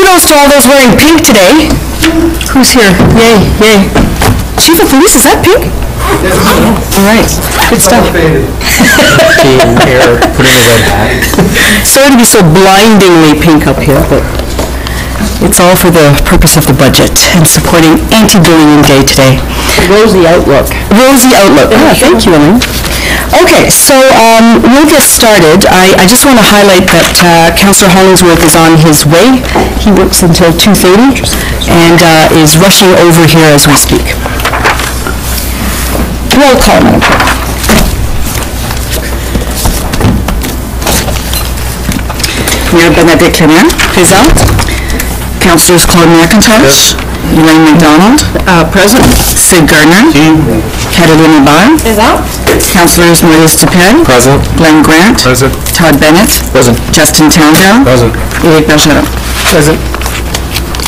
kudos to all those wearing pink today. Who's here? Yay, yay. Chief of Police, is that pink? All right, good stuff. Sorry to be so blindingly pink up here, but it's all for the purpose of the budget and supporting Anti-Bullying Day today. Rosy outlook. Rosy outlook. Yeah, thank you, Elaine. Okay, so we'll get started. I just want to highlight that Councillor Hollingsworth is on his way. He works until 2:30 and is rushing over here as we speak. Roll call, Madam Clerk. Mayor Benedict Clermont, présent. Councillors Claude McIntosh, Elaine McDonald, present. Sid Gardner, Catalina Barr, présent. Councillors Maurice Dupin, present. Glenn Grant, present. Todd Bennett, present. Justin Townsend, present. Eric Bergeron, present.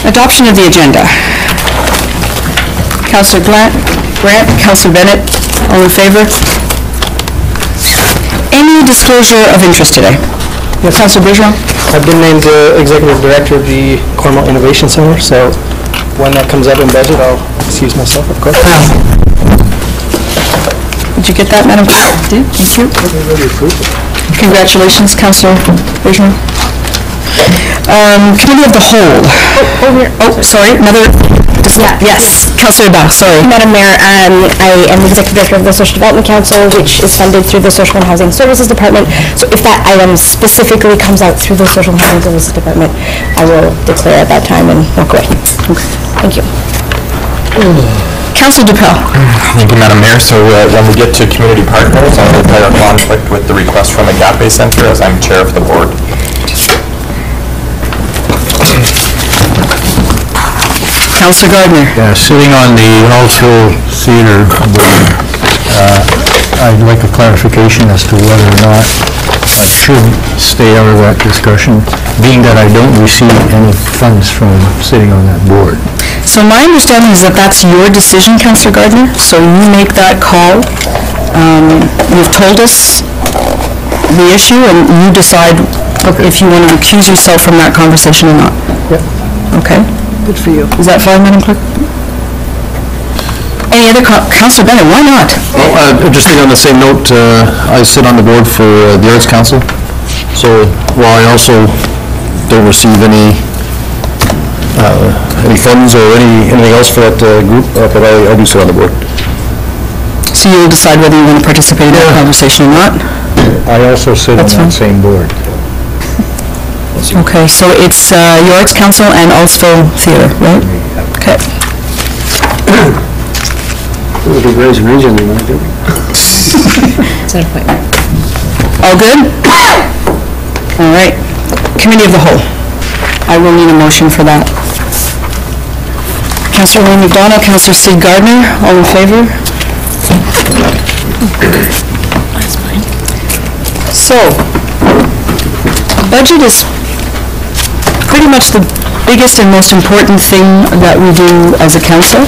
Adoption of the agenda. Councillor Grant, Councillor Bennett, all in favor? Any disclosure of interest today? Yes, Councillor Bergeron? I've been named Executive Director of the Cornwall Innovation Center, so when that comes up in budget, I'll excuse myself, of course. Did you get that, Madam Clerk? Did, thank you. Congratulations, Councillor Bergeron. Committee of the Whole. Oh, sorry, another... Yes, Councillor Bach, sorry. Madam Mayor, I am the Executive Director of the Social Development Council, which is funded through the Social and Housing Services Department. So if that item specifically comes out through the Social and Housing Services Department, I will declare at that time and walk away. Okay. Thank you. Councillor Dupel. Thank you, Madam Mayor. So when we get to community partners, I'll declare a conflict with the request from Agape Centre as I'm chair of the board. Councillor Gardner. Yeah, sitting on the Hallsville Theatre board, I'd like a clarification as to whether or not I should stay out of that discussion, being that I don't receive any funds from sitting on that board. So my understanding is that that's your decision, Councillor Gardner, so you make that call. You've told us the issue and you decide if you want to recuse yourself from that conversation or not. Yep. Okay. Good for you. Is that fine, Madam Clerk? Any other Councillor Bennett, why not? Well, just on the same note, I sit on the board for the Arts Council, so while I also don't receive any funds or anything else for that group, but I do sit on the board. So you'll decide whether you want to participate in that conversation or not? I also sit on that same board. Okay, so it's your Arts Council and Hallsville Theatre, right? Okay. It was a raise and region, you might do. All good? All right. Committee of the Whole. I will need a motion for that. Councillor Elaine McDonald, Councillor Sid Gardner, all in favor? So, budget is pretty much the biggest and most important thing that we do as a council,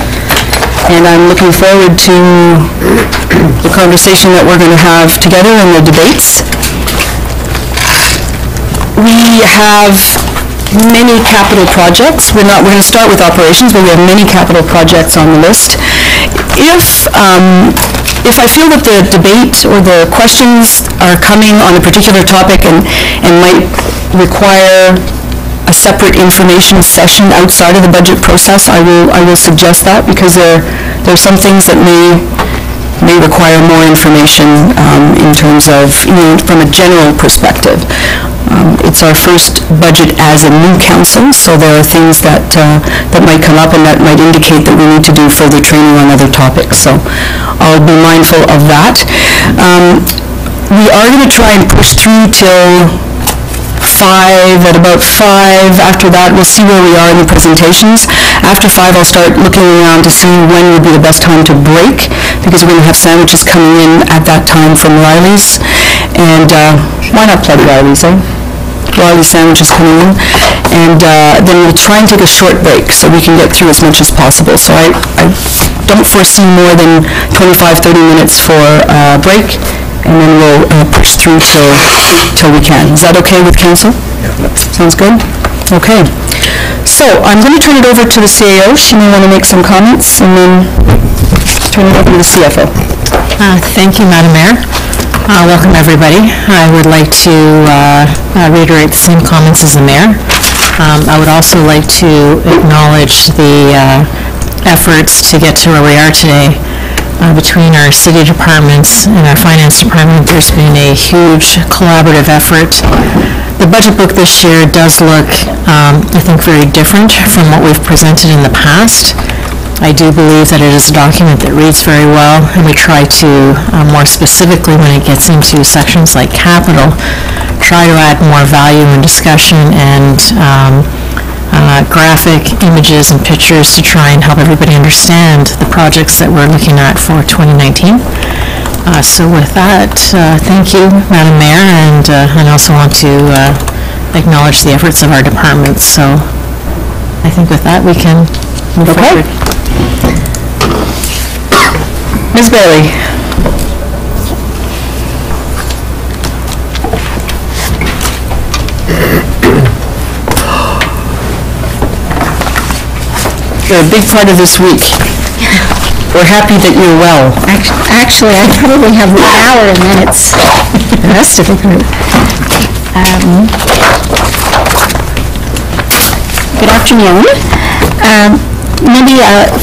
and I'm looking forward to the conversation that we're going to have together and the debates. We have many capital projects. We're going to start with operations, but we have many capital projects on the list. If I feel that the debate or the questions are coming on a particular topic and might require a separate information session outside of the budget process, I will suggest that, because there are some things that may require more information in terms of, from a general perspective. It's our first budget as a new council, so there are things that might come up and that might indicate that we need to do further training on other topics. So I'll be mindful of that. We are going to try and push through till 5, at about 5. After that, we'll see where we are in the presentations. After 5, I'll start looking around to see when would be the best time to break, because we're going to have sandwiches coming in at that time from Riley's. And why not plug Riley's, eh? Riley's sandwiches coming in. And then we'll try and take a short break so we can get through as much as possible. So I don't foresee more than 25-30 minutes for a break, and then we'll push through till we can. Is that okay with council? Yeah. Sounds good? Okay. So I'm going to turn it over to the CAO. She may want to make some comments, and then turn it over to the CFO. Thank you, Madam Mayor. Welcome, everybody. I would like to reiterate the same comments as the mayor. I would also like to acknowledge the efforts to get to where we are today. Between our city departments and our finance department, there's been a huge collaborative effort. The budget book this year does look, I think, very different from what we've presented in the past. I do believe that it is a document that reads very well, and we try to, more specifically when it gets into sections like capital, try to add more value and discussion and graphic images and pictures to try and help everybody understand the projects that we're looking at for 2019. So with that, thank you, Madam Mayor, and I also want to acknowledge the efforts of our departments. So I think with that, we can move forward. Ms. Bailey. You're a big part of this week. We're happy that you're well. Actually, I probably have 1 hour and then it's the rest of the group. Good afternoon. Maybe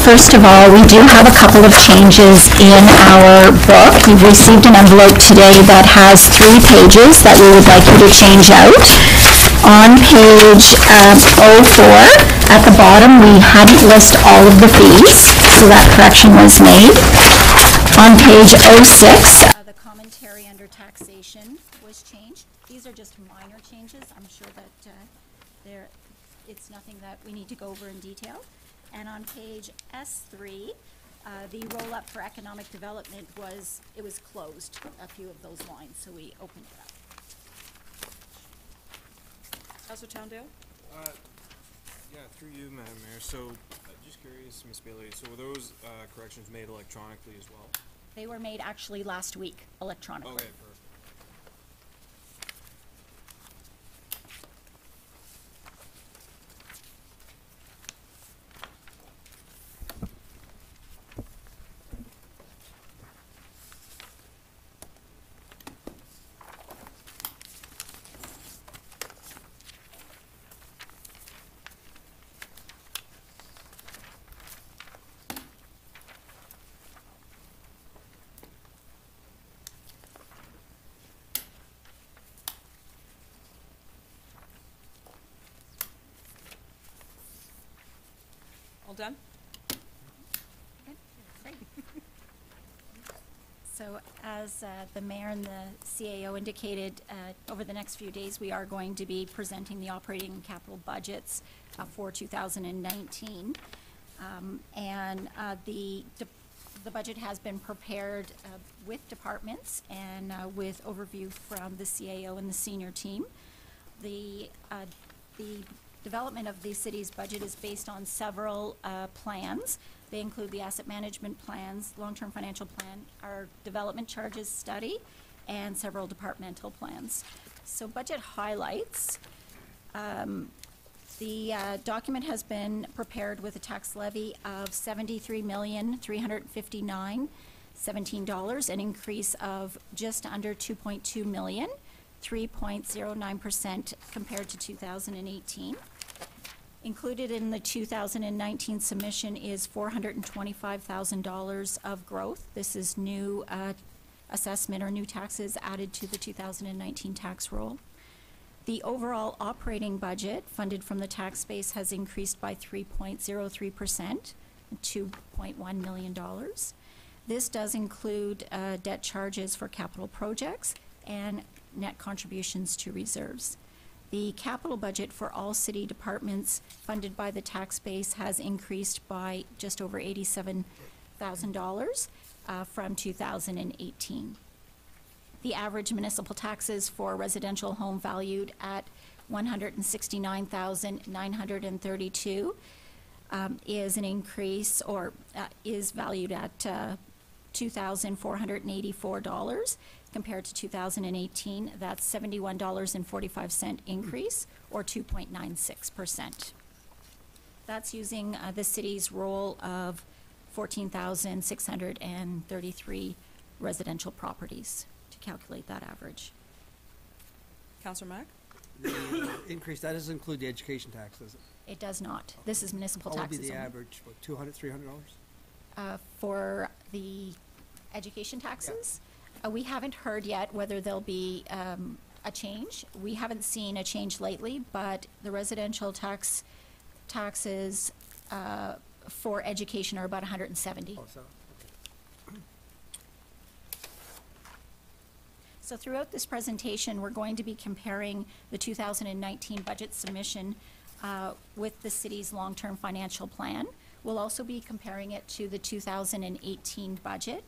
first of all, we do have a couple of changes in our book. You've received an envelope today that has 3 pages that we would like you to change out. On page 04, at the bottom, we hadn't listed all of the fees, so that correction was made. On page 06, the commentary under taxation was changed. These are just minor changes. I'm sure that it's nothing that we need to go over in detail. And on page S3, the roll-up for economic development was closed, a few of those lines, so we opened it up. Councilor Towndale? Yeah, through you, Madam Mayor. So, just curious, Ms. Bailey, so were those corrections made electronically as well? They were made actually last week electronically. Okay, perfect. All done? So as the mayor and the CAO indicated, over the next few days, we are going to be presenting the operating and capital budgets for 2019. The budget has been prepared with departments and with overview from the CAO and the senior team. The development of the city's budget is based on several plans. They include the asset management plans, long-term financial plan, our development charges study, and several departmental plans. So budget highlights. The document has been prepared with a tax levy of $73,359,017, an increase of just under $2.2 million, 3.09% compared to 2018. Included in the 2019 submission is $425,000 of growth. This is new assessment or new taxes added to the 2019 tax roll. The overall operating budget funded from the tax base has increased by 3.03%, $2.1 million. This does include debt charges for capital projects and net contributions to reserves. The capital budget for all city departments funded by the tax base has increased by just over $87,000 from 2018. The average municipal taxes for residential home valued at $169,932 is an increase, or is valued at $2,484 compared to 2018. That's $71.45 increase, or 2.96%. That's using the city's roll of 14,633 residential properties to calculate that average. Counselor Mack? The increase, that doesn't include the education tax, does it? It does not. This is municipal What would taxes be the only. average, what, $200, $300? For the education taxes, we haven't heard yet whether there'll be a change. We haven't seen a change lately, but the residential taxes for education are about 170. Oh, so, okay. So throughout this presentation, we're going to be comparing the 2019 budget submission with the city's long-term financial plan. We'll also be comparing it to the 2018 budget.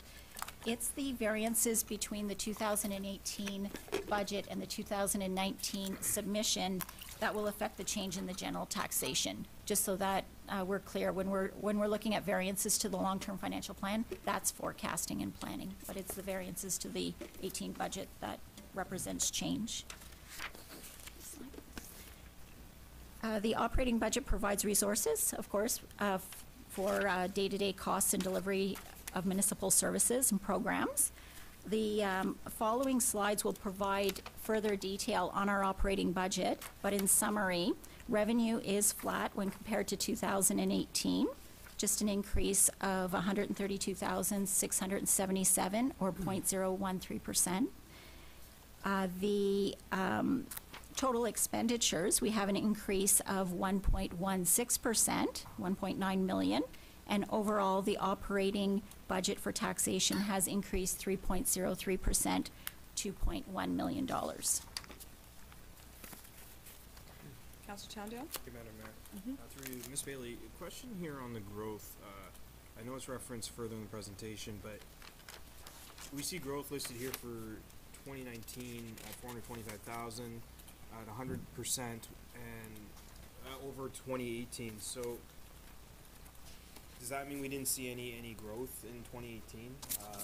It's the variances between the 2018 budget and the 2019 submission that will affect the change in the general taxation. Just so that we're clear, when we're looking at variances to the long-term financial plan, that's forecasting and planning. But it's the variances to the 18 budget that represents change. The operating budget provides resources, of course, for day-to-day costs and delivery of municipal services and programs. The following slides will provide further detail on our operating budget, but in summary, revenue is flat when compared to 2018, just an increase of $132,677 or 0.013%. The total expenditures, we have an increase of 1.16%, $1.9 million, and overall the operating budget for taxation has increased 3.03%, $2.1 million. Counselor Towndale? Thank you, Madam Mayor. Through you, Ms. Bailey, a question here on the growth. I know it's referenced further in the presentation, but we see growth listed here for 2019 at 425,000 at 100% and over 2018. So does that mean we didn't see any growth in 2018 or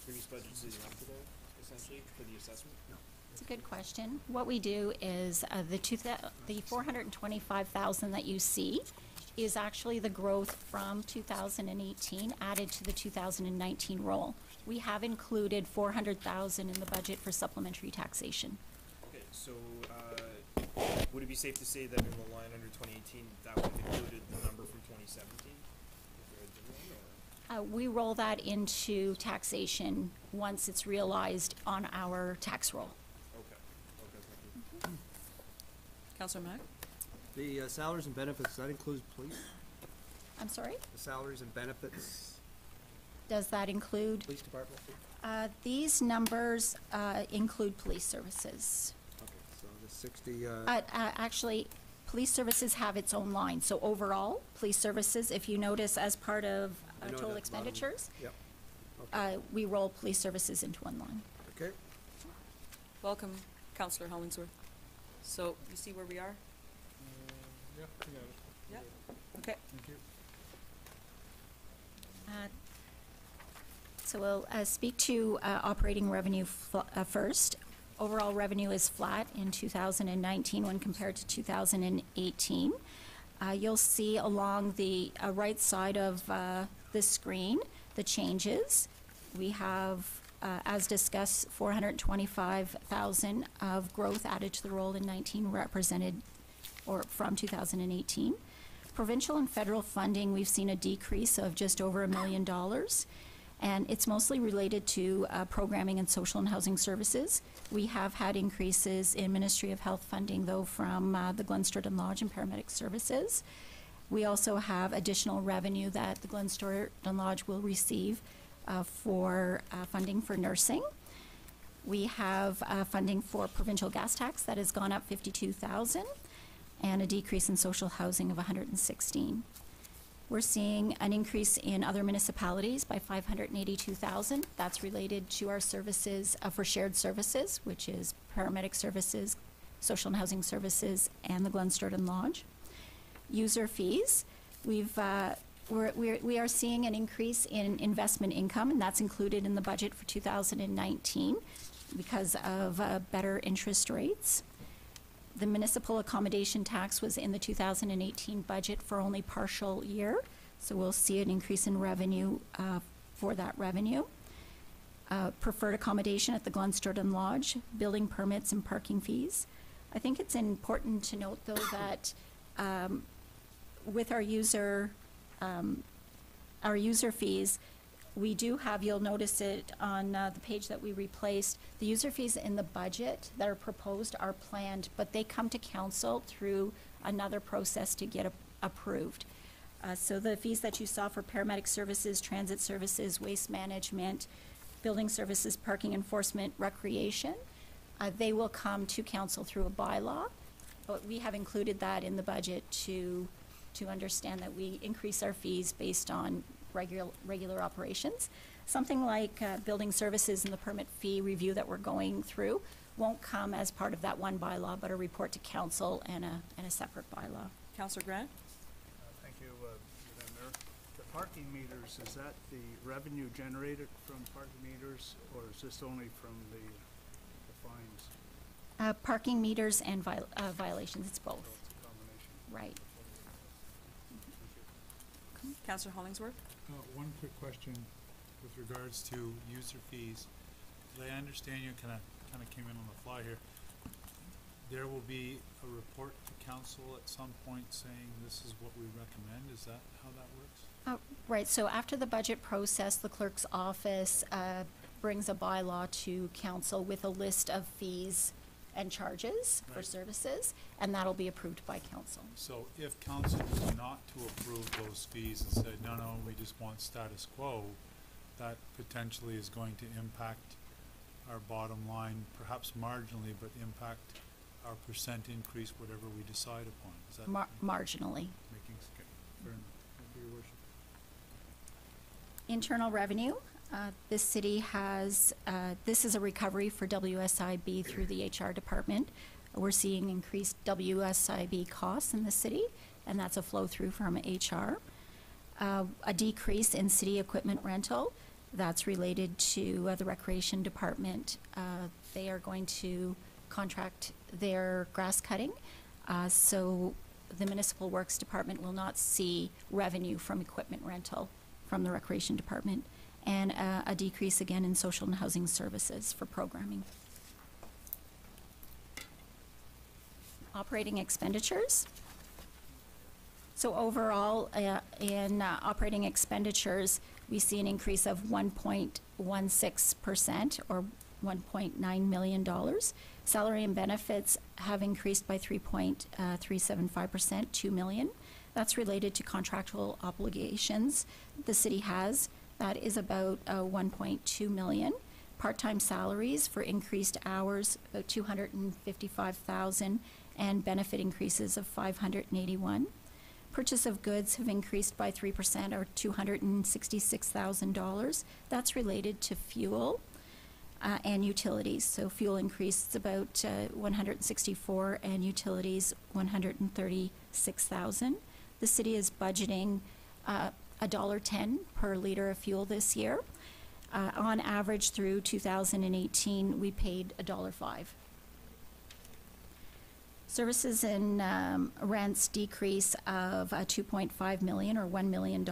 previous budgets leading up to that, essentially, for the assessment? No. It's a good question. What we do is the 425,000 that you see is actually the growth from 2018 added to the 2019 roll. We have included 400,000 in the budget for supplementary taxation. Okay, so would it be safe to say that in the line under 2018 that would have included the number from 2017? We roll that into taxation once it's realized on our tax roll. Okay, thank you. Counselor Mack? The salaries and benefits, that includes police? I'm sorry? The salaries and benefits, Does that include? police department? These numbers include police services. Okay, so the 60, Actually, police services have its own line. So overall, police services, if you notice as part of I know total that expenditures, Yep. Okay. we roll police services into one line. Okay. Welcome, Counselor Hollingsworth. So, you see where we are? Yeah, you got it. Yeah. Okay. Thank you. So we'll speak to operating revenue first. Overall revenue is flat in 2019 when compared to 2018. You'll see along the right side of the screen the changes. We have, as discussed, 425,000 of growth added to the roll in 19 represented or from 2018. Provincial and federal funding, we've seen a decrease of just over $1 million. And it's mostly related to programming and social and housing services. We have had increases in Ministry of Health funding, though, from the Glen Sturton Lodge and paramedic services. We also have additional revenue that the Glen Sturton Lodge will receive for funding for nursing. We have funding for provincial gas tax that has gone up $52,000 and a decrease in social housing of $116,000. We're seeing an increase in other municipalities by $582,000. That's related to our services for shared services, which is paramedic services, social and housing services, and the Glen Sturton Lodge. User fees, we are seeing an increase in investment income, and that's included in the budget for 2019 because of better interest rates. The municipal accommodation tax was in the 2018 budget for only partial year, so we'll see an increase in revenue for that revenue. Preferred accommodation at the Glunsturton Lodge, building permits and parking fees. I think it's important to note, though, that with our user fees, we do have, you'll notice it on the page that we replaced, the user fees in the budget that are proposed are planned, but they come to council through another process to get approved. So the fees that you saw for paramedic services, transit services, waste management, building services, parking enforcement, recreation, they will come to council through a bylaw. But we have included that in the budget to understand that we increase our fees based on regular operations. Something like building services and the permit fee review that we're going through won't come as part of that one bylaw, but a report to council and a separate bylaw. Councillor Grant? Thank you, Madam Mayor. The parking meters, is that the revenue generated from parking meters, or is this only from the fines? Parking meters and violations, it's both. It's a combination. Right. Councillor Hollingsworth? One quick question with regards to user fees. Did I understand you kind of came in on the fly here? There will be a report to council at some point saying this is what we recommend. Is that how that works? Right, so after the budget process, the clerk's office brings a bylaw to council with a list of fees and charges for Right. services, and that'll be approved by council. So if council was not to approve those fees and said, no, we just want status quo, that potentially is going to impact our bottom line, perhaps marginally, but impact our percent increase, whatever we decide upon. Is that Marginally. making okay, fair enough. Thank you, Your Worship. Internal revenue, the city has, this is a recovery for WSIB through the HR department. We're seeing increased WSIB costs in the city, and that's a flow through from HR. A decrease in city equipment rental, that's related to the recreation department. They are going to contract their grass cutting, so the municipal works department will not see revenue from equipment rental from the recreation department, and a decrease again in social and housing services for programming. Operating expenditures. So overall, in operating expenditures, we see an increase of 1.16% or $1.9 million. Salary and benefits have increased by 3.375%, $2 million. That's related to contractual obligations the city has. That is about $1.2 million. Part-time salaries for increased hours, about $255,000, and benefit increases of $581. Purchase of goods have increased by 3% or $266,000. That's related to fuel and utilities. So fuel increased about $164,000 and utilities $136,000. The city is budgeting $1.10 per liter of fuel this year. On average through 2018, we paid $1.05. Services and rents decrease of $2.5 million or $1 million.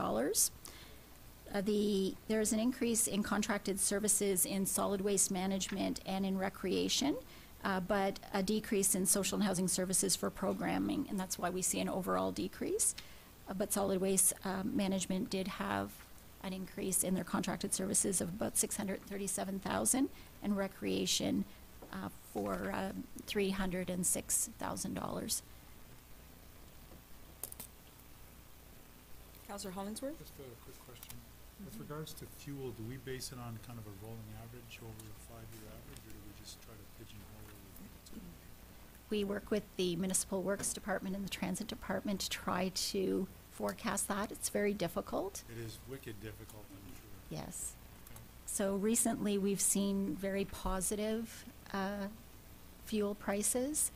There's an increase in contracted services in solid waste management and in recreation, but a decrease in social and housing services for programming, and that's why we see an overall decrease. But solid waste management did have an increase in their contracted services of about $637,000, and recreation for $306,000. Councillor Hollingsworth? Just a quick question. With regards to fuel, do we base it on kind of a rolling average over a 5-year average, or do we just try to pigeonhole it? We work with the municipal works department and the transit department to try to forecast that. It's very difficult. It is wicked difficult, I'm sure. Yes. So recently, we've seen very positive fuel prices,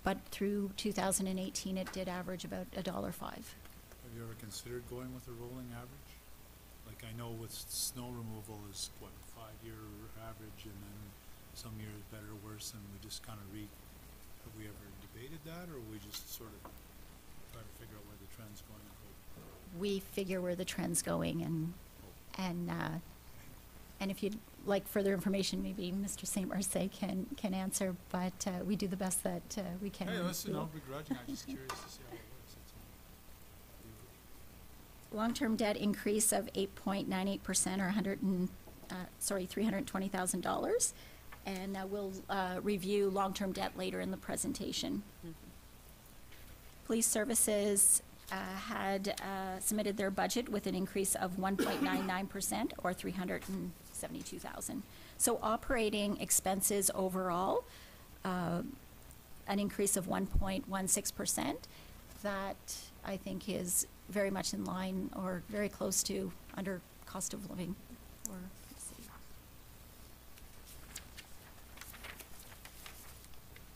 but through 2018, it did average about $1.05. Have you ever considered going with a rolling average? Like, I know with snow removal is, what, a 5-year average, and then some years better or worse, and we just kind of have we ever debated that, or we just sort of try to figure out where the trend's going and hope? We figure where the trend's going, and if you'd like further information, maybe Mr. St. Marseille can answer, but we do the best that we can. Hey, listen, no begrudging, I'm just curious to see how it works, that's all. Long-term debt increase of 8.98% or $320,000. And we'll review long-term debt later in the presentation. Police Services had submitted their budget with an increase of 1.99% or $372,000. So operating expenses overall, an increase of 1.16%. That I think is very much in line or very close to under cost of living for the city.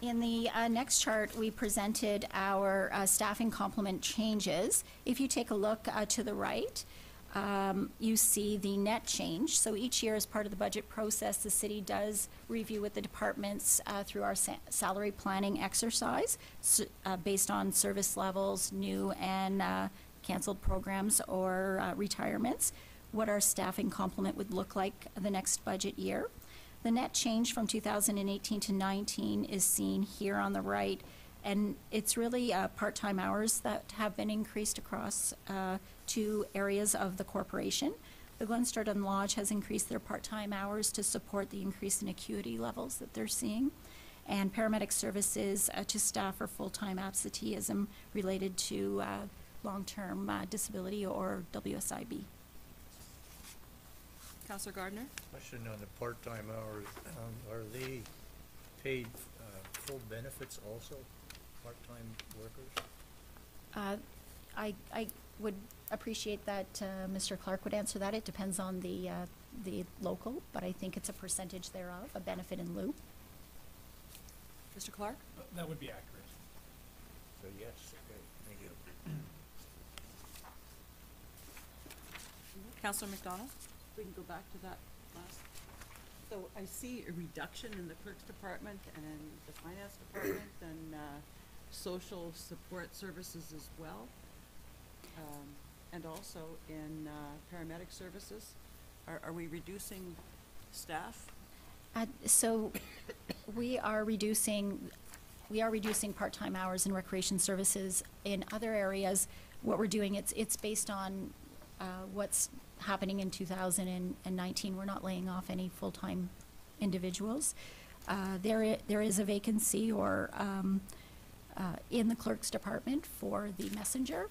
In the next chart, we presented our staffing complement changes. If you take a look to the right, you see the net change. So each year as part of the budget process, the city does review with the departments through our salary planning exercise based on service levels, new and canceled programs or retirements, what our staffing complement would look like the next budget year. The net change from 2018 to 19 is seen here on the right, and it's really part-time hours that have been increased across two areas of the corporation. The Glenstardon Lodge has increased their part-time hours to support the increase in acuity levels that they're seeing, and paramedic services to staff for full-time absenteeism related to long-term disability or WSIB. Councillor Gardner? Question on the part-time hours, are they paid full benefits also, part-time workers? I would appreciate that Mr. Clark would answer that. It depends on the local, but I think it's a percentage thereof, a benefit in lieu. Mr. Clark? That would be accurate. So yes, okay, thank you. Councillor McDonald? We can go back to that last. So I see a reduction in the clerk's department and the finance department and social support services as well. And also in paramedic services. Are we reducing staff? So we are reducing part-time hours in recreation services. In other areas, what we're doing, it's based on what's happening in 2019. We're not laying off any full-time individuals. There is a vacancy or in the clerk's department for the messenger.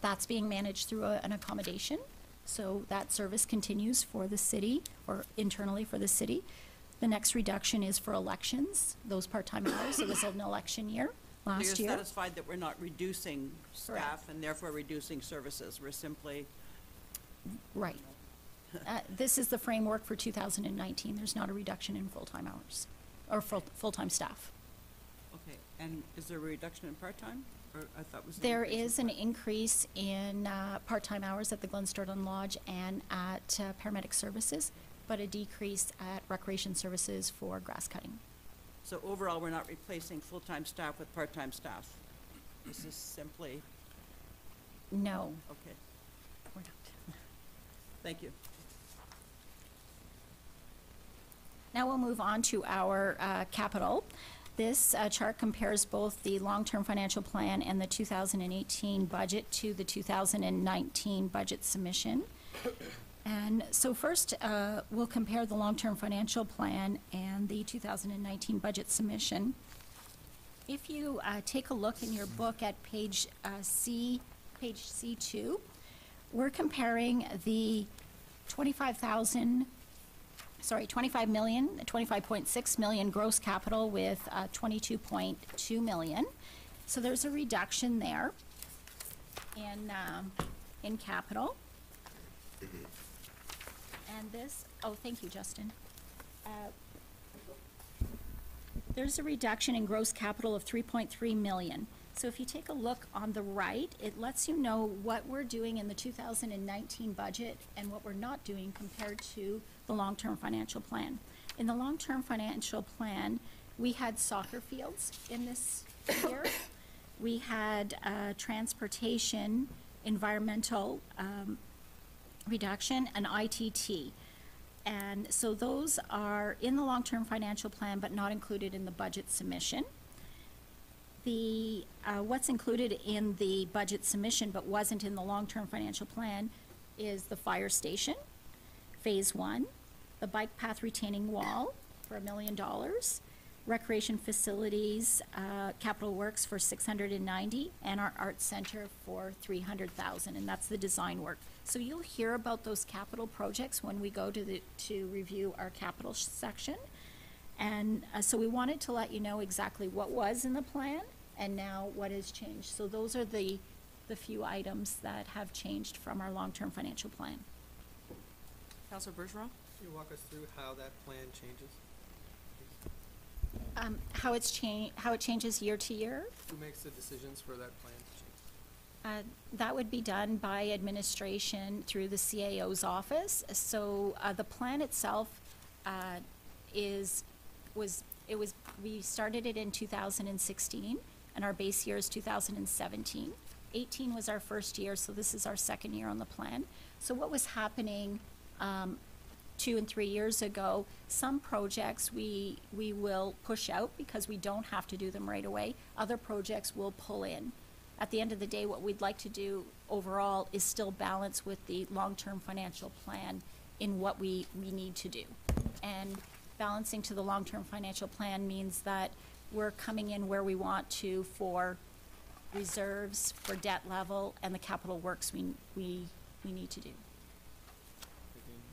That's being managed through an accommodation. So that service continues for the city or internally for the city. The next reduction is for elections, those part-time hours. It was an election year last year. You're satisfied that we're not reducing staff and therefore reducing services. We're simply... Right. This is the framework for 2019. There's not a reduction in full-time hours or full-time staff. Okay. And is there a reduction in part-time? Or I thought it was there is an increase in part-time hours at the Glenstardon Lodge and at paramedic services, but a decrease at recreation services for grass cutting. So overall, we're not replacing full-time staff with part-time staff? This is simply... No. Okay. We're not. Thank you. Now we'll move on to our capital. This chart compares both the long-term financial plan and the 2018 budget to the 2019 budget submission. And so first, we'll compare the long-term financial plan and the 2019 budget submission. If you take a look in your book at page C2, we're comparing the 25.6 million gross capital with 22.2 million. So there's a reduction there in capital. And this, oh, thank you, Justin. There's a reduction in gross capital of 3.3 million. So if you take a look on the right, it lets you know what we're doing in the 2019 budget and what we're not doing compared to the long-term financial plan. In the long-term financial plan, we had soccer fields in this year. We had transportation, environmental reduction, and ITT. And so those are in the long-term financial plan, but not included in the budget submission. The, what's included in the budget submission but wasn't in the long-term financial plan is the fire station, Phase 1, the bike path retaining wall for $1 million, recreation facilities, capital works for $690, and our arts center for $300,000, and that's the design work. So you'll hear about those capital projects when we go to review our capital section. And so we wanted to let you know exactly what was in the plan and now what has changed. So those are the few items that have changed from our long-term financial plan. Councillor Bergeron? Can you walk us through how that plan changes? How it changes year to year? Who makes the decisions for that plan to change? That would be done by administration through the CAO's office. So the plan itself we started it in 2016, and our base year is 2017. 18 was our first year, so this is our second year on the plan. So what was happening 2 and 3 years ago, some projects we will push out because we don't have to do them right away. Other projects we'll pull in. At the end of the day, what we'd like to do overall is still balance with the long-term financial plan in what we need to do. And balancing to the long-term financial plan means that we're coming in where we want to for reserves, for debt level, and the capital works we need to do.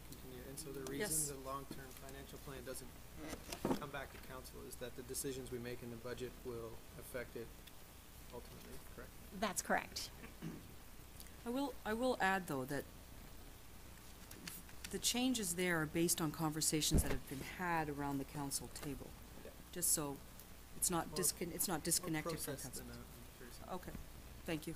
Continue. And so the reason Yes. the long-term financial plan doesn't come back to council is that the decisions we make in the budget will affect it ultimately, correct? That's correct. I will add, though, that the changes there are based on conversations that have been had around the council table. Yeah. Just so it's not it's not disconnected from Process council. than, I'm curious. Okay, thank you.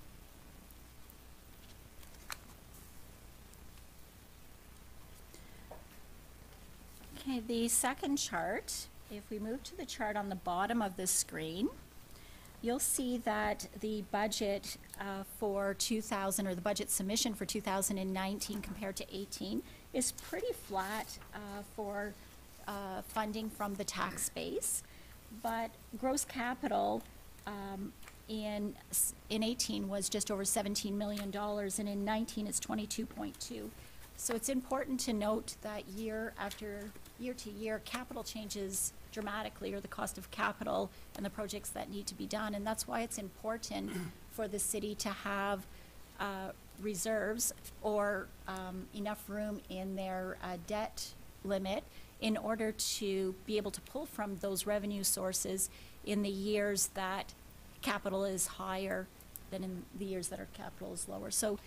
Okay, the second chart, if we move to the chart on the bottom of the screen, you'll see that the budget for 2000, or the budget submission for 2019 compared to 18 is pretty flat for funding from the tax base. But gross capital in 18 was just over $17 million, and in 19 it's 22.2. So it's important to note that year to year, capital changes dramatically, or the cost of capital and the projects that need to be done. And that's why it's important for the city to have reserves or enough room in their debt limit in order to be able to pull from those revenue sources in the years that capital is higher than in the years that our capital is lower. So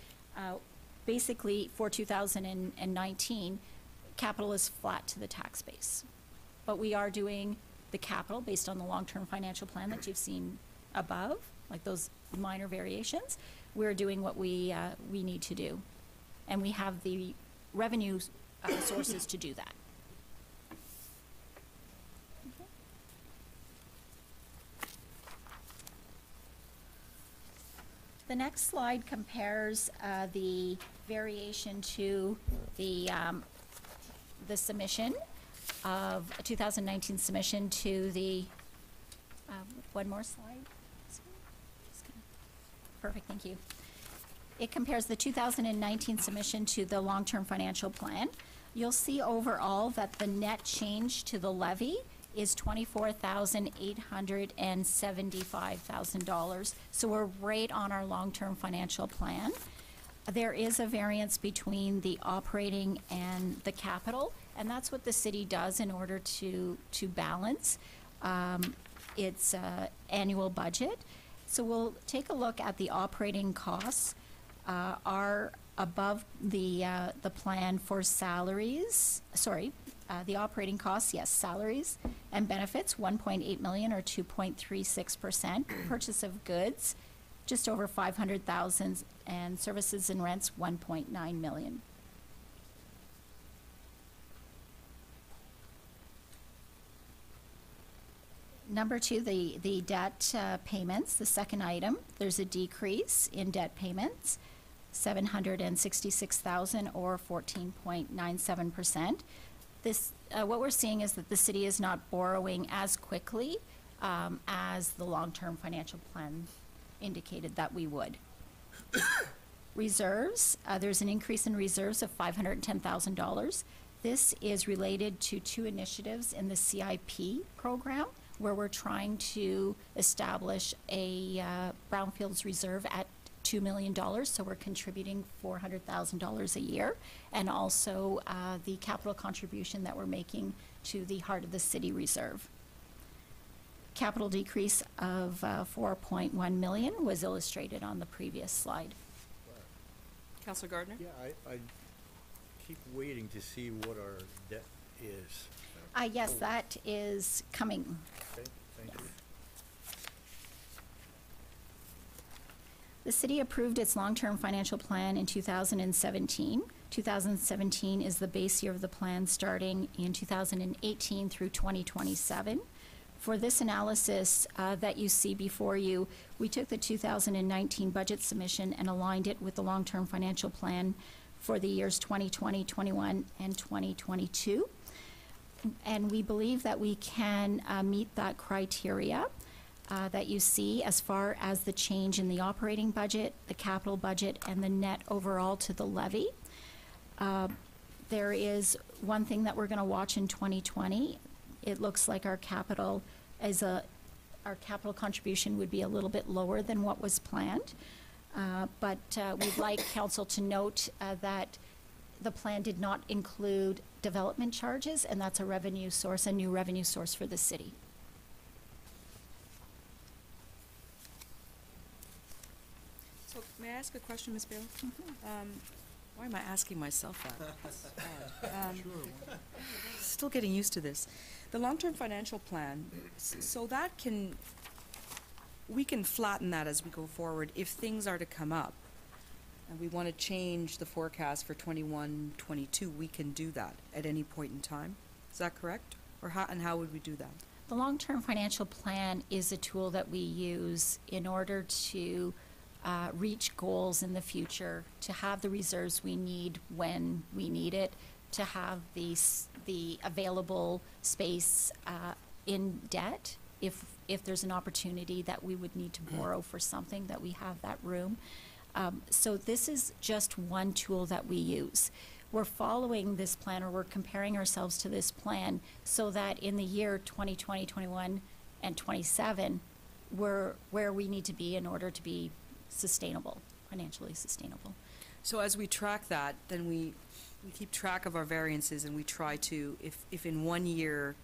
basically for 2019, capital is flat to the tax base. But we are doing the capital based on the long-term financial plan that you've seen above, like those minor variations. We're doing what we need to do. And we have the revenue sources to do that. The next slide compares the variation to the submission of a 2019 submission to the, one more slide. Perfect, thank you. It compares the 2019 submission to the long-term financial plan. You'll see overall that the net change to the levy is $24,875,000. So we're right on our long-term financial plan. There is a variance between the operating and the capital, and that's what the city does in order to balance its annual budget. So we'll take a look at the operating costs. Are above the plan for salaries, the operating costs, yes, salaries and benefits, 1.8 million or 2.36%. Purchase of goods, just over 500,000, and services and rents, 1.9 million. Number two, the debt payments, the second item, there's a decrease in debt payments, 766,000 or 14.97%. This, what we're seeing is that the city is not borrowing as quickly as the long-term financial plan indicated that we would. Reserves, there's an increase in reserves of $510,000. This is related to two initiatives in the CIP program, where we're trying to establish a brownfields reserve at $2 million, so we're contributing $400,000 a year, and also the capital contribution that we're making to the Heart of the City Reserve. Capital decrease of 4.1 million was illustrated on the previous slide. Councillor Gardner? Yeah, I keep waiting to see what our debt is. Yes, that is coming. Okay, thank you. The city approved its long-term financial plan in 2017. 2017 is the base year of the plan, starting in 2018 through 2027. For this analysis that you see before you, we took the 2019 budget submission and aligned it with the long-term financial plan for the years 2020, 21, and 2022. And we believe that we can meet that criteria that you see as far as the change in the operating budget, the capital budget, and the net overall to the levy. There is one thing that we're going to watch in 2020. It looks like our capital contribution would be a little bit lower than what was planned. But we'd like council to note that the plan did not include development charges, and that's a revenue source, a new revenue source for the city. So, may I ask a question, Ms. Bailey? Why am I asking myself that? Still getting used to this. The long-term financial plan, so that we can flatten that as we go forward if things are to come up and we want to change the forecast for 21, 22, we can do that at any point in time. Is that correct? Or how would we do that? The long-term financial plan is a tool that we use in order to reach goals in the future, to have the reserves we need when we need it, to have the available space in debt if there's an opportunity that we would need to borrow for something, that we have that room. So this is just one tool that we use. We're following this plan, or we're comparing ourselves to this plan, so that in the year 2020, 21, and 27, we're where we need to be in order to be sustainable, financially sustainable. So as we track that, then we keep track of our variances, and we try to, if in 1 year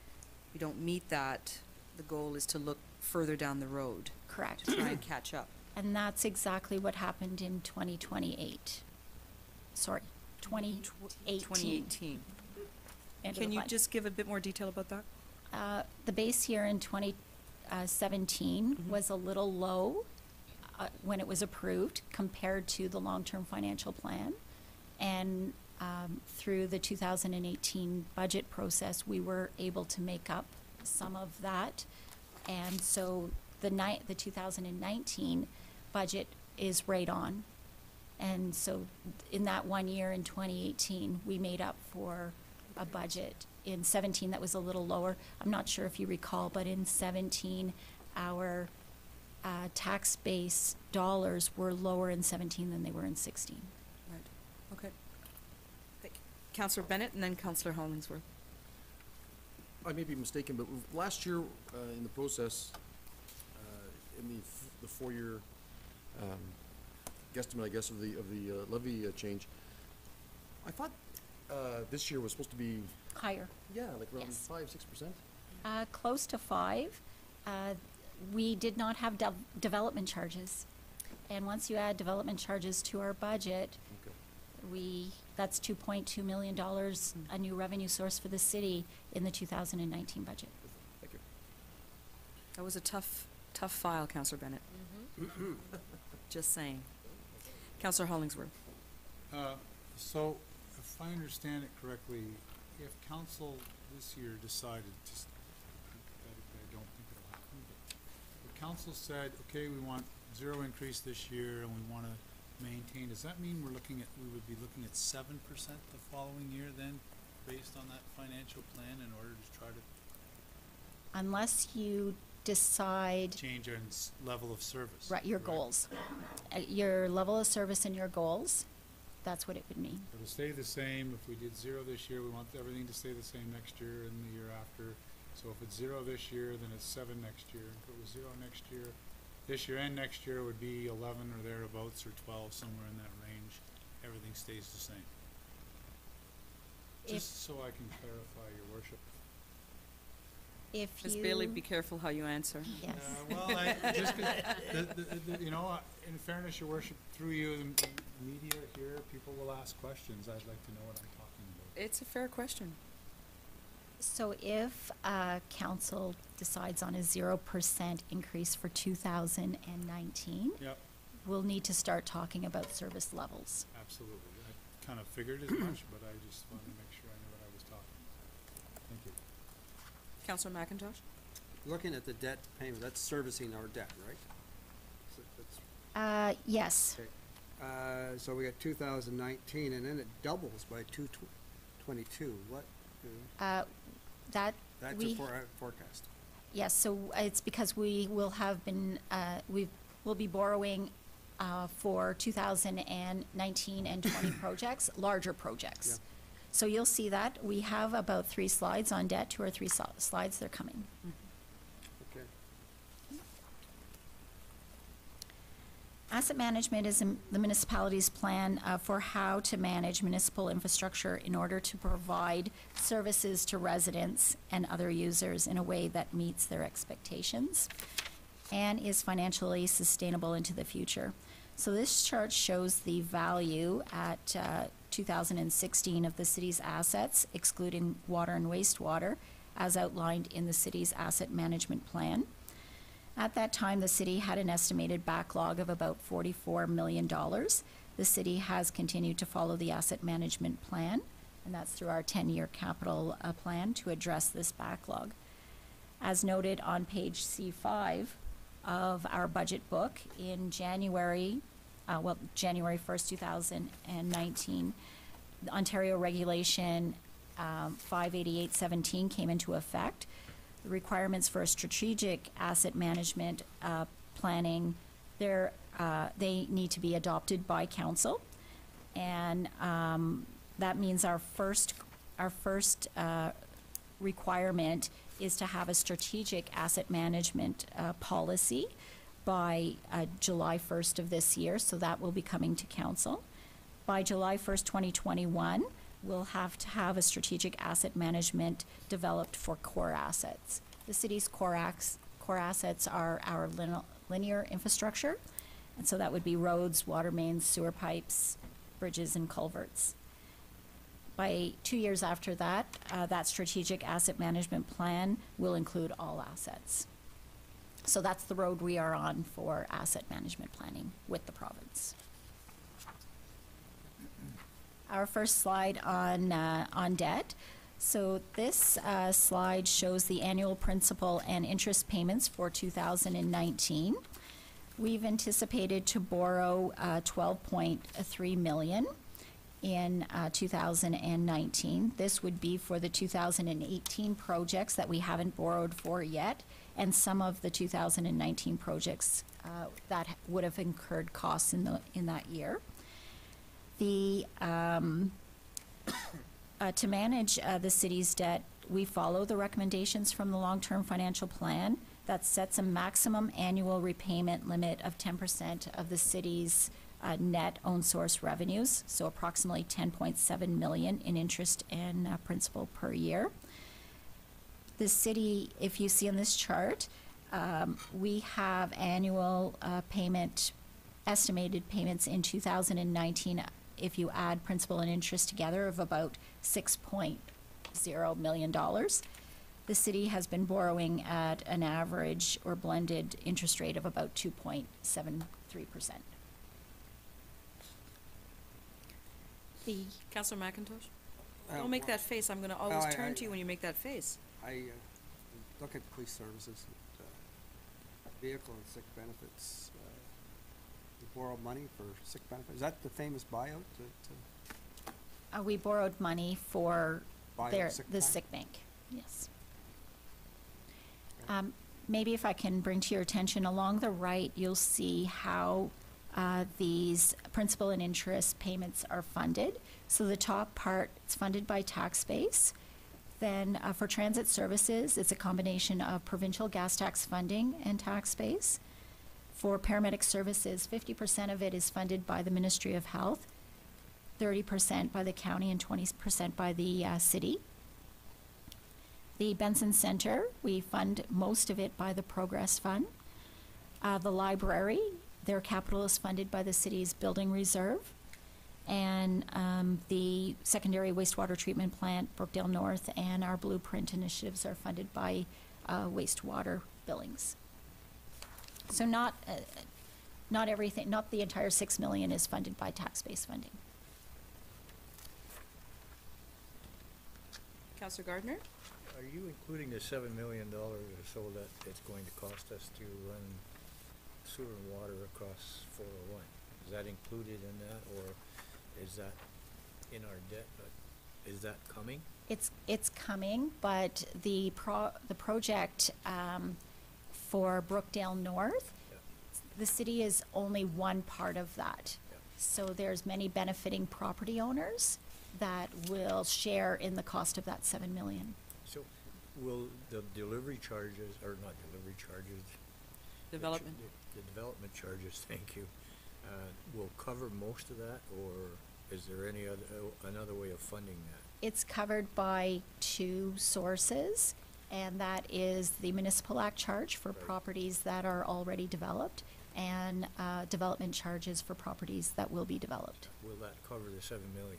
we don't meet that, the goal is to look further down the road. Correct. To try and catch up. And that's exactly what happened in 2028. Sorry, 2018. 2018. Can you just give a bit more detail about that? The base year in 2017 was a little low when it was approved compared to the long-term financial plan. And through the 2018 budget process, we were able to make up some of that. And so the 2019 budget is right on. And so in that 1 year in 2018, we made up for a budget in 17 that was a little lower. I'm not sure if you recall, but in 17, our tax base dollars were lower in 17 than they were in 16. Right. Okay. Councillor Bennett and then Councillor Hollingsworth. I may be mistaken, but last year in the process, in the 4-year guesstimate, I guess, of the levy change, I thought this year was supposed to be higher. Yeah, like around Yes. 5-6%. Close to 5. We did not have development charges, and once you add development charges to our budget, that's $2.2 million, a new revenue source for the city in the 2019 budget. Thank you. That was a tough file, Councillor Bennett. Just saying. Councillor Hollingsworth. So, if I understand it correctly, if council this year decided, just hypothetically, I don't think it'll happen, council said, okay, we want 0 increase this year and we want to maintain, does that mean we would be looking at 7% the following year then, based on that financial plan in order to try to Unless you decide, change our level of service? right, your goals. Your level of service and your goals, that's what it would mean. It'll stay the same. If we did 0 this year, we want everything to stay the same next year and the year after. So if it's 0 this year, then it's 7 next year. If it was 0 next year, this year and next year would be 11 or thereabouts, or 12, somewhere in that range. Everything stays the same. Just so I can clarify, Your Worship. If Ms. you... Bailey, be careful how you answer. Yes. Well, you know, in fairness, Your Worship, through you, the media here, people will ask questions. I'd like to know what I'm talking about. It's a fair question. So if council decides on a 0% increase for 2019, Yep, we'll need to start talking about service levels. absolutely. I kind of figured as much, but I just wanted to make sure I knew what I was talking about. Thank you. Councillor McIntosh? Looking at the debt payment, that's servicing our debt, right? So that's- Yes. Okay. So we got 2019, and then it doubles by 2022. What? That That's we... a forecast. Yes, so it's because we will have been, we'll be borrowing for 2019 and 20 projects, larger projects. Yeah. So you'll see that. We have about 3 slides on debt, 2 or 3 slides, they're coming. Okay. Asset management is the municipality's plan for how to manage municipal infrastructure in order to provide services to residents and other users in a way that meets their expectations and is financially sustainable into the future. So this chart shows the value at 2016 of the city's assets, excluding water and wastewater, as outlined in the city's asset management plan. At that time, the city had an estimated backlog of about $44 million. The city has continued to follow the asset management plan, and that's through our 10-year capital plan to address this backlog. As noted on page C5 of our budget book, in January 1st, 2019, the Ontario Regulation 58817 came into effect. The requirements for a strategic asset management planning, they need to be adopted by council, and that means our first requirement is to have a strategic asset management policy by July 1st of this year, so that will be coming to council. By July 1st, 2021, we'll have to have a strategic asset management developed for core assets. The city's core assets are our linear infrastructure, and so that would be roads, water mains, sewer pipes, bridges, and culverts. By 2 years after that, that strategic asset management plan will include all assets. So that's the road we are on for asset management planning with the province. Our first slide on debt. So this slide shows the annual principal and interest payments for 2019. We've anticipated to borrow $12.3 million in 2019. This would be for the 2018 projects that we haven't borrowed for yet, and some of the 2019 projects that would have incurred costs in that year. To manage the city's debt, we follow the recommendations from the long-term financial plan that sets a maximum annual repayment limit of 10% of the city's net own source revenues, so approximately $10.7 million in interest and principal per year. The city, if you see on this chart, we have annual estimated payments in 2019, if you add principal and interest together, of about $6.0 million. The city has been borrowing at an average or blended interest rate of about 2.73%. Councillor McIntosh? Don't make that face. I'm going to always turn to you when you make that face. I look at police services. vehicle and sick benefits, you borrow money for sick benefits. Is that the famous buyout that, We borrowed money for Buyout sick the time? sick bank, yes. Maybe if I can bring to your attention, along the right, you'll see how these principal and interest payments are funded. So the top part, it's funded by tax base. Then for transit services, it's a combination of provincial gas tax funding and tax base. For paramedic services, 50% of it is funded by the Ministry of Health, 30% by the county, and 20% by the city. The Benson Center, we fund most of it by the Progress Fund. The library, their capital is funded by the city's building reserve. And the secondary wastewater treatment plant, Brookdale North, and our Blueprint initiatives are funded by wastewater billings. So not everything, not the entire $6 million is funded by tax-based funding. Councillor Gardner? Are you including the $7 million or so that it's going to cost us to run sewer and water across 401? Is that included in that, or is that in our debt, but is that coming? It's coming, but the project for Brookdale North, the city is only one part of that. So there's many benefiting property owners that will share in the cost of that $7 million. So will the delivery charges, or not delivery charges? Development. The development charges, thank you, will cover most of that, or is there any other, another way of funding that? It's covered by two sources, and that is the Municipal Act charge for properties that are already developed, and development charges for properties that will be developed. Will that cover the $7 million?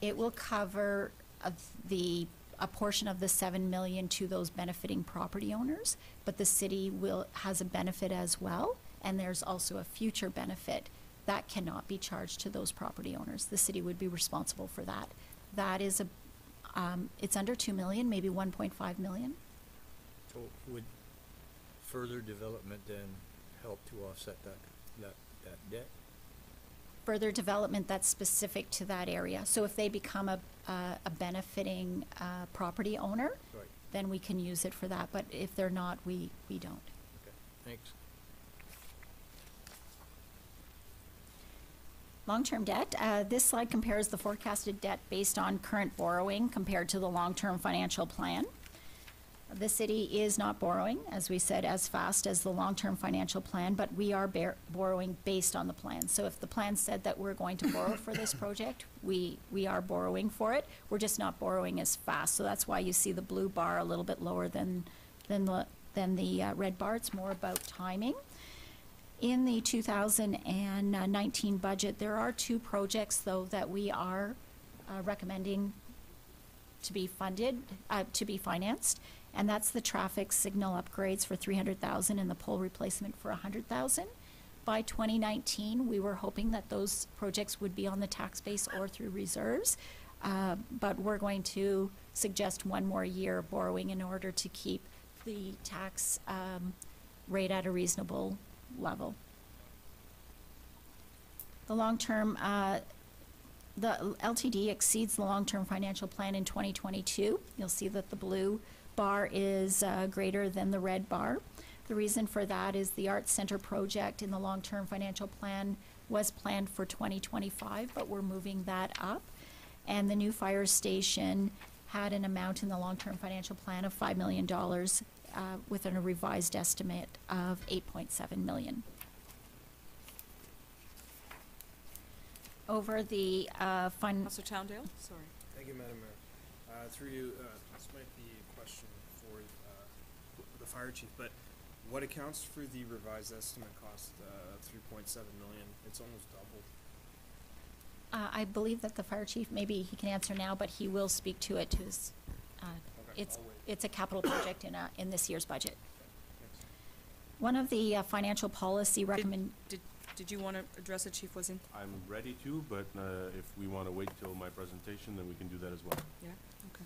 It will cover a portion of the $7 million to those benefiting property owners, but the city has a benefit as well, and there's also a future benefit that cannot be charged to those property owners. The city would be responsible for that. That is it's under $2 million, maybe $1.5 million. So would further development then help to offset that debt? Further development that's specific to that area. So if they become a benefiting property owner, Right. then we can use it for that. But if they're not, we don't. Okay, thanks. Long-term debt, this slide compares the forecasted debt based on current borrowing compared to the long-term financial plan. The city is not borrowing, as we said, as fast as the long-term financial plan, but we are borrowing based on the plan. So if the plan said that we're going to borrow for this project, we are borrowing for it. We're just not borrowing as fast. So that's why you see the blue bar a little bit lower than the red bar. It's more about timing. In the 2019 budget, there are two projects, though, that we are recommending to be funded, to be financed, and that's the traffic signal upgrades for $300,000 and the pole replacement for $100,000. By 2019, we were hoping that those projects would be on the tax base or through reserves, but we're going to suggest one more year of borrowing in order to keep the tax rate at a reasonable level. The long-term, the LTD exceeds the long-term financial plan in 2022. You'll see that the blue bar is greater than the red bar. The reason for that is the Arts Center project in the long-term financial plan was planned for 2025, but we're moving that up. And the new fire station had an amount in the long-term financial plan of $5 million within a revised estimate of $8.7 million. Over the Councillor Towndale, sorry. Thank you, Madam Mayor. Through you, this might be a question for the fire chief, but what accounts for the revised estimate cost, $3.7 million? It's almost doubled. I believe that the fire chief, maybe he can answer now, but he will speak to it to his, it's a capital project in this year's budget. One of the financial policy Did you want to address it, Chief Wazin? I'm ready to, but if we want to wait till my presentation, then we can do that as well. Yeah, okay.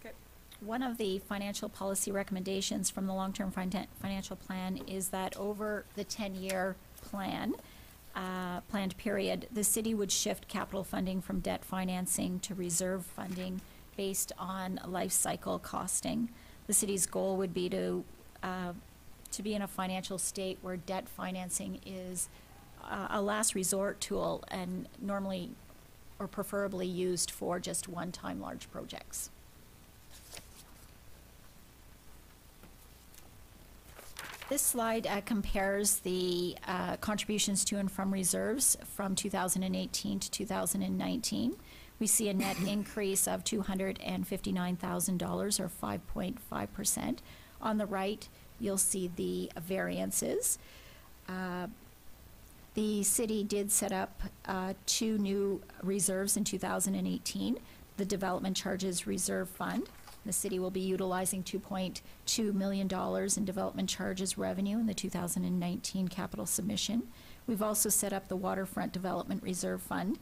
Okay. one of the financial policy recommendations from the long-term financial plan is that over the 10-year planned period, the city would shift capital funding from debt financing to reserve funding based on life cycle costing. The city's goal would be to be in a financial state where debt financing is a last resort tool and normally or preferably used for just one-time large projects. This slide compares the contributions to and from reserves from 2018 to 2019. We see a net increase of $259,000 or 5.5%. On the right, you'll see the variances. The city did set up 2 new reserves in 2018. The Development Charges Reserve Fund. The city will be utilizing $2.2 million in development charges revenue in the 2019 capital submission. We've also set up the Waterfront Development Reserve Fund.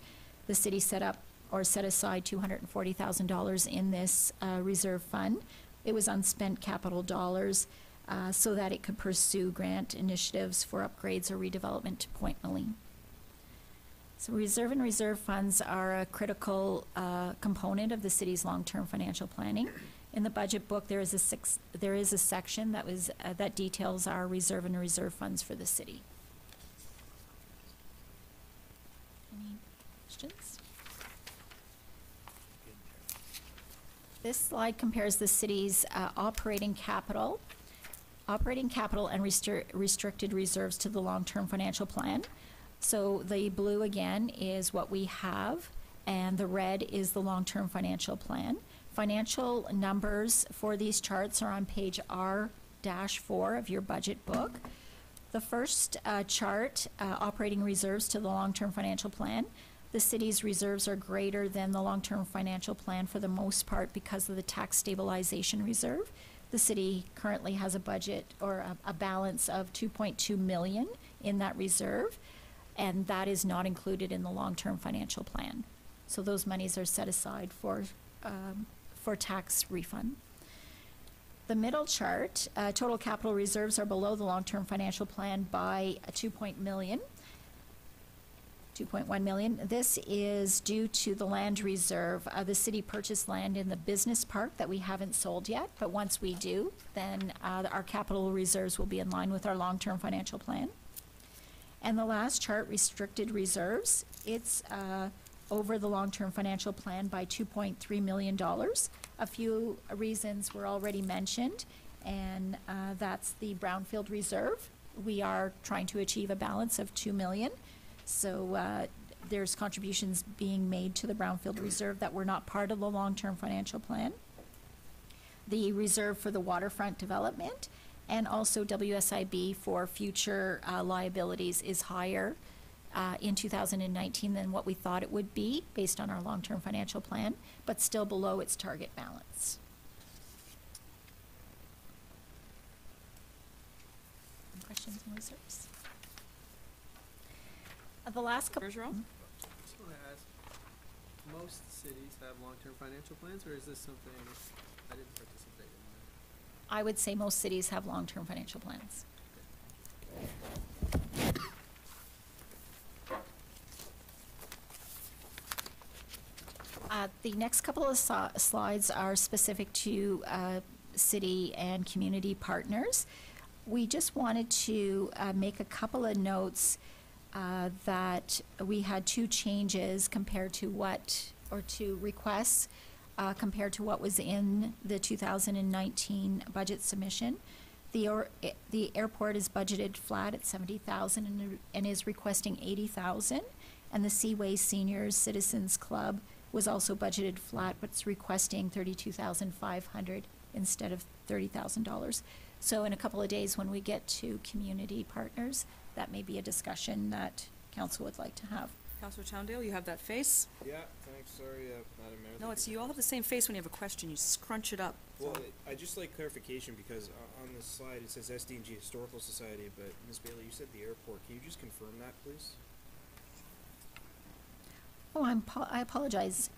The city set up or set aside $240,000 in this reserve fund. It was unspent capital dollars so that it could pursue grant initiatives for upgrades or redevelopment to Point Maline. So reserve and reserve funds are a critical component of the city's long-term financial planning. In the budget book, there is a section that details our reserve and reserve funds for the city. Any questions? This slide compares the city's operating capital and restricted reserves to the long-term financial plan. So the blue again is what we have, and the red is the long-term financial plan. Financial numbers for these charts are on page R-4 of your budget book. The first chart, operating reserves to the long-term financial plan. The city's reserves are greater than the long-term financial plan for the most part because of the tax stabilization reserve. The city currently has a budget or a balance of $2.2 million in that reserve, and that is not included in the long-term financial plan. So those monies are set aside for tax refund. The middle chart, total capital reserves are below the long-term financial plan by $2.1 million. This is due to the land reserve. The city purchased land in the business park that we haven't sold yet, but once we do, then our capital reserves will be in line with our long-term financial plan. And the last chart, restricted reserves, it's over the long-term financial plan by $2.3 million. A few reasons were already mentioned, and that's the Brownfield Reserve. We are trying to achieve a balance of $2 million. So there's contributions being made to the Brownfield Reserve that were not part of the long-term financial plan. The reserve for the waterfront development and also WSIB for future liabilities is higher in 2019 than what we thought it would be based on our long-term financial plan, but still below its target balance. Questions on reserves? The last couple. Just want to ask, most cities have long-term financial plans, or is this something I didn't participate in? I would say most cities have long-term financial plans. The next couple of slides are specific to city and community partners. We just wanted to make a couple of notes that we had 2 changes compared to two requests compared to what was in the 2019 budget submission. The airport is budgeted flat at $70,000 and is requesting $80,000, and the Seaway Seniors Citizens Club was also budgeted flat, but it's requesting $32,500 instead of $30,000. So in a couple of days, when we get to community partners, that may be a discussion that council would like to have. Councillor Towndale, you have that face. Yeah, thanks, sorry, Madam Mayor. No, it's you all have the same face when you have a question. You scrunch it up. Well, I just like clarification because on this slide it says SD&G Historical Society, but Ms. Bailey, you said the airport. Can you just confirm that, please? Oh, I apologize.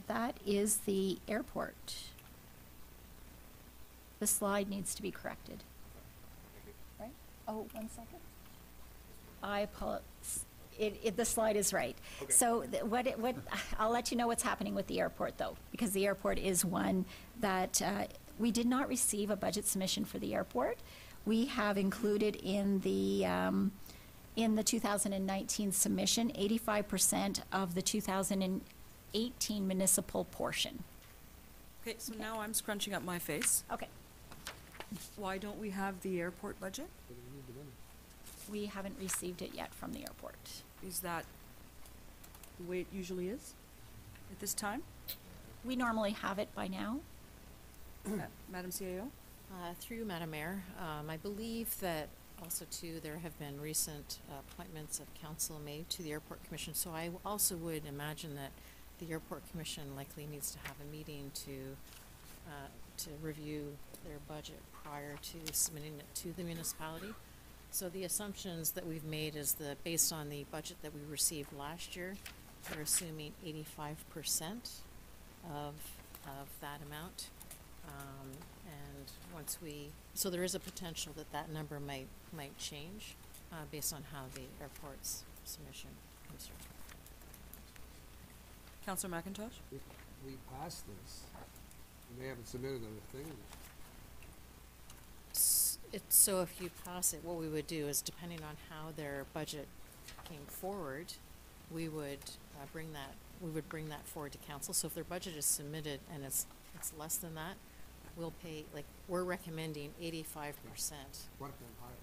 That is the airport. The slide needs to be corrected. Right? Oh, 1 second. I apologize. The slide is right. So I'll let you know what's happening with the airport, though, because the airport is one that we did not receive a budget submission for the airport. We have included in the 2019 submission 85% of the 2018 municipal portion. Okay, so now I'm scrunching up my face. Okay. Why don't we have the airport budget? We haven't received it yet from the airport. Is that the way it usually is at this time? We normally have it by now. Madam CAO? Through you, Madam Mayor, I believe that also too, there have been recent appointments of council made to the Airport Commission, so I also would imagine that the Airport Commission likely needs to have a meeting to review their budget prior to submitting it to the municipality. So the assumptions that we've made is that based on the budget that we received last year, we're assuming 85% of that amount. And once so there is a potential that that number might change based on how the airport's submission comes through. Councillor McIntosh? If we pass this, and they haven't submitted a thing. So if you pass it, what we would do is, depending on how their budget came forward, we would bring that forward to council. So if their budget is submitted and it's less than that, we'll pay, like, we're recommending 85%. What if they're higher?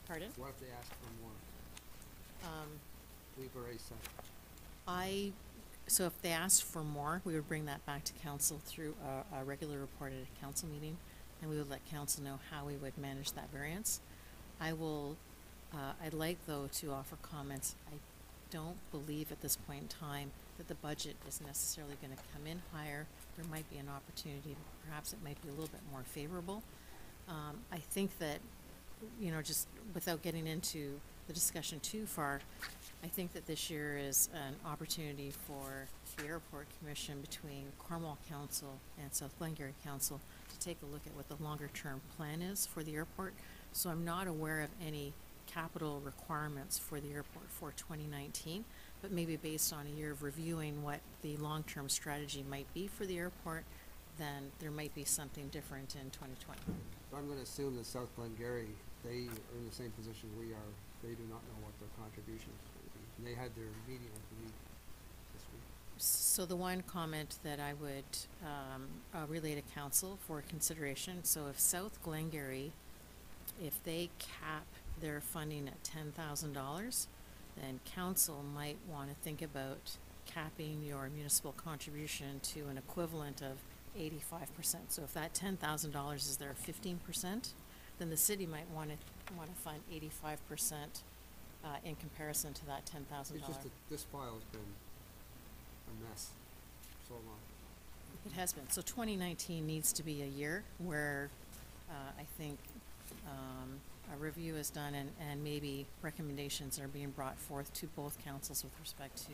Pardon? What if they ask for more? We've already said. So if they asked for more, we would bring that back to council through a regular report at a council meeting, and we would let council know how we would manage that variance. I'd like, though, to offer comments. I don't believe at this point in time that the budget is necessarily going to come in higher. There might be an opportunity, perhaps it might be a little bit more favorable. I think that, just without getting into the discussion too far, I think that this year is an opportunity for the Airport Commission between Cornwall Council and South Glengarry Council to take a look at what the longer-term plan is for the airport. So I'm not aware of any capital requirements for the airport for 2019, but maybe based on a year of reviewing what the long-term strategy might be for the airport, then there might be something different in 2020. So I'm going to assume that South Glengarry, they are in the same position we are. They do not know what their contribution is going to be. And they had their meeting, I believe, this week. So the one comment that I would relay to council for consideration, so if South Glengarry, if they cap their funding at $10,000, then council might want to think about capping your municipal contribution to an equivalent of 85%. So if that $10,000 is their 15%, then the city might want to fund 85% in comparison to that $10,000. It's just that this file has been a mess for so long. It has been. So 2019 needs to be a year where I think a review is done and maybe recommendations are being brought forth to both councils with respect to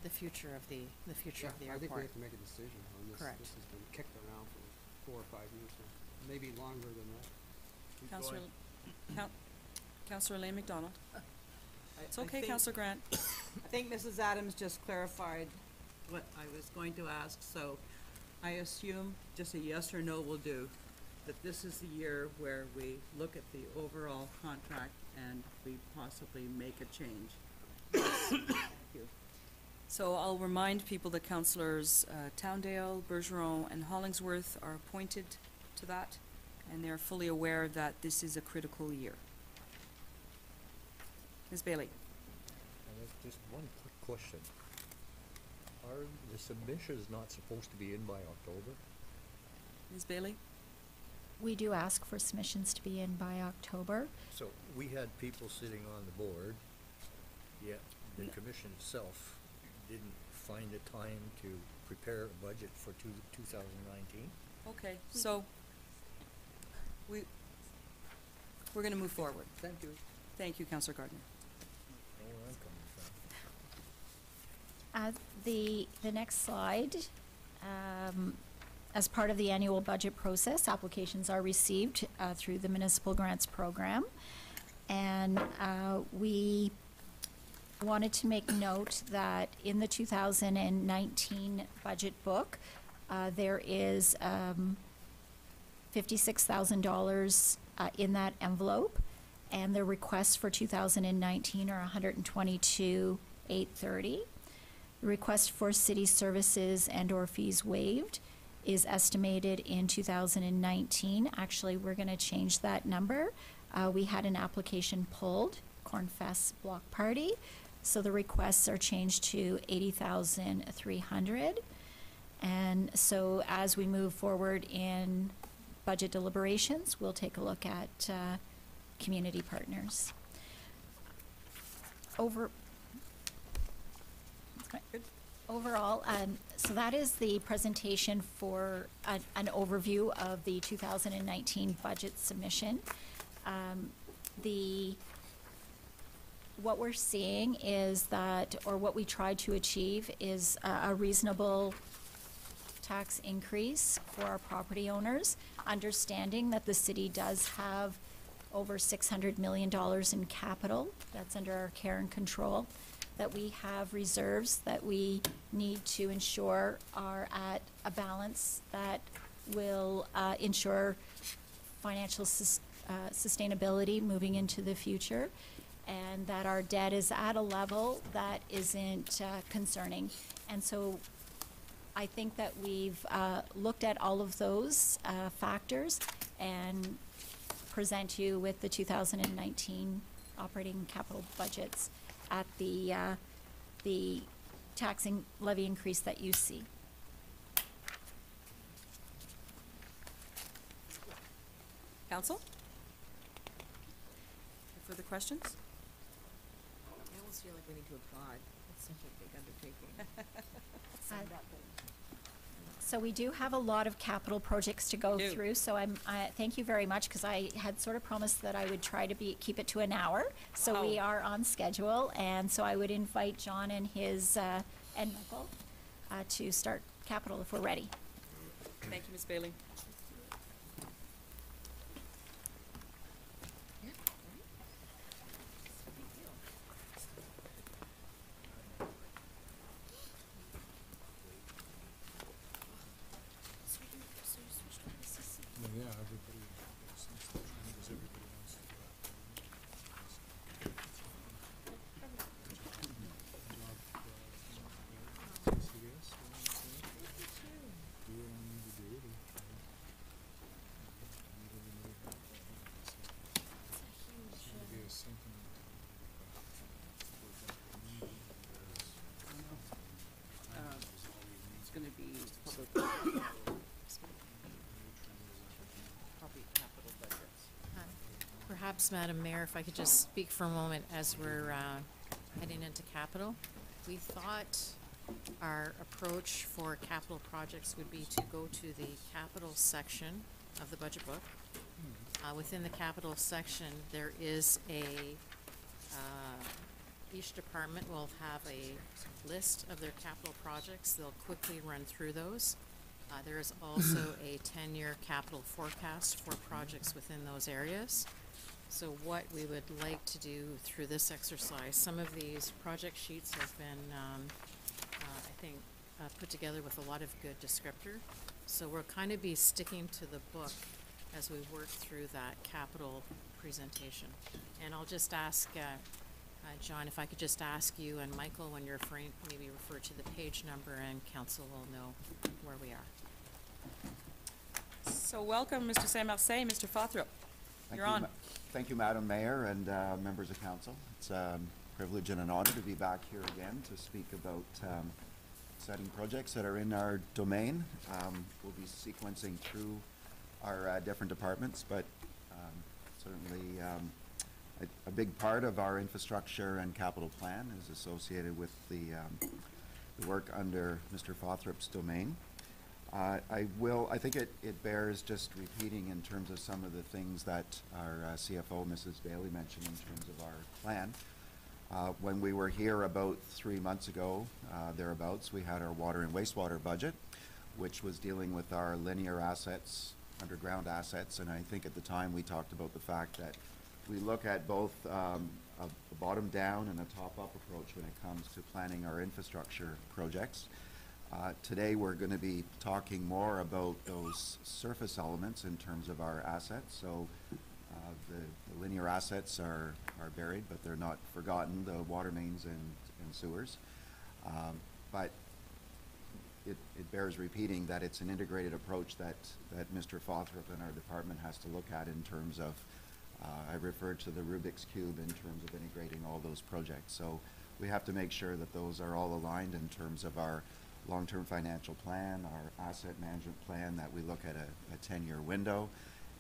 the future of the airport. I think we have to make a decision on this. Correct. This has been kicked around for 4 or 5 years now, maybe longer than that. Councillor Elaine McDonald. It's okay, think- Councillor Grant. I think Mrs. Adams just clarified what I was going to ask, so I assume just a yes or no will do, that this is the year where we look at the overall contract and we possibly make a change. Thank you. So I'll remind people that Councillors Towndale, Bergeron, and Hollingsworth are appointed to that, and they're fully aware that this is a critical year. Ms. Bailey. Just one quick question. Are the submissions not supposed to be in by October? Ms. Bailey? We do ask for submissions to be in by October. So we had people sitting on the board, yet the commission itself didn't find the time to prepare a budget for 2019? Okay, so we're going to move forward. Thank you. Thank you, Councillor Gardner. Know where I'm coming from. The next slide as part of the annual budget process, applications are received through the municipal grants program. And we wanted to make note that in the 2019 budget book, there is $56,000 in that envelope, and the requests for 2019 are $122,830. The request for city services and/or fees waived is estimated in 2019. Actually, we're going to change that number. We had an application pulled, Cornfest Block Party, so the requests are changed to $80,300. And so as we move forward in budget deliberations, we'll take a look at community partners. Overall, so that is the presentation for an overview of the 2019 budget submission. What we're seeing is that, or what we tried to achieve, is a reasonable tax increase for our property owners, understanding that the city does have over $600 million in capital that's under our care and control, that we have reserves that we need to ensure are at a balance that will ensure financial sustainability moving into the future, and that our debt is at a level that isn't concerning. And so I think that we've looked at all of those factors and present you with the 2019 operating capital budgets at the taxing levy increase that you see. Council? Further questions? I almost feel like we need to applaud. It's such a big undertaking. So we do have a lot of capital projects to go through, so thank you very much, because I had sort of promised that I would try to keep it to an hour. So we are on schedule, and so I would invite John and his, and Michael, to start capital if we're ready. Thank you, Ms. Bailey. Yeah, everybody, since the trend was everybody wants to do that. It's going to be public. Perhaps, Madam Mayor, if I could just speak for a moment as we're heading into capital. We thought our approach for capital projects would be to go to the capital section of the budget book. Within the capital section, there is each department will have a list of their capital projects. They'll quickly run through those. There is also a 10-year capital forecast for projects within those areas. So what we would like to do through this exercise, some of these project sheets have been, I think, put together with a lot of good descriptor. So we'll kind of be sticking to the book as we work through that capital presentation. And I'll just ask, John, if I could just ask you and Michael, when you're referring, maybe refer to the page number, and council will know where we are. So welcome, Mr. Saint-Marseille. Mr. Fothrop, you're on. Thank you, Madam Mayor and members of council. It's a privilege and an honor to be back here again to speak about exciting projects that are in our domain. We'll be sequencing through our different departments, but certainly a big part of our infrastructure and capital plan is associated with the work under Mr. Fothrop's domain. I think it bears just repeating in terms of some of the things that our CFO, Mrs. Bailey, mentioned in terms of our plan. When we were here about 3 months ago, thereabouts, we had our water and wastewater budget, which was dealing with our linear assets, underground assets, and I think at the time we talked about the fact that we look at both a bottom-down and a top-up approach when it comes to planning our infrastructure projects. Today we're going to be talking more about those surface elements in terms of our assets. So the linear assets are buried, but they're not forgotten, the water mains and sewers. But it bears repeating that it's an integrated approach that Mr. Fothrop and our department has to look at in terms of, I referred to the Rubik's Cube in terms of integrating all those projects. So we have to make sure that those are all aligned in terms of our long-term financial plan, our asset management plan, that we look at a 10-year window.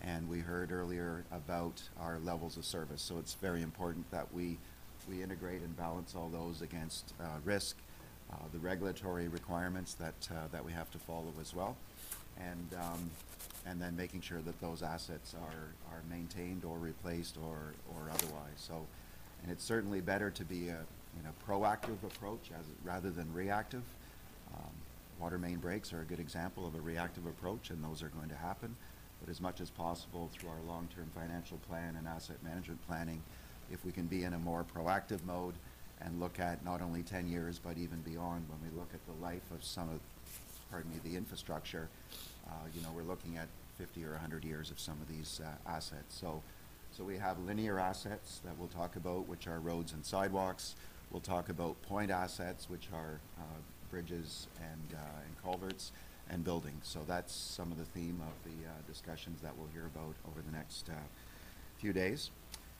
And we heard earlier about our levels of service. So it's very important that we integrate and balance all those against risk, the regulatory requirements that we have to follow as well, and then making sure that those assets are maintained or replaced or otherwise. So, and it's certainly better to be a proactive approach rather than reactive. Water main breaks are a good example of a reactive approach, and those are going to happen. But as much as possible through our long-term financial plan and asset management planning, if we can be in a more proactive mode and look at not only 10 years but even beyond, when we look at the life of the infrastructure, we're looking at 50 or 100 years of some of these assets. So we have linear assets that we'll talk about, which are roads and sidewalks. We'll talk about point assets, which are bridges and culverts and buildings. So that's some of the theme of the discussions that we'll hear about over the next few days.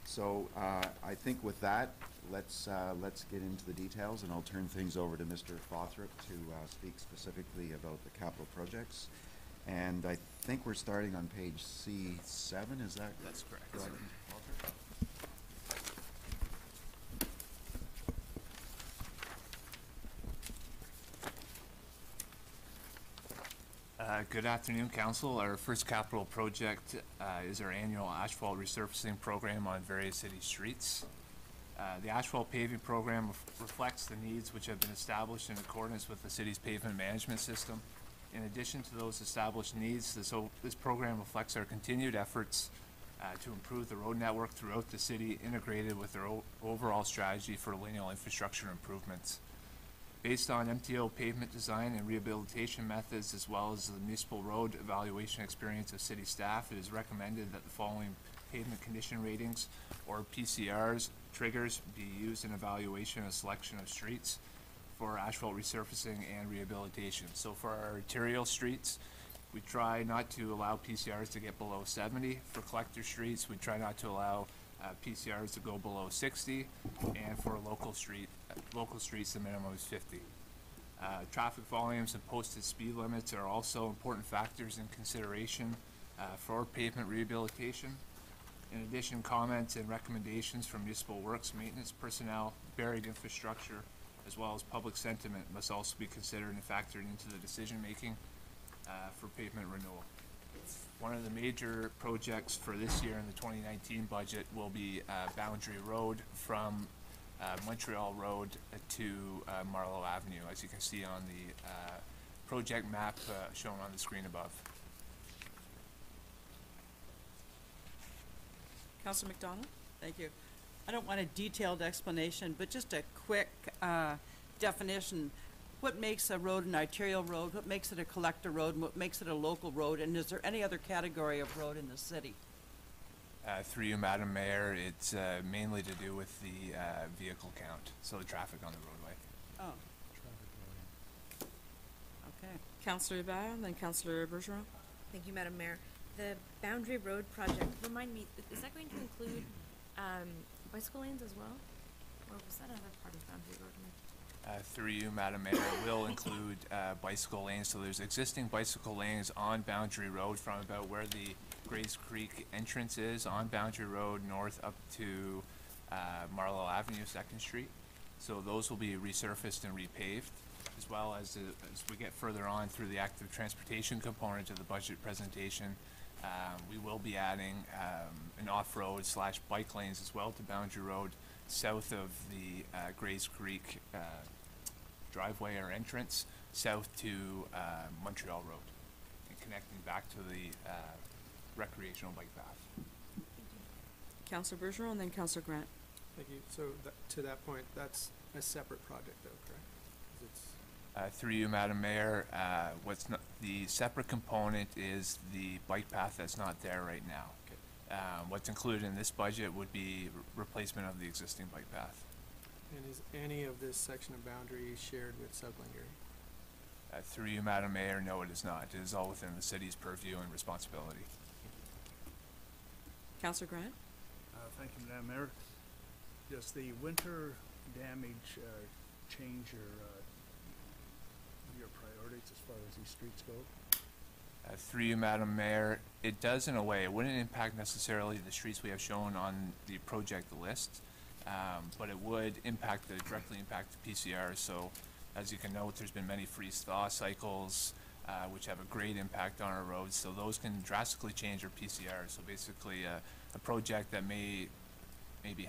So I think with that, let's get into the details, and I'll turn things over to Mr. Fothrop to speak specifically about the capital projects. And I think we're starting on page C7, is that? That's correct. Good afternoon, Council. Our first capital project is our annual asphalt resurfacing program on various city streets. The asphalt paving program reflects the needs which have been established in accordance with the city's pavement management system. In addition to those established needs, this program reflects our continued efforts to improve the road network throughout the city, integrated with our overall strategy for lineal infrastructure improvements. Based on MTO pavement design and rehabilitation methods, as well as the municipal road evaluation experience of city staff, it is recommended that the following pavement condition ratings, or PCRs, triggers be used in evaluation and selection of streets for asphalt resurfacing and rehabilitation. So for our arterial streets, we try not to allow PCRs to get below 70. For collector streets, we try not to allow PCRs to go below 60, and for local streets, the minimum is 50. Traffic volumes and posted speed limits are also important factors in consideration for pavement rehabilitation. In addition, comments and recommendations from municipal works maintenance personnel, buried infrastructure, as well as public sentiment must also be considered and factored into the decision-making for pavement renewal. One of the major projects for this year in the 2019 budget will be Boundary Road from Montreal Road to Marlowe Avenue, as you can see on the project map shown on the screen above. Councillor McDonald? Thank you. I don't want a detailed explanation, but just a quick definition. What makes a road an arterial road? What makes it a collector road? What makes it a local road? And is there any other category of road in the city? Through you, Madam Mayor, it's mainly to do with the vehicle count, so the traffic on the roadway. Oh. Okay. Councillor Ibarra, and then Councillor Bergeron. Thank you, Madam Mayor. The Boundary Road project, remind me, is that going to include bicycle lanes as well? Or was that another part of Boundary Road? Through you, Madam Mayor, it will include bicycle lanes. So there's existing bicycle lanes on Boundary Road from about where the Grays Creek entrance is on Boundary Road north up to Marlowe Avenue, 2nd Street. So those will be resurfaced and repaved, as well as we get further on through the active transportation component of the budget presentation. We will be adding an off-road / bike lanes as well to Boundary Road south of the Grays Creek driveway or entrance, south to Montreal Road and connecting back to the recreational bike path. Councillor Bergeron and then Councillor Grant. Thank you. So to that point, that's a separate project though, correct? 'Cause it's Through you, Madam Mayor, what's not, the separate component is the bike path that's not there right now. What's included in this budget would be replacement of the existing bike path. And is any of this section of boundary shared with South Glengarry? Through you, Madam Mayor, no, it is not. It is all within the city's purview and responsibility. Councillor Grant? Thank you, Madam Mayor. Does the winter damage change your priorities as far as these streets go? Through you, Madam Mayor, it does in a way. It wouldn't impact necessarily the streets we have shown on the project list, but it would directly impact the PCR. So, as you can note, there's been many freeze-thaw cycles, which have a great impact on our roads. So those can drastically change our PCR. So basically, a project that maybe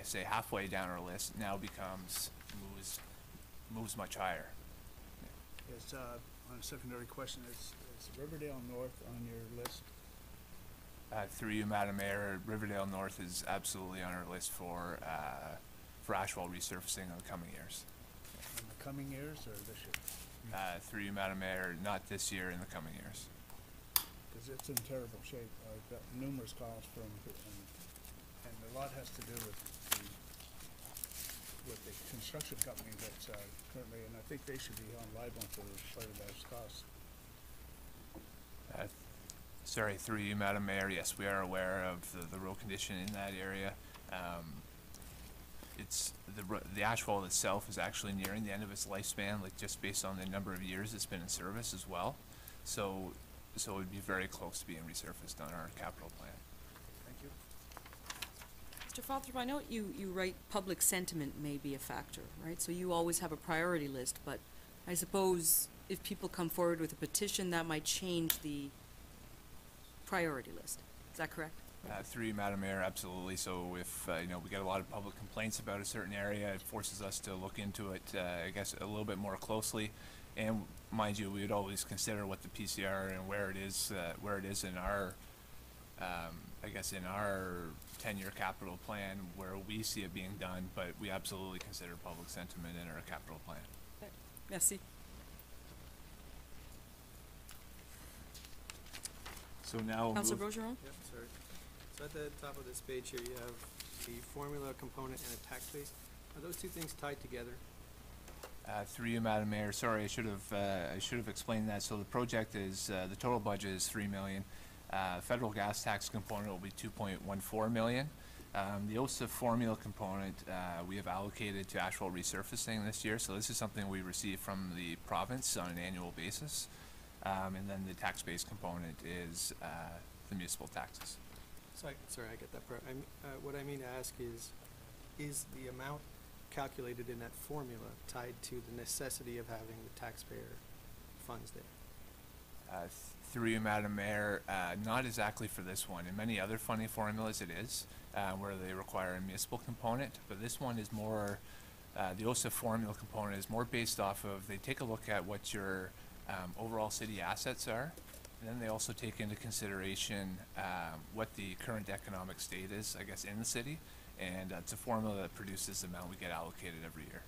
say halfway down our list now moves much higher. Is, on a secondary question, is Riverdale North on your list? Through you, Madam Mayor, Riverdale North is absolutely on our list for asphalt resurfacing in the coming years. In the coming years or this year? Through you, Madam Mayor, not this year, in the coming years. Because it's in terrible shape. I've got numerous calls from, and a lot has to do with the construction company that's currently, and I think they should be on liable for part of those costs. Sorry, through you, Madam Mayor, yes, we are aware of the road condition in that area. It's the asphalt itself is actually nearing the end of its lifespan, like just based on the number of years it's been in service as well. So it would be very close to being resurfaced on our capital plan. Thank you. Mr. Fothrop, I know you write public sentiment may be a factor, right? So you always have a priority list, but I suppose if people come forward with a petition, that might change the priority list. Is that correct? Through you, Madam Mayor, absolutely. So if we get a lot of public complaints about a certain area, it forces us to look into it, I guess, a little bit more closely. And mind you, we would always consider what the PCR and where it is in our, I guess, in our 10-year capital plan where we see it being done. But we absolutely consider public sentiment in our capital plan. Merci. So now, Councillor Bergeron? Yep, sorry. So at the top of this page here, you have the formula component and a tax base. Are those two things tied together? Through you, Madam Mayor, sorry, I should have explained that. So the project is the total budget is $3 million. Federal gas tax component will be $2.14 million. The OSIF formula component we have allocated to asphalt resurfacing this year. So this is something we receive from the province on an annual basis. And then the tax-based component is the municipal taxes. Sorry, I get that part. What I mean to ask is the amount calculated in that formula tied to the necessity of having the taxpayer funds there? Through you, Madam Mayor, not exactly for this one. In many other funding formulas it is, where they require a municipal component, but this one is more, the OSIF formula component is more based off of, they take a look at what your overall city assets are, and then they also take into consideration what the current economic state is, I guess, in the city, and it's a formula that produces the amount we get allocated every year.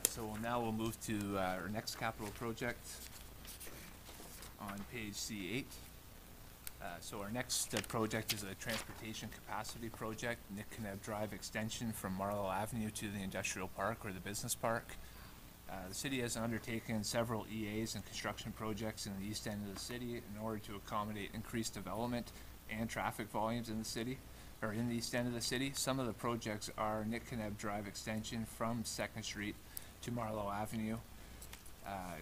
So now we'll move to our next capital project on page C8. So our next project is a transportation capacity project, Nick Kneb Drive extension from Marlow Avenue to the industrial park or the business park. The city has undertaken several EAs and construction projects in the east end of the city in order to accommodate increased development and traffic volumes in the city, or in the east end of the city. Some of the projects are Nick Kneb Drive extension from 2nd Street to Marlow Avenue,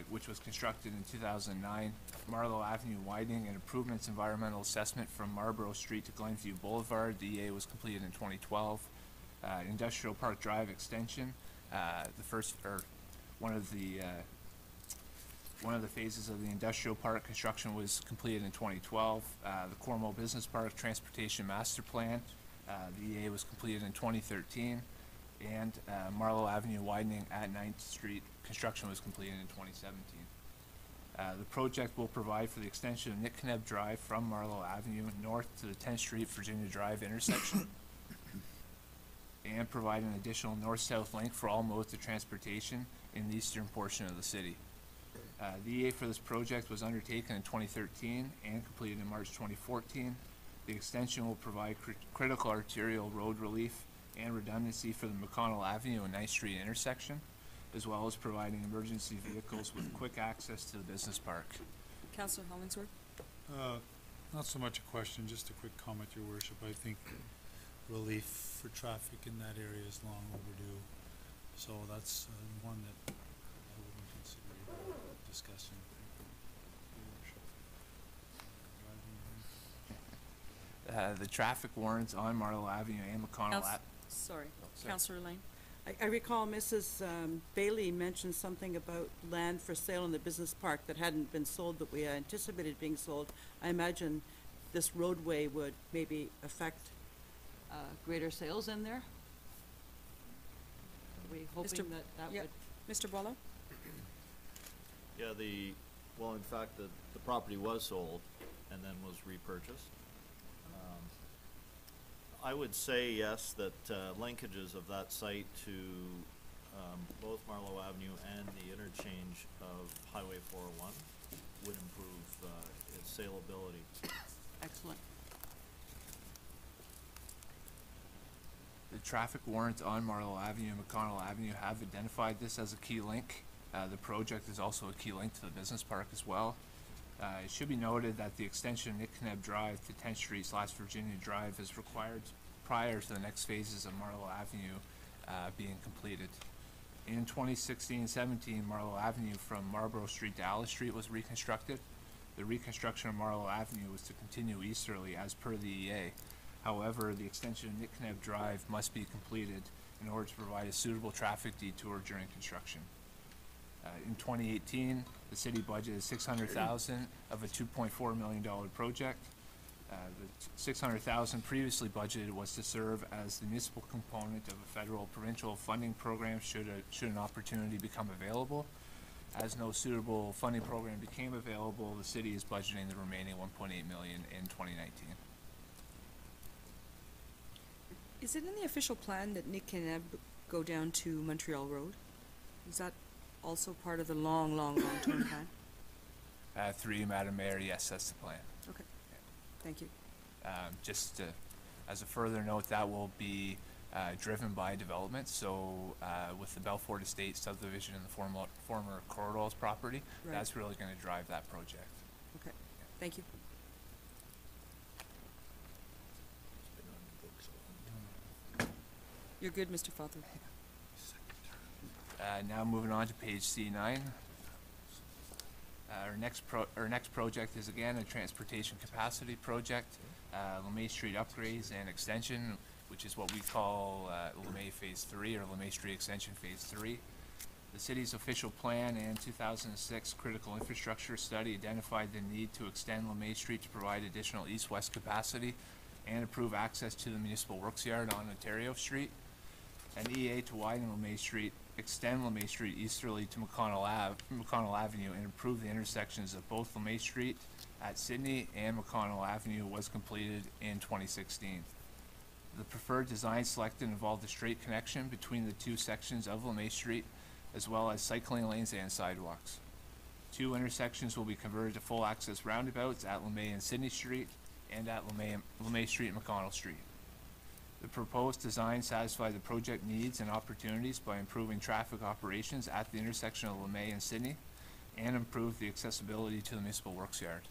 which was constructed in 2009. Marlow Avenue widening and improvements environmental assessment from Marlborough Street to Glenview Boulevard. The EA was completed in 2012. Industrial Park Drive extension, one of the phases of the industrial park construction was completed in 2012. The Cornwall Business Park Transportation Master Plan The EA was completed in 2013, and Marlowe Avenue widening at 9th Street construction was completed in 2017. The project will provide for the extension of Nick Kneb Drive from Marlowe Avenue north to the 10th Street Virginia Drive intersection and provide an additional north-south link for all modes of transportation in the eastern portion of the city. The EA for this project was undertaken in 2013 and completed in March 2014. The extension will provide critical arterial road relief and redundancy for the McConnell Avenue and 9th Street intersection, as well as providing emergency vehicles with quick access to the business park. Councillor Hollingsworth? Not so much a question, just a quick comment, Your Worship. I think relief for traffic in that area is long overdue. So that's one that I wouldn't consider discussing. The traffic warrants on Marlowe Avenue and McConnell Ave. Sorry, sorry. Councillor Lane? I recall Mrs. Bailey mentioned something about land for sale in the business park that hadn't been sold, but we anticipated being sold. I imagine this roadway would maybe affect greater sales in there? Are we hoping that would? Mr. Boileau? Yeah, well, in fact, the property was sold and then was repurchased. I would say yes, that linkages of that site to both Marlowe Avenue and the interchange of Highway 401 would improve its saleability. Excellent. The traffic warrants on Marlowe Avenue and McConnell Avenue have identified this as a key link. The project is also a key link to the business park as well. It should be noted that the extension of Nick Kneb Drive to 10th Street / Virginia Drive is required prior to the next phases of Marlowe Avenue being completed. In 2016-17, Marlowe Avenue from Marlborough Street to Alice Street was reconstructed. The reconstruction of Marlowe Avenue was to continue easterly as per the EA. However, the extension of Nick Kneb Drive must be completed in order to provide a suitable traffic detour during construction. In 2018, the city budgeted $600,000 of a $2.4 million project. The $600,000 previously budgeted was to serve as the municipal component of a federal provincial funding program should an opportunity become available. As no suitable funding program became available, the city is budgeting the remaining $1.8 million in 2019. Is it in the official plan that Nick Kneb go down to Montreal Road? Is that also part of the long-term plan? Through you, Madam Mayor, yes, that's the plan. Okay, thank you. Just as a further note, that will be driven by development. So with the Belfort Estate subdivision and the former Corridors property, Right. that's really going to drive that project. Okay, thank you. You're good, Mr. Father. Now moving on to page C9. Our next project is again a transportation capacity project, LeMay Street upgrades and extension, which is what we call LeMay Phase 3 or LeMay Street Extension Phase 3. The city's official plan and 2006 critical infrastructure study identified the need to extend LeMay Street to provide additional east-west capacity and improve access to the municipal works yard on Ontario Street. An EA to widen LeMay Street, extend LeMay Street easterly to McConnell Avenue and improve the intersections of both LeMay Street at Sydney and McConnell Avenue was completed in 2016. The preferred design selected involved a straight connection between the two sections of LeMay Street, as well as cycling lanes and sidewalks. Two intersections will be converted to full access roundabouts at LeMay and Sydney Street and at LeMay Street and McConnell Street. The proposed design satisfies the project needs and opportunities by improving traffic operations at the intersection of LeMay and Sydney and improve the accessibility to the municipal works yard.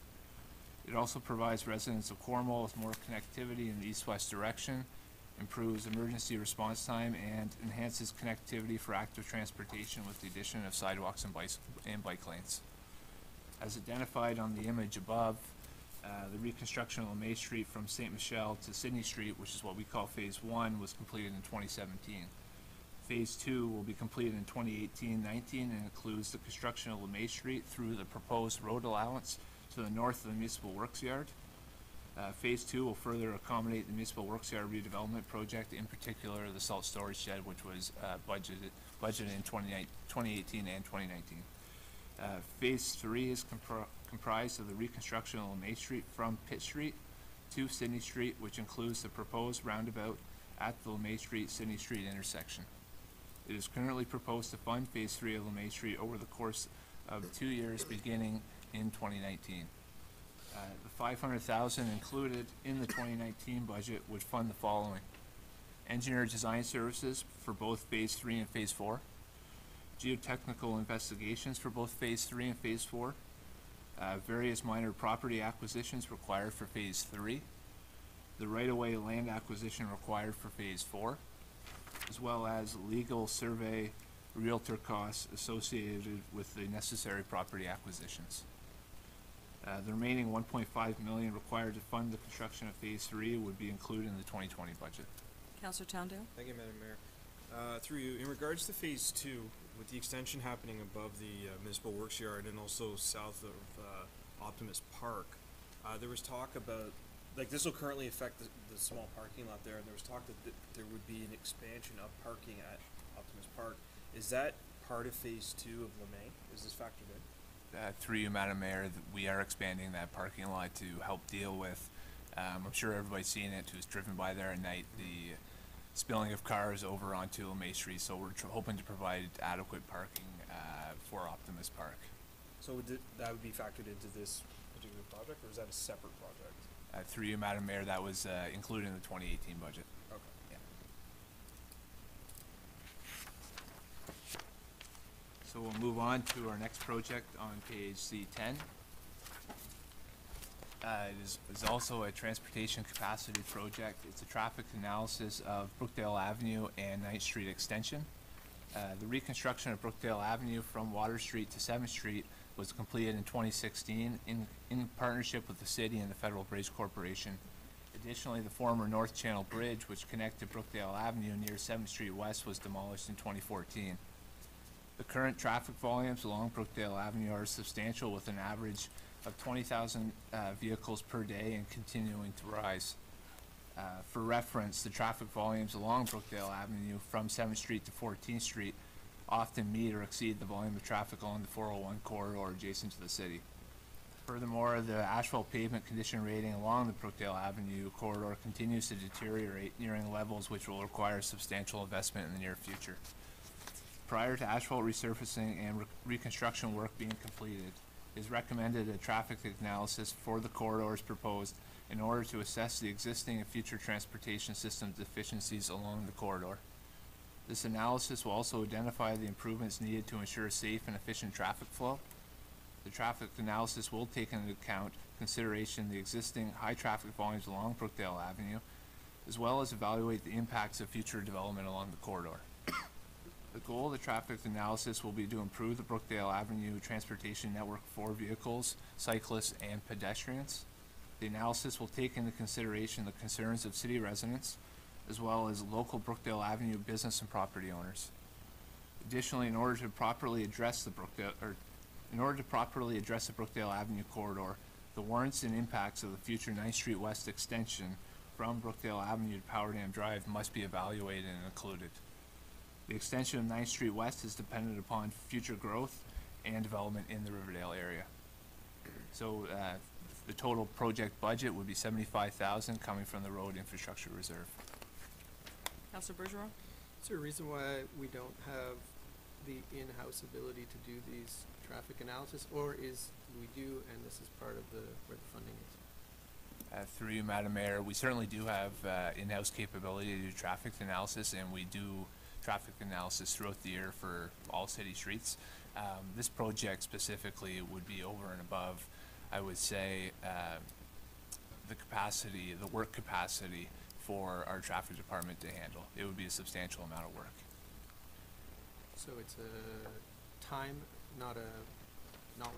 It also provides residents of Cornwall with more connectivity in the east-west direction, improves emergency response time, and enhances connectivity for active transportation with the addition of sidewalks and bike lanes. As identified on the image above, the reconstruction of LeMay Street from St. Michel to Sydney Street, which is what we call Phase 1, was completed in 2017. Phase 2 will be completed in 2018-19 and includes the construction of LeMay Street through the proposed road allowance to the north of the municipal works yard. Phase 2 will further accommodate the municipal works yard redevelopment project, in particular the salt storage shed, which was budgeted in 2018 and 2019. Phase 3 is comprised of the reconstruction of LeMay Street from Pitt Street to Sydney Street, which includes the proposed roundabout at the LeMay Street-Sydney Street intersection. It is currently proposed to fund Phase 3 of LeMay Street over the course of 2 years, beginning in 2019. The $500,000 included in the 2019 budget would fund the following: engineer design services for both Phase 3 and Phase 4, geotechnical investigations for both Phase 3 and Phase 4, various minor property acquisitions required for Phase 3, the right-of-way land acquisition required for Phase 4, as well as legal survey realtor costs associated with the necessary property acquisitions. The remaining $1.5 million required to fund the construction of Phase 3 would be included in the 2020 budget. Councillor Towndale? Thank you, Madam Mayor. Through you, in regards to Phase 2, with the extension happening above the municipal works yard and also south of Optimus Park, there was talk about, like, this will currently affect the small parking lot there, and there was talk that there would be an expansion of parking at Optimus Park. Is that part of Phase 2 of LeMay? Is this factored in? Through you, Madam Mayor, we are expanding that parking lot to help deal with, I'm sure everybody's seen it who's driven by there at night, the spilling of cars over onto LeMay Street, so we're hoping to provide adequate parking for Optimus Park. So that would be factored into this particular project, or is that a separate project? Through you, Madam Mayor, that was included in the 2018 budget. Okay. Yeah. So we'll move on to our next project on page C10. It is also a transportation capacity project. It's a traffic analysis of Brookdale Avenue and 9th Street extension. The reconstruction of Brookdale Avenue from Water Street to 7th Street was completed in 2016 in partnership with the city and the Federal Bridge Corporation. Additionally, the former North Channel Bridge, which connected Brookdale Avenue near 7th Street West, was demolished in 2014. The current traffic volumes along Brookdale Avenue are substantial, with an average of 20,000 vehicles per day and continuing to rise. For reference, the traffic volumes along Brookdale Avenue from 7th Street to 14th Street often meet or exceed the volume of traffic along the 401 corridor adjacent to the city. Furthermore, the asphalt pavement condition rating along the Brookdale Avenue corridor continues to deteriorate, nearing levels which will require substantial investment in the near future. Prior to asphalt resurfacing and reconstruction work being completed, it is recommended a traffic analysis for the corridors proposed in order to assess the existing and future transportation system deficiencies along the corridor. This analysis will also identify the improvements needed to ensure safe and efficient traffic flow. The traffic analysis will take into account consideration the existing high traffic volumes along Brookdale Avenue, as well as evaluate the impacts of future development along the corridor. The goal of the traffic analysis will be to improve the Brookdale Avenue transportation network for vehicles, cyclists, and pedestrians. The analysis will take into consideration the concerns of city residents, as well as local Brookdale Avenue business and property owners. Additionally, in order to properly address the Brookdale Avenue corridor, the warrants and impacts of the future 9th Street West extension from Brookdale Avenue to Power Dam Drive must be evaluated and included. The extension of 9th Street West is dependent upon future growth and development in the Riverdale area. So the total project budget would be $75,000 coming from the Road Infrastructure Reserve. Councillor Bergeron? Is there a reason why we don't have the in-house ability to do these traffic analysis, or is we do and this is part of where the funding is? Through you, Madam Mayor, we certainly do have in-house capability to do traffic analysis, and we do traffic analysis throughout the year for all city streets. This project specifically would be over and above, I would say, the capacity, the work capacity for our traffic department to handle. It would be a substantial amount of work. So it's a time, not a knowledge.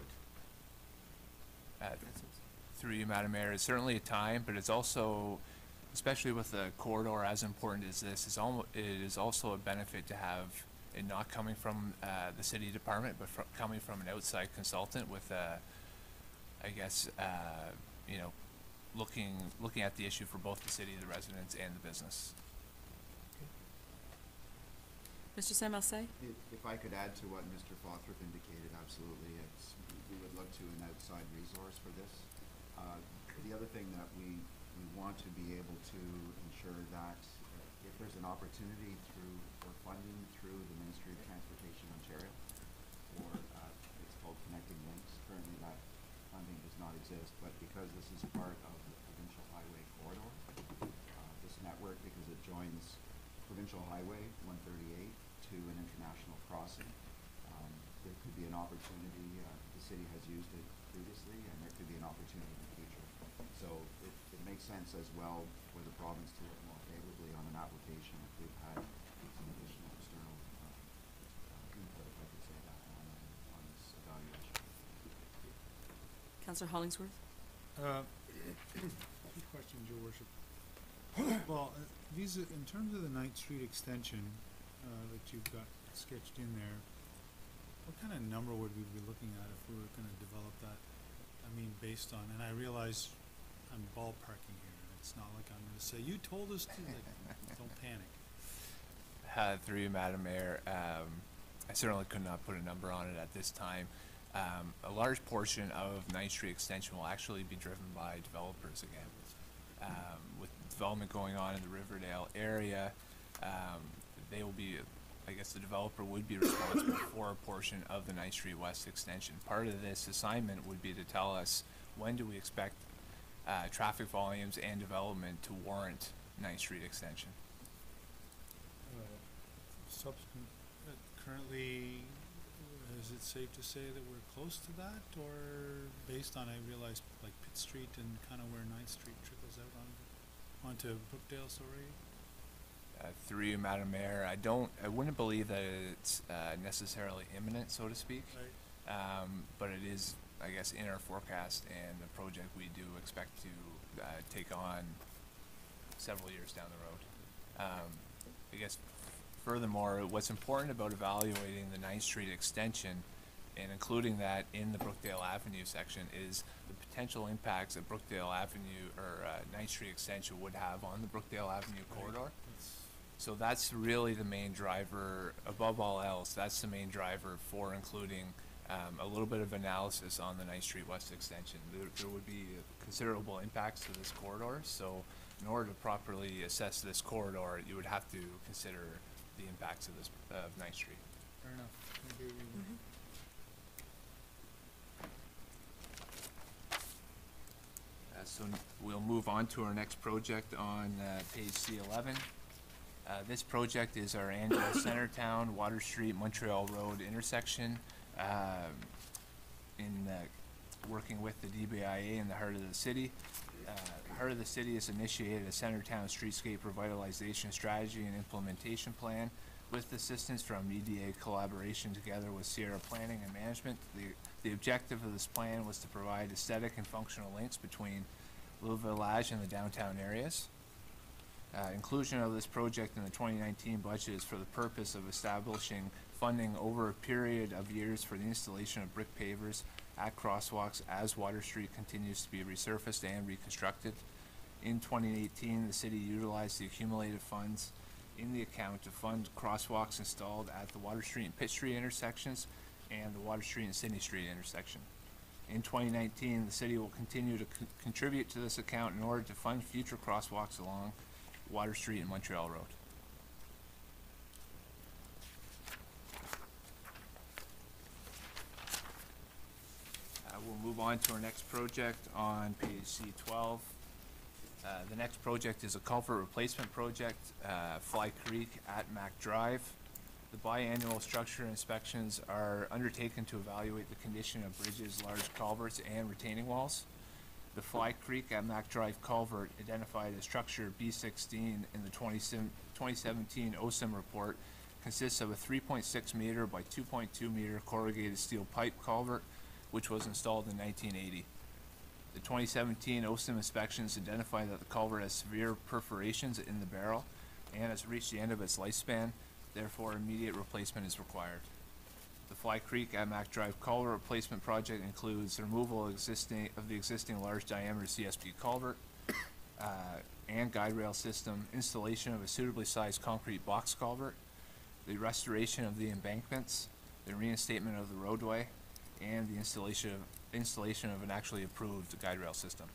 Through you, Madam Mayor, it's certainly a time, but it's also, especially with a corridor as important as this, it is also a benefit to have it not coming from the city department, but coming from an outside consultant with, I guess, you know, looking at the issue for both the city, the residents, and the business. Mr. Saint-Marseille? If I could add to what Mr. Fothrop indicated, absolutely, we would look to an outside resource for this. The other thing that we want to be able to ensure that if there's an opportunity for funding through the Ministry of Transportation Ontario, or it's called Connecting Links, currently that funding does not exist, but because this is part of the provincial highway corridor, this network, because it joins Provincial Highway 138 to an international crossing, there could be an opportunity, the city has used it previously, and there could be an opportunity in the future. So it makes sense as well for the province to look more favorably on an application if we've had some additional external input, if I could say that, on this evaluation. Councillor Hollingsworth? Good question, Your Worship. Well, these, in terms of the Ninth Street extension that you've got sketched in there, what kind of number would we be looking at if we were going to develop that? I mean, based on, and I realize I'm ballparking here, and it's not like I'm going to say, you told us to, like, don't panic. Through you, Madam Mayor, I certainly could not put a number on it at this time. A large portion of Ninth Street extension will actually be driven by developers again. With development going on in the Riverdale area, they will be, I guess the developer would be responsible for a portion of the Ninth Street West extension. Part of this assignment would be to tell us when do we expect traffic volumes and development to warrant Ninth Street extension. Subsequent, currently, is it safe to say that we're close to that, or based on, I realize, like Pitt Street and kind of where Ninth Street trickles out onto Brookdale, sorry? Through you, Madam Mayor, I wouldn't believe that it's necessarily imminent, so to speak. Right. But it is, I guess, in our forecast and the project we do expect to take on several years down the road. I guess furthermore, what's important about evaluating the Ninth Street extension and including that in the Brookdale Avenue section is the potential impacts that Brookdale Avenue or Ninth Street extension would have on the Brookdale Avenue corridor. So that's really the main driver, above all else, that's the main driver for including a little bit of analysis on the Ninth Street West extension. There would be considerable impacts to this corridor, so in order to properly assess this corridor, you would have to consider the impacts of this of Ninth Street. Fair enough. Thank you. So we'll move on to our next project on page C11. This project is our annual Centertown, Water Street, Montreal Road intersection. Working with the DBIA in the heart of the city. Heart of the City has initiated a Centertown streetscape revitalization strategy and implementation plan with assistance from EDA collaboration together with Sierra Planning and Management. The objective of this plan was to provide aesthetic and functional links between Le Village and the downtown areas. Inclusion of this project in the 2019 budget is for the purpose of establishing funding over a period of years for the installation of brick pavers at crosswalks as Water Street continues to be resurfaced and reconstructed. In 2018, the city utilized the accumulated funds in the account to fund crosswalks installed at the Water Street and Pitt Street intersections and the Water Street and Sydney Street intersection. In 2019, the city will continue to contribute to this account in order to fund future crosswalks along Water Street and Montreal Road. We'll move on to our next project on page C12. The next project is a culvert replacement project, Fly Creek at Mac Drive. The biannual structure inspections are undertaken to evaluate the condition of bridges, large culverts, and retaining walls. The Fly Creek at Mac Drive culvert, identified as structure B16 in the 2017 OSIM report, consists of a 3.6 meter by 2.2 meter corrugated steel pipe culvert, which was installed in 1980. The 2017 OSIM inspections identify that the culvert has severe perforations in the barrel and has reached the end of its lifespan, therefore immediate replacement is required. The Fly Creek at Mac Drive culvert replacement project includes the removal of the existing large diameter CSP culvert, and guide rail system, installation of a suitably sized concrete box culvert, the restoration of the embankments, the reinstatement of the roadway, and the installation of an actually approved guide rail system.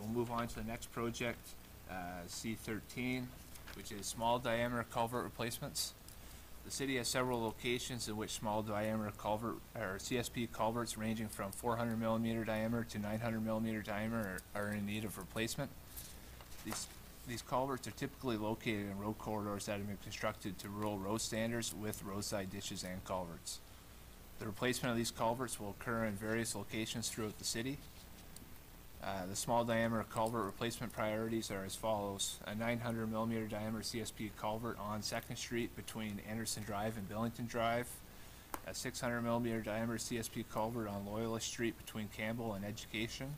We'll move on to the next project, C13, which is small diameter culvert replacements. The city has several locations in which small diameter culvert, or CSP culverts ranging from 400 millimeter diameter to 900 millimeter diameter are in need of replacement. These culverts are typically located in road corridors that have been constructed to rural road standards with roadside ditches and culverts. The replacement of these culverts will occur in various locations throughout the city. The small diameter culvert replacement priorities are as follows: a 900 millimeter diameter CSP culvert on 2nd Street between Anderson Drive and Billington Drive, a 600 millimeter diameter CSP culvert on Loyalist Street between Campbell and Education,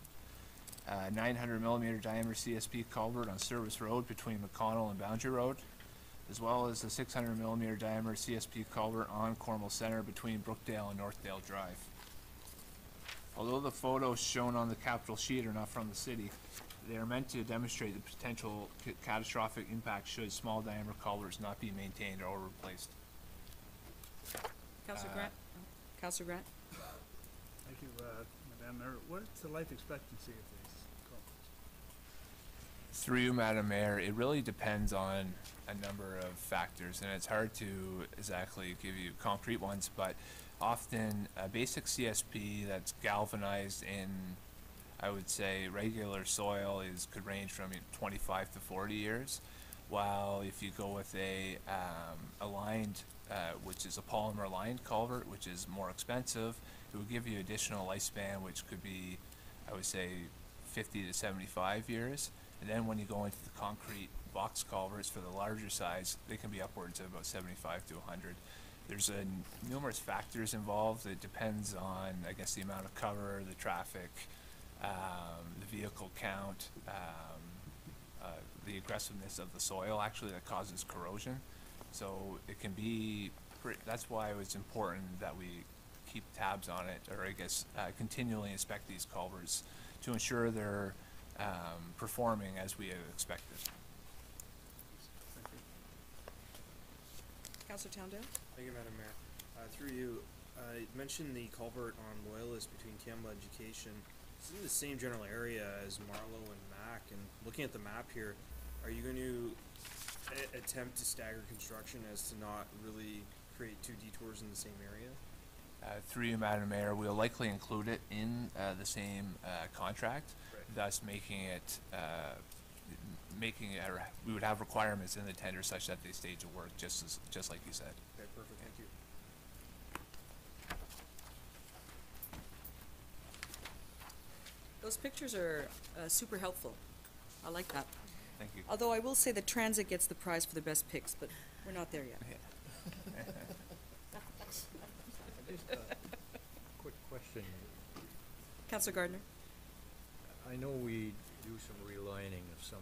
a 900 millimeter diameter CSP culvert on Service Road between McConnell and Boundary Road, as well as the 600 millimeter diameter CSP culvert on Cornwall Center between Brookdale and Northdale Drive. Although the photos shown on the capital sheet are not from the city, they are meant to demonstrate the potential catastrophic impact should small diameter culverts not be maintained or replaced. Councillor Grant? Councillor Grant? Thank you, Madam Mayor. What's the life expectancy of these culverts? Through you, Madam Mayor, it really depends on a number of factors, and it's hard to exactly give you concrete ones, but often a basic CSP that's galvanized in, I would say, regular soil could range from 25 to 40 years, while if you go with a lined, which is a polymer lined culvert, which is more expensive, it will give you additional lifespan, which could be, I would say, 50 to 75 years. And then when you go into the concrete box culverts for the larger size, they can be upwards of about 75 to 100. There's numerous factors involved. It depends on, I guess, the amount of cover, the traffic, the vehicle count, the aggressiveness of the soil actually that causes corrosion. So it can be, that's why it's important that we keep tabs on it, or I guess continually inspect these culverts to ensure they're performing as we expected. Councillor Towndale? Thank you, Madam Mayor. Through you, you mentioned the culvert on Loyalist between Campbell and Education. It's in the same general area as Marlow and Mac, and looking at the map here, are you going to attempt to stagger construction as to not really create two detours in the same area? Through you, Madam Mayor, we'll likely include it in the same contract, thus making it, or we would have requirements in the tender such that they stage of work, just like you said. Okay, perfect, thank you. Those pictures are super helpful. I like that. Thank you. Although I will say that Transit gets the prize for the best pics, but we're not there yet. Just a quick question. Councillor Gardner? I know we do some relining of some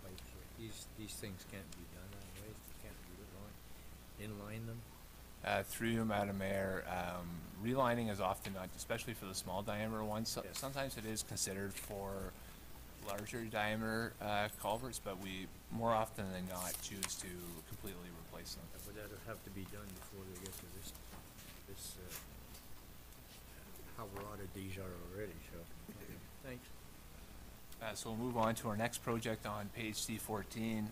pipes. These things can't be done that way. You can't inline them. Through you, Madam Mayor, relining is often not, especially for the small diameter ones. So Yes. Sometimes it is considered for larger diameter culverts, but we more often than not choose to completely replace them. But that'll have to be done before they get to this how rotted these are already, so, okay, thanks. So we'll move on to our next project on page C14,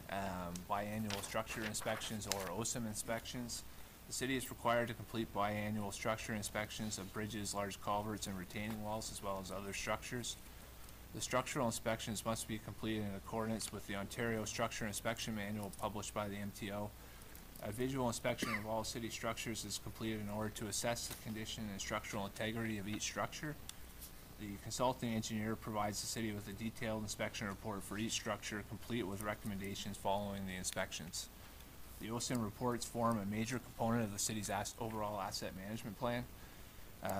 biannual structure inspections or OSIM inspections. The city is required to complete biannual structure inspections of bridges, large culverts, and retaining walls, as well as other structures. The structural inspections must be completed in accordance with the Ontario Structure Inspection Manual published by the MTO. A visual inspection of all city structures is completed in order to assess the condition and structural integrity of each structure. The consulting engineer provides the city with a detailed inspection report for each structure, complete with recommendations following the inspections. The OSIM reports form a major component of the city's overall asset management plan.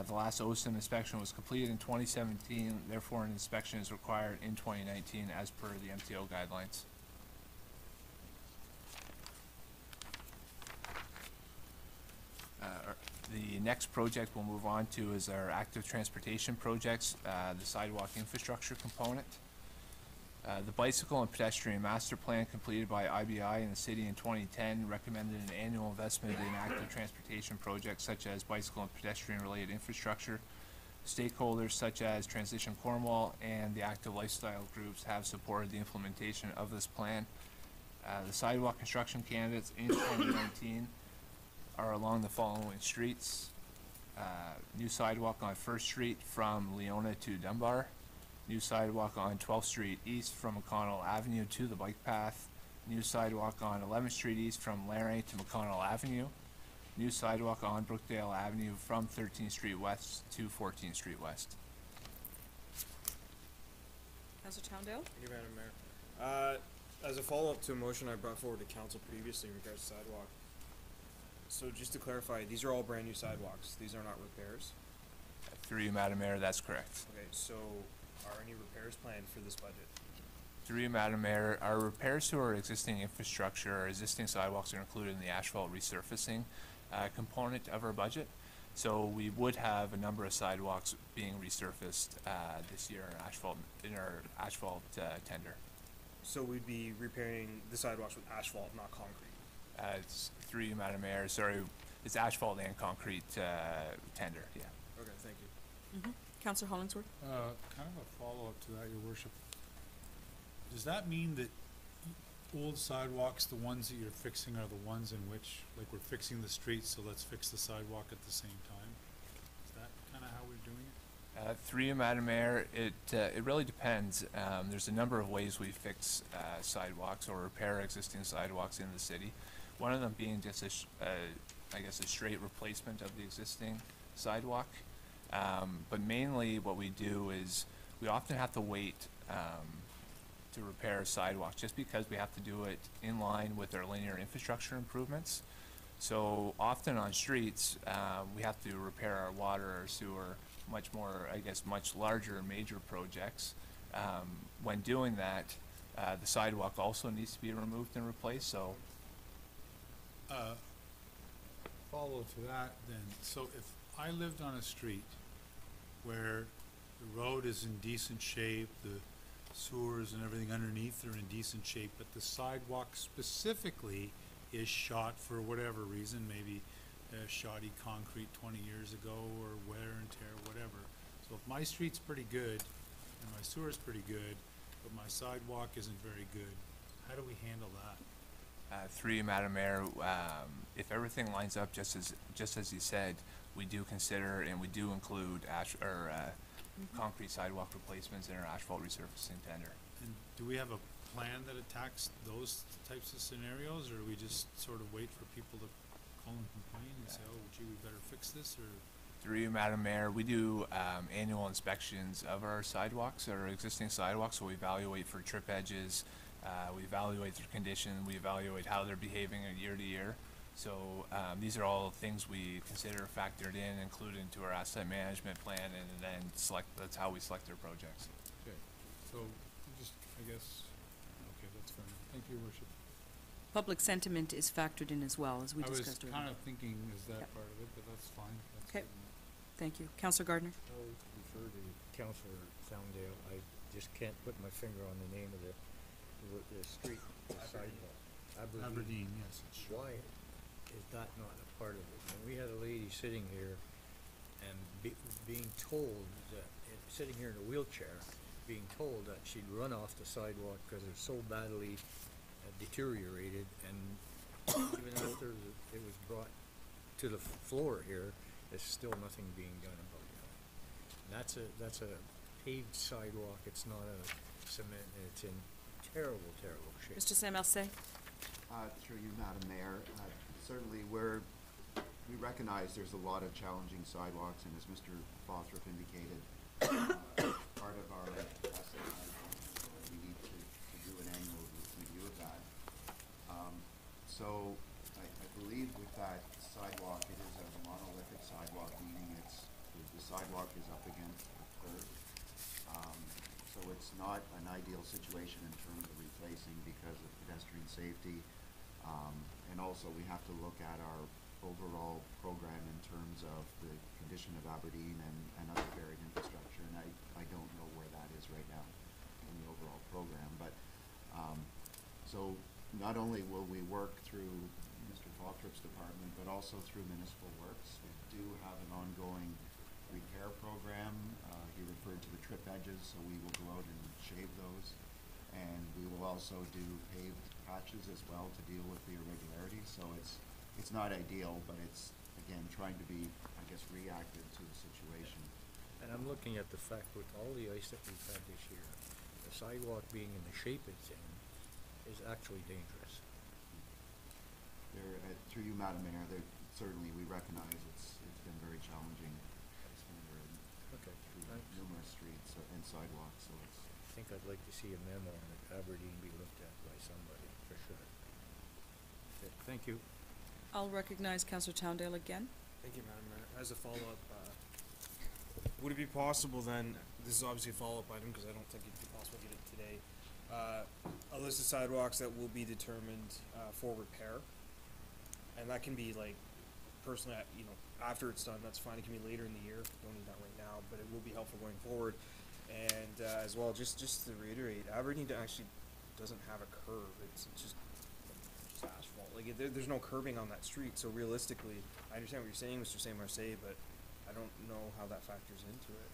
The last OSIM inspection was completed in 2017, therefore an inspection is required in 2019 as per the MTO guidelines. The next project we'll move on to is our active transportation projects, the sidewalk infrastructure component. The bicycle and pedestrian master plan completed by IBI in the city in 2010 recommended an annual investment in active transportation projects such as bicycle and pedestrian related infrastructure. Stakeholders such as Transition Cornwall and the active lifestyle groups have supported the implementation of this plan. The sidewalk construction candidates in 2019 are along the following streets. New sidewalk on First Street from Leona to Dunbar. New sidewalk on 12th Street East from McConnell Avenue to the bike path. New sidewalk on 11th Street East from Laramie to McConnell Avenue. New sidewalk on Brookdale Avenue from 13th Street West to 14th Street West. Councillor Towndale? Thank you, Madam Mayor. As a follow-up to a motion I brought forward to council previously in regards to sidewalk, so just to clarify, these are all brand new sidewalks. These are not repairs? Through you, Madam Mayor, that's correct. Okay, so are any repairs planned for this budget? Through you, Madam Mayor, our repairs to our existing infrastructure, our existing sidewalks are included in the asphalt resurfacing component of our budget. So we would have a number of sidewalks being resurfaced this year in our asphalt tender. So we'd be repairing the sidewalks with asphalt, not concrete? It's through you, Madam Mayor, sorry, it's asphalt and concrete tender, yeah. Okay, thank you. Mm-hmm. Councillor Hollingsworth? Kind of a follow-up to that, Your Worship. Does that mean that old sidewalks, the ones that you're fixing, are the ones in which, like, we're fixing the streets, so let's fix the sidewalk at the same time? Is that kind of how we're doing it? Through you, Madam Mayor, it really depends. There's a number of ways we fix sidewalks or repair existing sidewalks in the city. One of them being just I guess a straight replacement of the existing sidewalk. But mainly what we do is we often have to wait to repair a sidewalk just because we have to do it in line with our linear infrastructure improvements. So often on streets, we have to repair our water or sewer, much more, I guess, much larger major projects. When doing that, the sidewalk also needs to be removed and replaced, so. Follow to that then, so if I lived on a street where the road is in decent shape, the sewers and everything underneath are in decent shape, but the sidewalk specifically is shot for whatever reason, maybe shoddy concrete 20 years ago or wear and tear, whatever. So if my street's pretty good and my sewer's pretty good, but my sidewalk isn't very good, how do we handle that? Through you, Madam Mayor, if everything lines up just as you said, we do consider and we do include concrete sidewalk replacements in our asphalt resurfacing tender. And do we have a plan that attacks those types of scenarios, or do we just sort of wait for people to call and complain and say, oh, gee, we better fix this, or? Through you, Madam Mayor, we do annual inspections of our sidewalks, our existing sidewalks, so we evaluate for trip edges, we evaluate their condition, we evaluate how they're behaving year to year. So these are all things we consider factored in, included into our asset management plan, and then that's how we select our projects. Okay, so just, I guess, okay, that's fair enough. Thank you, Your Worship. Public sentiment is factored in as well, as we discussed earlier. I was kind of thinking is that part of it, but that's fine. That's okay, fine. Thank you. Councillor Gardner? I'll refer to Councillor Towndale. I just can't put my finger on the name of the street, the sidewalk. Aberdeen, yes. Why is that not a part of it? When we had a lady sitting here and being told that, sitting here in a wheelchair, being told that she'd run off the sidewalk because it's so badly deteriorated, and even after it was brought to the floor here, there's still nothing being done about it. And that's a paved sidewalk. It's not a cement, and it's in terrible, terrible shape. Mr. Saint-Martin? Through you, Madam Mayor, certainly we recognize there's a lot of challenging sidewalks, and as Mr. Bothrop indicated, part of our asset management, we need to do an annual review of that. So I believe with that sidewalk, it is a monolithic sidewalk, meaning the sidewalk is up against the curb. So it's not an ideal situation in terms of replacing because of pedestrian safety. And also we have to look at our overall program in terms of the condition of Aberdeen and other buried infrastructure, and I don't know where that is right now in the overall program, but, so not only will we work through Mr. Fawthrup's department, but also through Municipal Works. We do have an ongoing repair program. He referred to the trip edges, so we will go out and shave those. And we will also do paved patches as well to deal with the irregularities. So it's not ideal, but it's, again, trying to be, I guess, reactive to the situation. And I'm looking at the fact with all the ice that we've had this year, the sidewalk being in the shape it's in is actually dangerous. There, through you, Madam Mayor, certainly we recognize it's been very challenging this winter and through numerous streets and sidewalks, so it's. I think I'd like to see a memo on it, Aberdeen be looked at by somebody, for sure. Okay, thank you. I'll recognize Councillor Towndale again. Thank you, Madam Mayor. As a follow-up, would it be possible then, this is obviously a follow-up item because I don't think it'd be possible to get it today, a list of sidewalks that will be determined for repair, and that can be like, personally, after it's done, that's fine. It can be later in the year. Don't need that right now, but it will be helpful going forward. And as well, just to reiterate, Aberdeen actually doesn't have a curb. It's just asphalt. Like there's no curbing on that street. So realistically, I understand what you're saying, Mr. Saint Marseille, but I don't know how that factors into it.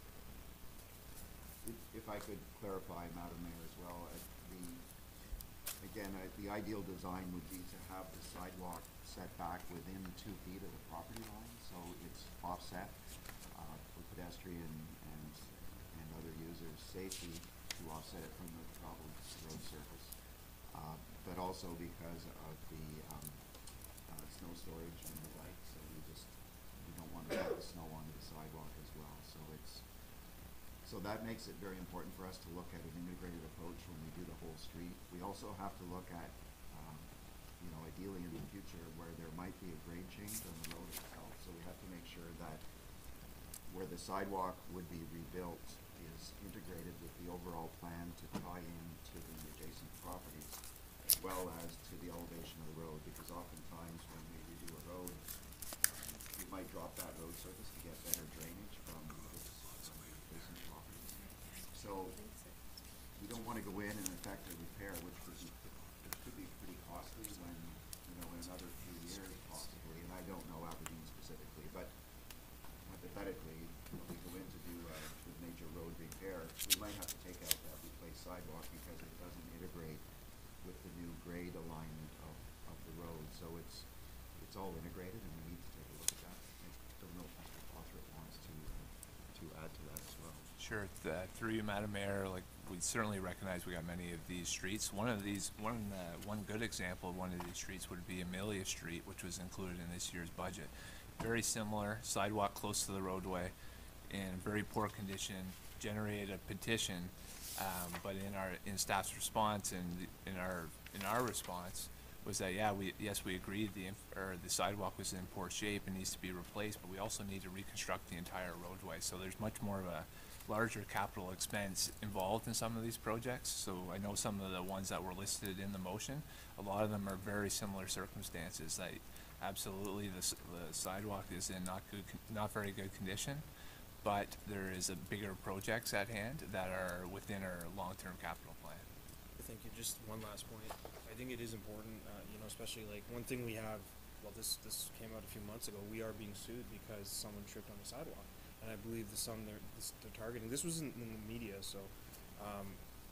If I could clarify, Madam Mayor, as well, the ideal design would be to have the sidewalk set back within 2 feet of the property line, so it's offset for pedestrian and other users' safety to offset it from the traveled road surface, but also because of the snow storage and the like, so we don't want to put the snow onto the sidewalk as well, so that makes it very important for us to look at an integrated approach when we do the whole street. We also have to look at, ideally in the future where there might be a grade change on the road itself. So we have to make sure that where the sidewalk would be rebuilt is integrated with the overall plan to tie in to the adjacent properties, as well as to the elevation of the road, because oftentimes when we redo a road, we might drop that road surface to get better drainage from adjacent properties. So we don't want to go in and affect a repair, which could be pretty costly when, in another few years possibly, and I don't know Aberdeen specifically, but hypothetically, when we go in to do a major road repair, we might have to take out that replaced sidewalk because it doesn't integrate with the new grade alignment of the road. So it's all integrated, and we need to take a look at that. I don't know if Mr. Fawthrup wants to add to that as well. Sure. Through you, Madam Mayor, we certainly recognize we got many of these streets. One good example of one of these streets would be Amelia Street, which was included in this year's budget. Very similar, sidewalk close to the roadway, in very poor condition, generated a petition, but in staff's response and in our response was that we agreed the sidewalk was in poor shape and needs to be replaced, but we also need to reconstruct the entire roadway. So there's much more of a larger capital expense involved in some of these projects. So I know some of the ones that were listed in the motion, a lot of them are very similar circumstances. That absolutely the sidewalk is in not very good condition, but there is a bigger projects at hand that are within our long-term capital plan. Thank you. Just one last point. I think it is important, especially one thing we have. Well, this came out a few months ago. We are being sued because someone tripped on the sidewalk. And I believe the sum they're targeting, this was in the media, so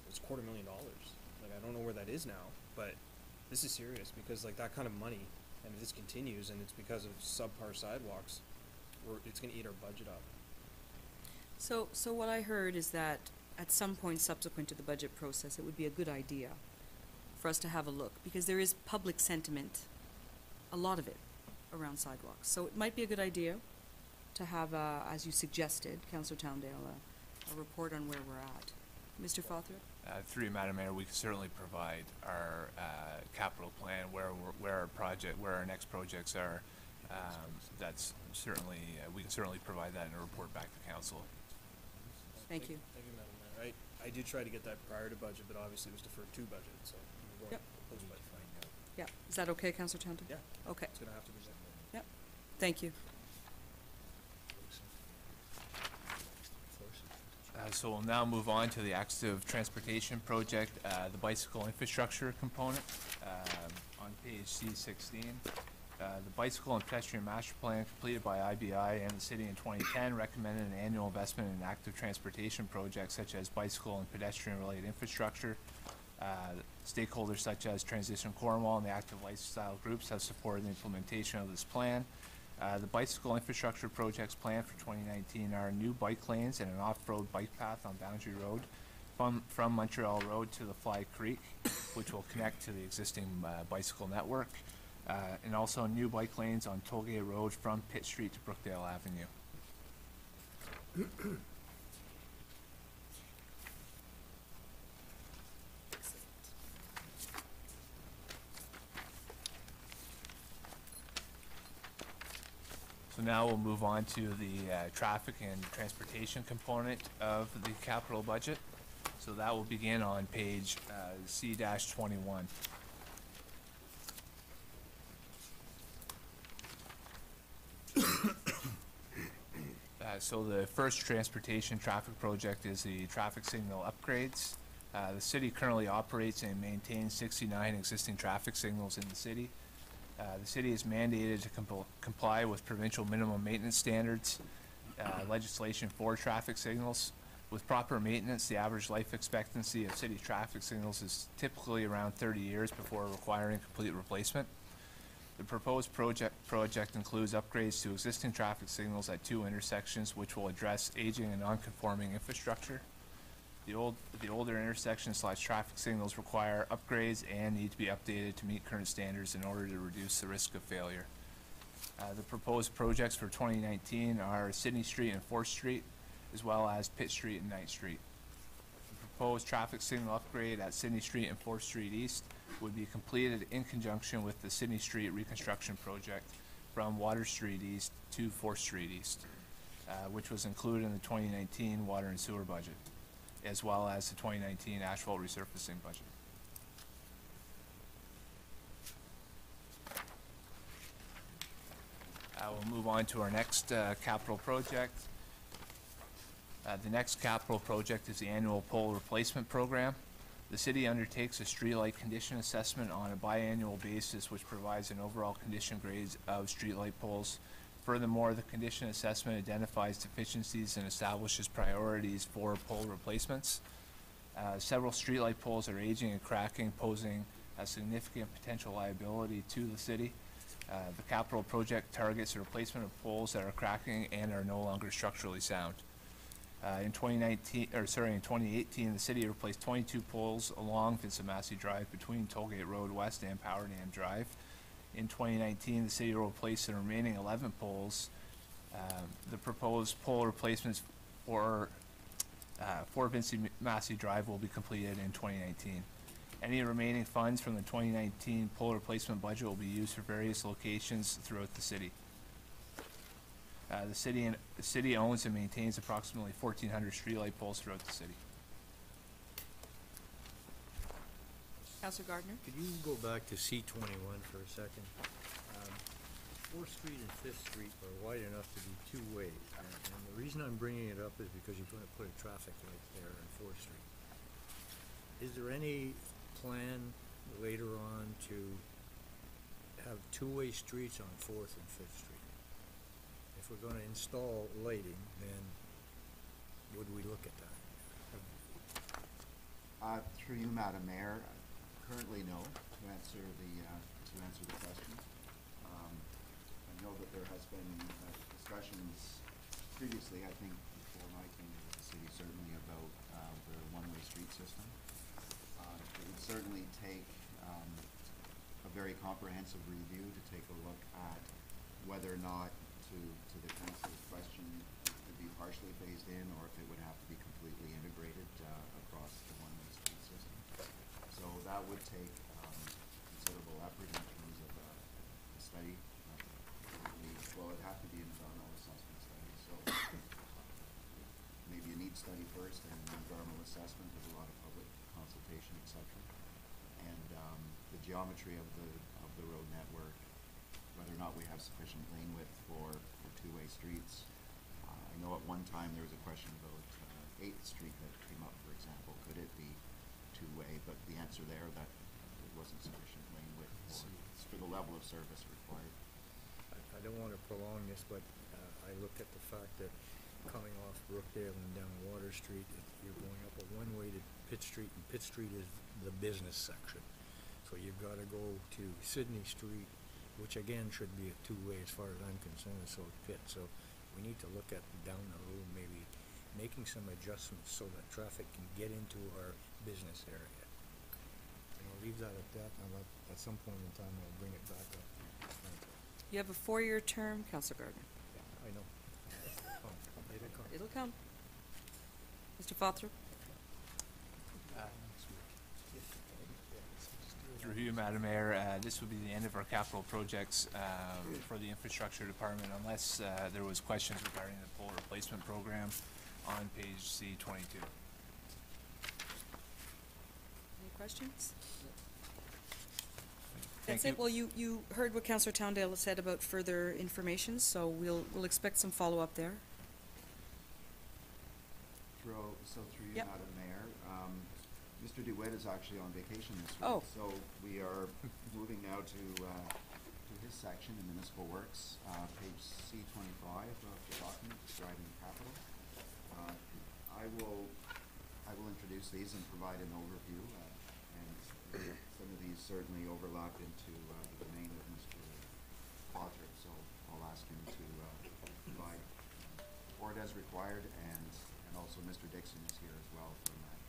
it's $250,000. I don't know where that is now, but this is serious because that kind of money, and if this continues and it's because of subpar sidewalks, it's going to eat our budget up. So what I heard is that at some point subsequent to the budget process, it would be a good idea for us to have a look, because there is public sentiment, a lot of it, around sidewalks. So it might be a good idea to have, as you suggested, Councillor Towndale, a report on where we're at. Mr. Fawthrup? Through you, Madam Mayor, we can certainly provide our capital plan, where our next projects are. That's certainly, we can certainly provide that in a report back to council. Thank you. Thank you, Madam Mayor. I did try to get that prior to budget, but obviously it was deferred to budget, so we're going post-budget. Yeah. Is that okay, Councillor Towndale? Yeah. Okay. It's going to have to be done. Yep. Thank you. So we'll now move on to the active transportation project, the bicycle infrastructure component, on page C16. The bicycle and pedestrian master plan completed by IBI and the city in 2010 recommended an annual investment in active transportation projects such as bicycle and pedestrian related infrastructure. Stakeholders such as Transition Cornwall and the active lifestyle groups have supported the implementation of this plan. The bicycle infrastructure projects planned for 2019 are new bike lanes and an off-road bike path on Boundary Road from Montreal Road to the Fly Creek, which will connect to the existing bicycle network, and also new bike lanes on Tollgate Road from Pitt Street to Brookdale Avenue. So now we'll move on to the traffic and transportation component of the capital budget. So that will begin on page C-21. So the first transportation traffic project is the traffic signal upgrades. The city currently operates and maintains 69 existing traffic signals in the city. The city is mandated to comply with provincial minimum maintenance standards, legislation for traffic signals. With proper maintenance, the average life expectancy of city traffic signals is typically around 30 years before requiring complete replacement. The proposed project includes upgrades to existing traffic signals at 2 intersections, which will address aging and non-conforming infrastructure. The older intersections / traffic signals require upgrades and need to be updated to meet current standards in order to reduce the risk of failure. The proposed projects for 2019 are Sydney Street and 4th Street, as well as Pitt Street and 9th Street. The proposed traffic signal upgrade at Sydney Street and 4th Street East would be completed in conjunction with the Sydney Street reconstruction project from Water Street East to 4th Street East, which was included in the 2019 water and sewer budget, as well as the 2019 asphalt resurfacing budget. We'll move on to our next capital project. The next capital project is the annual pole replacement program. The city undertakes a streetlight condition assessment on a biannual basis, which provides an overall condition grade of streetlight poles. Furthermore, the condition assessment identifies deficiencies and establishes priorities for pole replacements. Several streetlight poles are aging and cracking, posing a significant potential liability to the city. The capital project targets the replacement of poles that are cracking and are no longer structurally sound. In 2018, the city replaced 22 poles along Vincent Massey Drive between Tollgate Road West and Power Dam Drive. In 2019, the city will replace the remaining 11 poles. The proposed pole replacements for Vincent Massey Drive will be completed in 2019. Any remaining funds from the 2019 pole replacement budget will be used for various locations throughout the city. The city owns and maintains approximately 1,400 streetlight poles throughout the city. Councillor Gardner? Could you go back to C21 for a second? 4th Street and 5th Street are wide enough to be two-way. And the reason I'm bringing it up is because you're going to put a traffic light there on 4th Street. Is there any plan later on to have two-way streets on 4th and 5th Street? If we're going to install lighting, then would we look at that? Through you, Madam Mayor, currently no, to answer the question. I know that there has been discussions previously, I think before my tenure with the city, certainly about the one-way street system. It would certainly take a very comprehensive review to take a look at whether or not, to the council's question, it could be partially phased in or if it would have to be completely integrated across the one-way street system. So that would take considerable effort in terms of a study. Well, it'd have to be an environmental assessment study. So maybe a need study first and an environmental assessment. There's a lot of public consultation, etc. And the geometry of the road network, whether or not we have sufficient lane width for two-way streets. I know at one time there was a question about 8th Street that came up, for example. Could it be two-way? But the answer there, that there wasn't sufficient lane width for the level of service required. I don't want to prolong this, but I looked at the fact that coming off Brookdale and down Water Street, you're going up a one-way to Pitt Street, and Pitt Street is the business section. So you've got to go to Sydney Street, which again should be a two-way as far as I'm concerned, so it's Pitt. So we need to look at down the road, maybe making some adjustments so that traffic can get into our business area. And I'll leave that at that, and at some point in time I'll bring it back up. You have a 4-year term, Councillor Gardner. Yeah, I know. It'll come. It'll come. Mr. Fothrop? Through you, Madam Mayor, this would be the end of our capital projects for the infrastructure department, unless there was questions regarding the pole replacement program on page C-22. Any questions? Thank That's you. it. Well, you heard what Councillor Towndale said about further information, so we'll expect some follow-up there. Through you, Yep. Madam Mayor, Mr. DeWitt is actually on vacation this week. Oh. So we are moving now to his section in Municipal Works, page C-25 of the document describing capital. I will introduce these and provide an overview, and some of these certainly overlap into the domain of Mr. Fothrop, so I'll ask him to provide report as required, and also Mr. Dixon is here as well from that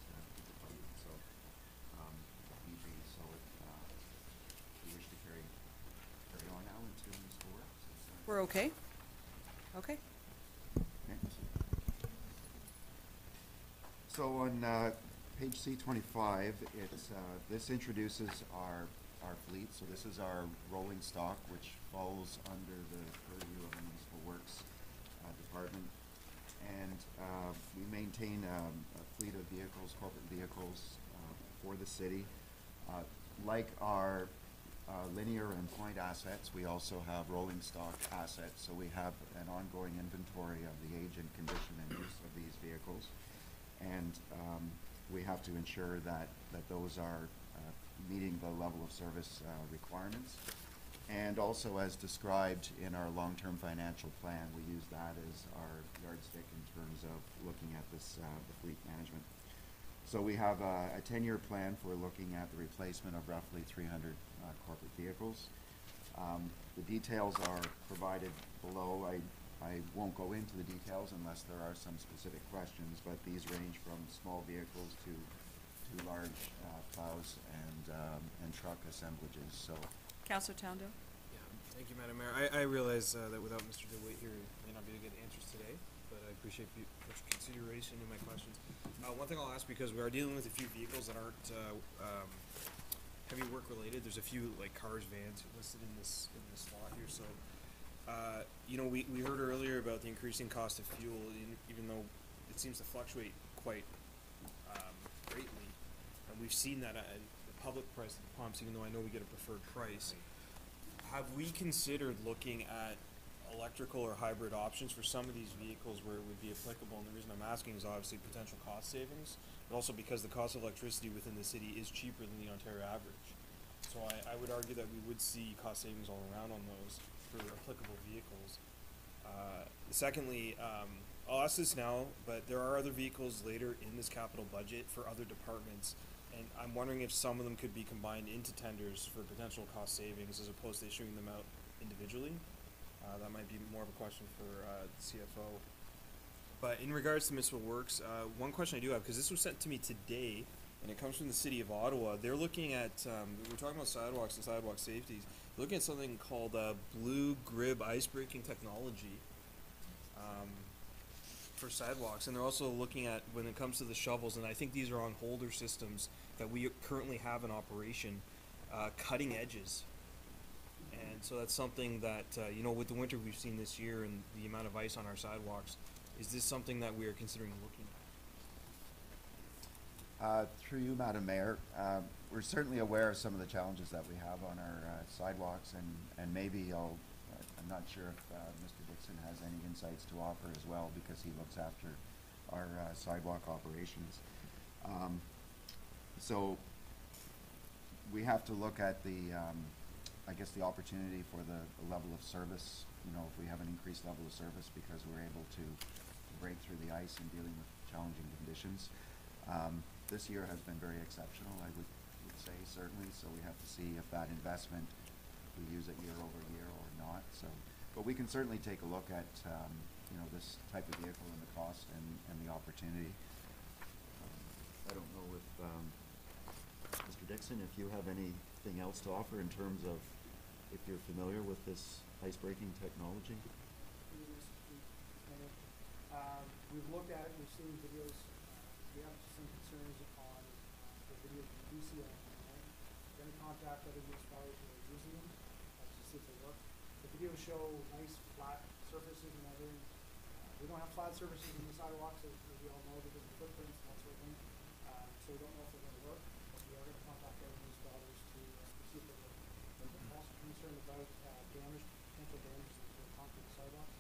department, so EG, so if you wish to carry on now into Municipal Works. We're okay? Okay. So on page C-25, this introduces our fleet. So this is our rolling stock, which falls under the purview of the Municipal Works department. And we maintain a fleet of vehicles, corporate vehicles, for the city. Like our linear and point assets, we also have rolling stock assets. So we have an ongoing inventory of the age and condition and use of these vehicles. And we have to ensure that those are meeting the level of service requirements. And also, as described in our long-term financial plan, we use that as our yardstick in terms of looking at this the fleet management. So we have a 10-year plan for looking at the replacement of roughly 300 corporate vehicles. The details are provided below. I won't go into the details unless there are some specific questions, but these range from small vehicles to large plows and truck assemblages. So, Councillor Towndale? Yeah, thank you, Madam Mayor. I realize that without Mr. DeWitt here, may not be able to get answers today, but I appreciate your consideration in my questions. One thing I'll ask, because we are dealing with a few vehicles that aren't heavy work related. There's a few like cars, vans listed in this slot here. So, you know, we heard earlier about the increasing cost of fuel, even though it seems to fluctuate quite greatly, and we've seen that at the public price at the pumps, even though I know we get a preferred price. Have we considered looking at electrical or hybrid options for some of these vehicles where it would be applicable? And the reason I'm asking is obviously potential cost savings, but also because the cost of electricity within the city is cheaper than the Ontario average. So I would argue that we would see cost savings all around on those for applicable vehicles. Secondly, I'll ask this now, but there are other vehicles later in this capital budget for other departments, and I'm wondering if some of them could be combined into tenders for potential cost savings as opposed to issuing them out individually. That might be more of a question for the CFO. But in regards to Municipal Works, one question I do have, because this was sent to me today, and it comes from the City of Ottawa. They're looking at, we're talking about sidewalks and sidewalk safeties, they're looking at something called Blue Grib ice breaking technology for sidewalks. And they're also looking at, when it comes to the shovels, and I think these are on holder systems that we currently have in operation, cutting edges. And so that's something that, you know, with the winter we've seen this year and the amount of ice on our sidewalks, is this something that we are considering looking Through you, Madam Mayor, we're certainly aware of some of the challenges that we have on our sidewalks, and maybe I'm not sure if Mr. Dixon has any insights to offer as well, because he looks after our sidewalk operations. So we have to look at the, I guess, the opportunity for the level of service, you know, if we have an increased level of service because we're able to break through the ice and dealing with challenging conditions. This year has been very exceptional, I would say, certainly, so we have to see if that investment, we use it year over year or not. So, but we can certainly take a look at, you know, this type of vehicle and the cost and the opportunity. I don't know if, Mr. Dixon, if you have anything else to offer in terms of if you're familiar with this ice-breaking technology? We've looked at it, we've seen videos, we have some concerns on the videos we do see online. We're going to contact other municipalities who are using them to see if they work. The videos show nice flat surfaces and everything. We don't have flat surfaces in the sidewalks, as we all know, because of footprints and that sort of thing. So we don't know if they're going to work, but we are going to contact other municipalities to see if they work. We're also concerned about damage, potential damage to the concrete sidewalks.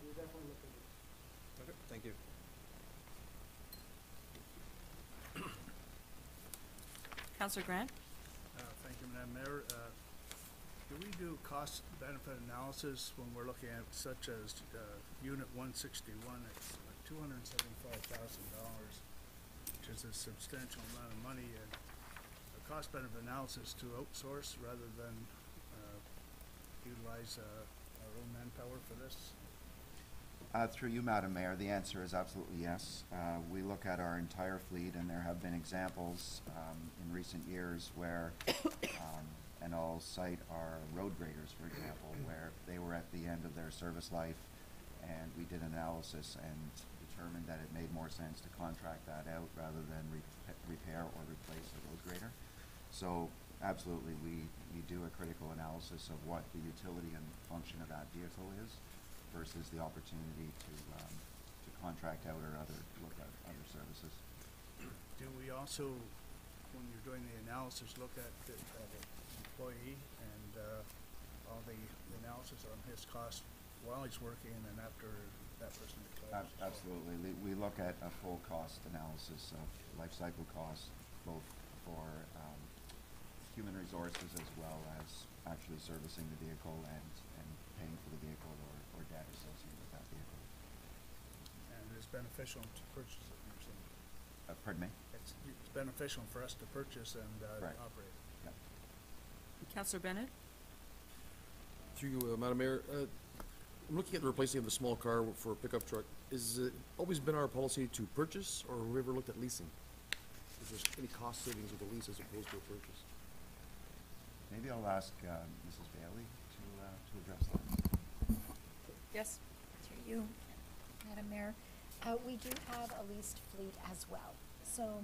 We're definitely looking at this. Okay, thank you. Councillor Grant? Thank you, Madam Mayor. Do we do cost-benefit analysis when we're looking at such as Unit 161? It's $275,000, which is a substantial amount of money, and a cost-benefit analysis to outsource rather than utilize our own manpower for this? Through you, Madam Mayor, the answer is absolutely yes. We look at our entire fleet, and there have been examples in recent years where, and I'll cite our road graders, for example, where they were at the end of their service life, and we did analysis and determined that it made more sense to contract that out rather than repair or replace the road grader. So absolutely, we do a critical analysis of what the utility and function of that vehicle is versus the opportunity to contract out or look at other services. Do we also, when you're doing the analysis, look at the employee and all the analysis on his cost while he's working and then after that person retires? Absolutely. We look at a full cost analysis of life cycle costs, both for human resources as well as actually servicing the vehicle and paying for the vehicle or debt associated with that vehicle. And it's beneficial to purchase it, you're saying? Pardon me? It's beneficial for us to purchase and operate. Yep. Councillor Bennett? Through you, Madam Mayor, I'm looking at the replacing of the small car for a pickup truck. Is it always been our policy to purchase, or have we ever looked at leasing? Is there any cost savings with a lease as opposed to a purchase? Maybe I'll ask Mrs. Bailey to address that. Yes. Through you, Madam Mayor. We do have a leased fleet as well. So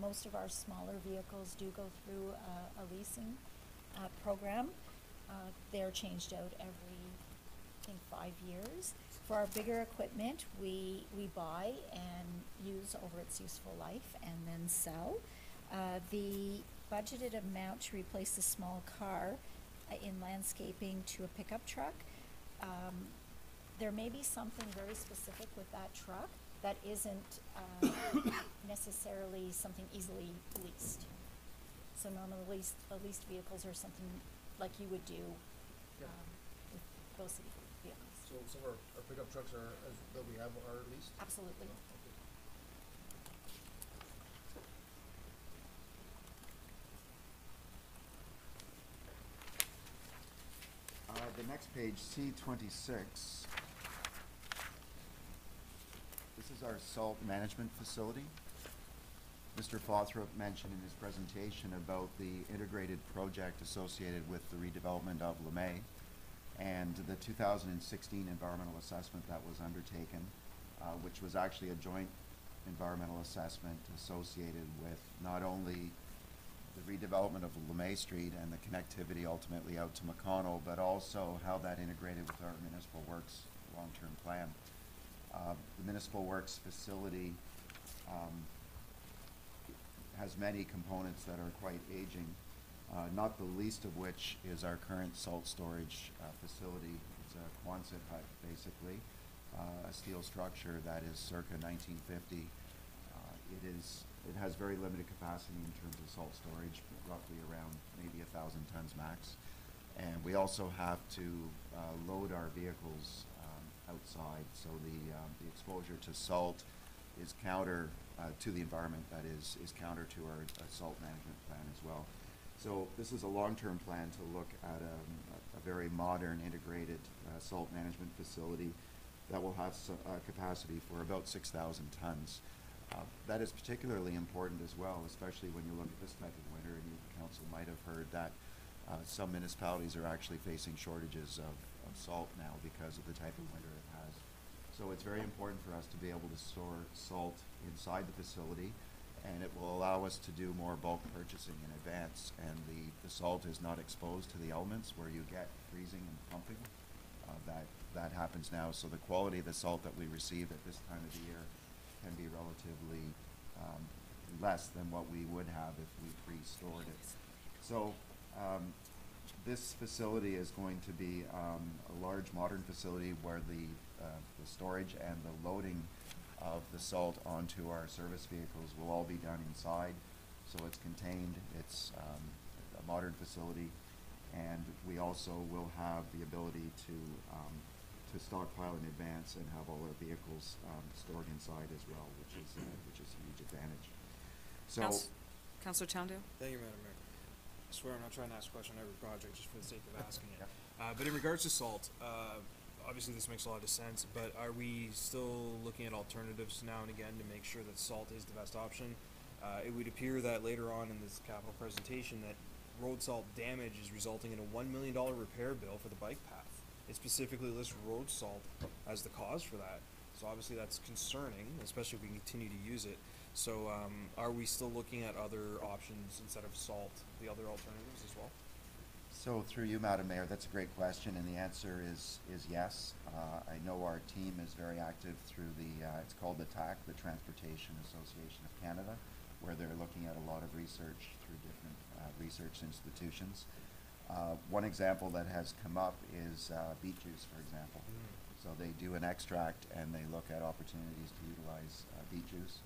most of our smaller vehicles do go through a leasing program. They're changed out every, I think, 5 years. For our bigger equipment, we buy and use over its useful life and then sell. The budgeted amount to replace the small car in landscaping to a pickup truck, there may be something very specific with that truck that isn't necessarily something easily leased. So normally leased vehicles are something like you would do with those city vehicles. So some of our pickup trucks that we have are leased? Absolutely. Oh, okay. The next page, C26. This is our salt management facility. Mr. Fothrop mentioned in his presentation about the integrated project associated with the redevelopment of Lemay and the 2016 environmental assessment that was undertaken, which was actually a joint environmental assessment associated with not only the redevelopment of Lemay Street and the connectivity ultimately out to McConnell, but also how that integrated with our municipal works long-term plan. The municipal works facility has many components that are quite aging, not the least of which is our current salt storage facility. It's a Quonset hut, basically, a steel structure that is circa 1950. It has very limited capacity in terms of salt storage, roughly around maybe 1,000 tons max. And we also have to load our vehicles outside, so the exposure to salt is counter to the environment, that is counter to our salt management plan as well. So this is a long-term plan to look at a very modern integrated salt management facility that will have capacity for about 6,000 tons. That is particularly important as well, especially when you look at this type of winter, and you, council might have heard that some municipalities are actually facing shortages of salt now because of the type of winter it has. So it's very important for us to be able to store salt inside the facility, and it will allow us to do more bulk purchasing in advance, and the salt is not exposed to the elements where you get freezing and pumping. That happens now, so the quality of the salt that we receive at this time of the year can be relatively less than what we would have if we pre-stored it. So this facility is going to be a large modern facility where the storage and the loading of the salt onto our service vehicles will all be done inside. So it's contained, it's a modern facility, and we also will have the ability to stockpile in advance and have all our vehicles stored inside as well, which is a huge advantage. So, Councillor Towndale? Thank you, Madam Mayor. I swear I'm not trying to ask a question on every project just for the sake of asking it. But in regards to salt, obviously this makes a lot of sense, but are we still looking at alternatives now and again to make sure that salt is the best option? It would appear that later on in this capital presentation that road salt damage is resulting in a $1 million repair bill for the bike path. It specifically lists road salt as the cause for that. So obviously that's concerning, especially if we continue to use it. So are we still looking at other options instead of salt, the other alternatives as well? So through you, Madam Mayor, that's a great question, and the answer is yes. I know our team is very active through it's called the TAC, the Transportation Association of Canada, where they're looking at a lot of research through different research institutions. One example that has come up is beet juice, for example. So they do an extract and they look at opportunities to utilize beet juice.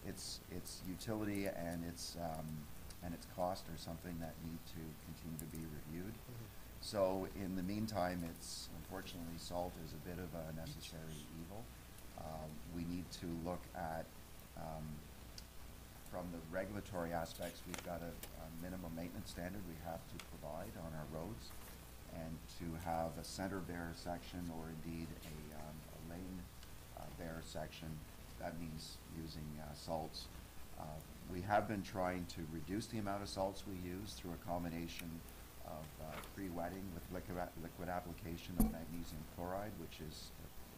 Its utility and its cost are something that need to continue to be reviewed. So in the meantime, unfortunately salt is a bit of a necessary evil. We need to look at from the regulatory aspects, we've got a minimum maintenance standard we have to provide on our roads, and to have a center bear section or indeed a lane bear section, that means using salts. We have been trying to reduce the amount of salts we use through a combination of pre-wetting with liquid application of magnesium chloride, which is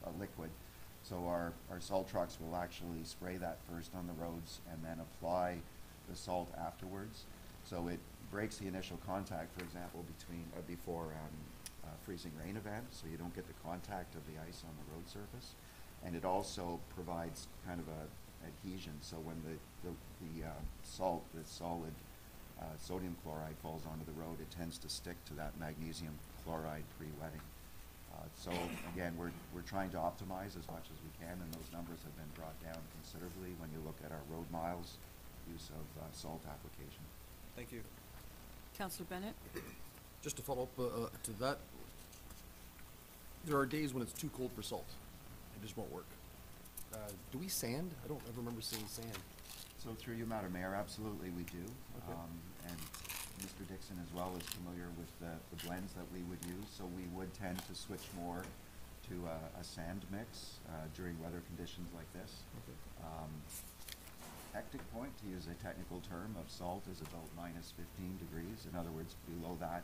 a liquid. So our salt trucks will actually spray that first on the roads and then apply the salt afterwards. So it breaks the initial contact, for example, before freezing rain event, so you don't get the contact of the ice on the road surface. And it also provides kind of a adhesion, so when the salt, the solid sodium chloride falls onto the road, it tends to stick to that magnesium chloride pre-wetting. So again, we're trying to optimize as much as we can, and those numbers have been brought down considerably when you look at our road miles, use of salt application. Thank you. Councillor Bennett? Just to follow up to that, there are days when it's too cold for salt. It just won't work. Do we sand? I don't ever remember seeing sand. So through you, Madam Mayor, absolutely we do. Okay. And Mr. Dixon as well is familiar with the blends that we would use, so we would tend to switch more to a sand mix during weather conditions like this. Okay. Hectic point, to use a technical term, of salt is about -15 degrees. In other words, below that,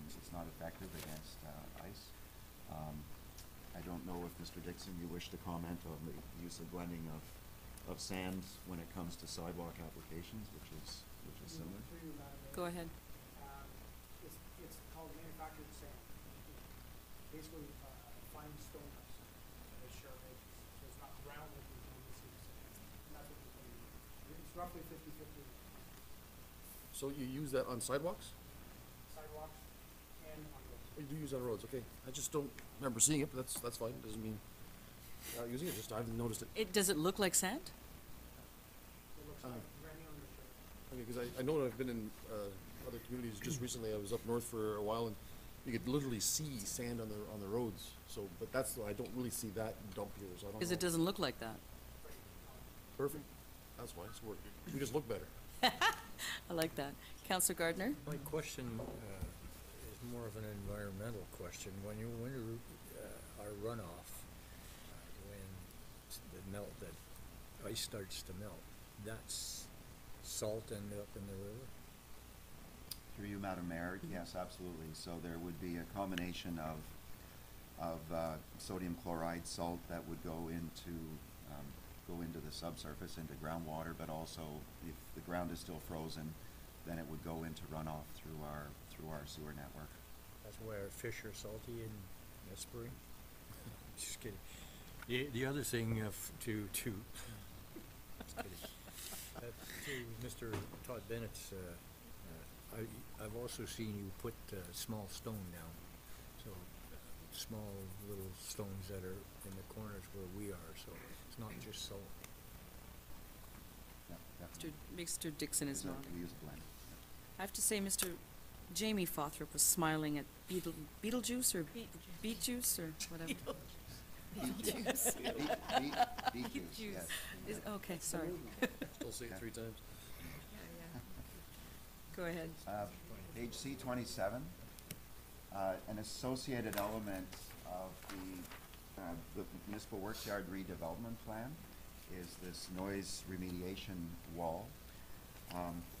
it's not effective against ice. I don't know if Mr. Dixon, you wish to comment on the use of blending of sands when it comes to sidewalk applications, which is similar. Go ahead. It's called manufactured sand. Basically, fine stone dust. It's sharp edges. So it's not ground like you normally see. roughly 50/50 So you use that on sidewalks? sidewalks and on roads. Oh, you do use it on roads, okay. I just don't remember seeing it, but that's fine. Doesn't mean not using it, just I haven't noticed it. Does it look like sand? It looks like granny on your shirt. Okay, because I know that I've been in other communities just recently. I was up north for a while, and you could literally see sand on the roads. So, but that's I don't really see that dump here. So I don't know. Because it doesn't look like that. Perfect. That's why it's working. We just look better. I like that. Councillor Gardner? My question is more of an environmental question. When our runoff, when the ice starts to melt, that's salt end up in the river? Through you, Madam Mayor, yes, absolutely. So there would be a combination of sodium chloride salt that would go into the subsurface, into groundwater, but also if the ground is still frozen, then it would go into runoff through our sewer network. That's why our fish are salty in the spring? Just kidding. The other thing to just kidding. To Mr. Todd Bennett's, I've also seen you put small stone down, so small little stones that are in the corners where we are, so it's not just salt. Yeah, definitely. Mr. Dixon is nodding. We use a blend. I have to say, Mr. Jamie Fothrop was smiling at Beetlejuice or beet juice or whatever. Beet juice, yes. Okay, sorry. Still say it 3 times. Go ahead. Page C27, an associated element of the municipal works yard redevelopment plan is this noise remediation wall.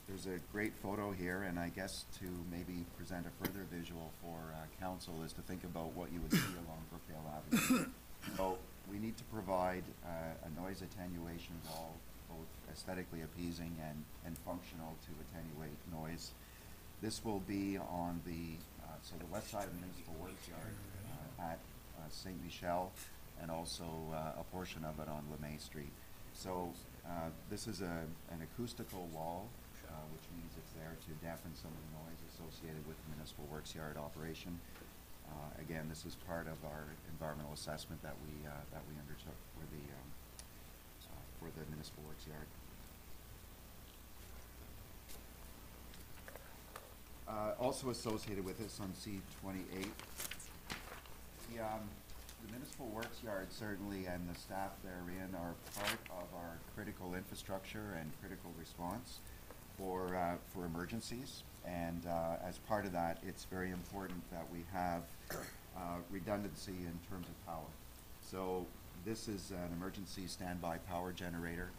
There's a great photo here, and I guess to maybe present a further visual for council is to think about what you would see along Brookdale Avenue. So we need to provide a noise attenuation wall, both aesthetically appeasing and functional to attenuate noise. This will be on the west side of the municipal works yard at St. Michel, and also a portion of it on LeMay Street. So this is an acoustical wall, which means it's there to dampen some of the noise associated with the municipal works yard operation. Again, this is part of our environmental assessment that we undertook for the municipal works yard. Also associated with this on C28, the municipal works yard certainly and the staff therein are part of our critical infrastructure and critical response for emergencies. And as part of that, it's very important that we have redundancy in terms of power. So this is an emergency standby power generator.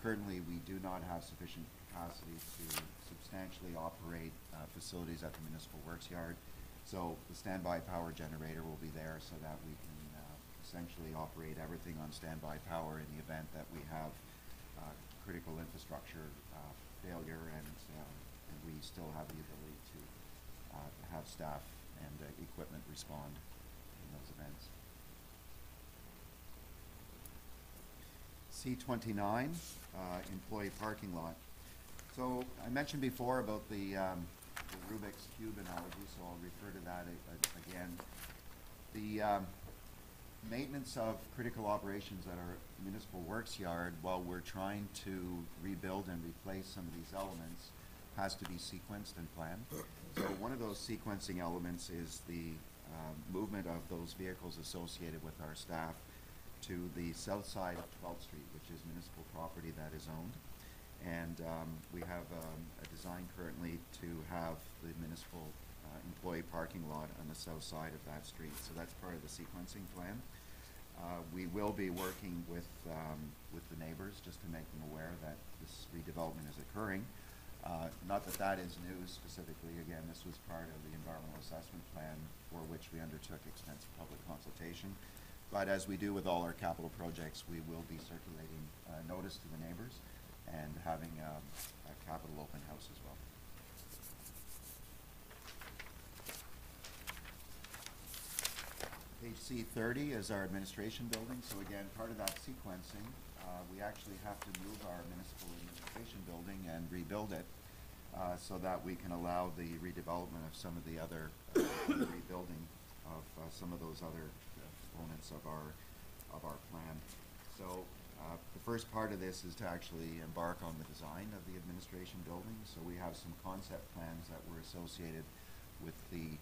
Currently, we do not have sufficient capacity to substantially operate facilities at the municipal works yard. So the standby power generator will be there so that we can essentially operate everything on standby power in the event that we have critical infrastructure failure, and we still have the ability to have staff and equipment respond in those events. C29, employee parking lot. So I mentioned before about the Rubik's Cube analogy, so I'll refer to that again. The maintenance of critical operations at our municipal works yard, while we're trying to rebuild and replace some of these elements, has to be sequenced and planned. So one of those sequencing elements is the movement of those vehicles associated with our staff to the south side of 12th Street, which is municipal property that is owned. And we have a design currently to have the municipal employee parking lot on the south side of that street. So that's part of the sequencing plan. We will be working with the neighbors just to make them aware that this redevelopment is occurring. Not that that is new specifically. Again, this was part of the environmental assessment plan for which we undertook extensive public consultation. But as we do with all our capital projects, we will be circulating notice to the neighbors and having a capital open house as well. Page C30 is our administration building. So again, part of that sequencing we actually have to move our municipal administration building and rebuild it, so that we can allow the redevelopment of some of the other, rebuilding of some of those other components of our plan. So, the first part of this is to actually embark on the design of the administration building. So we have some concept plans that were associated with the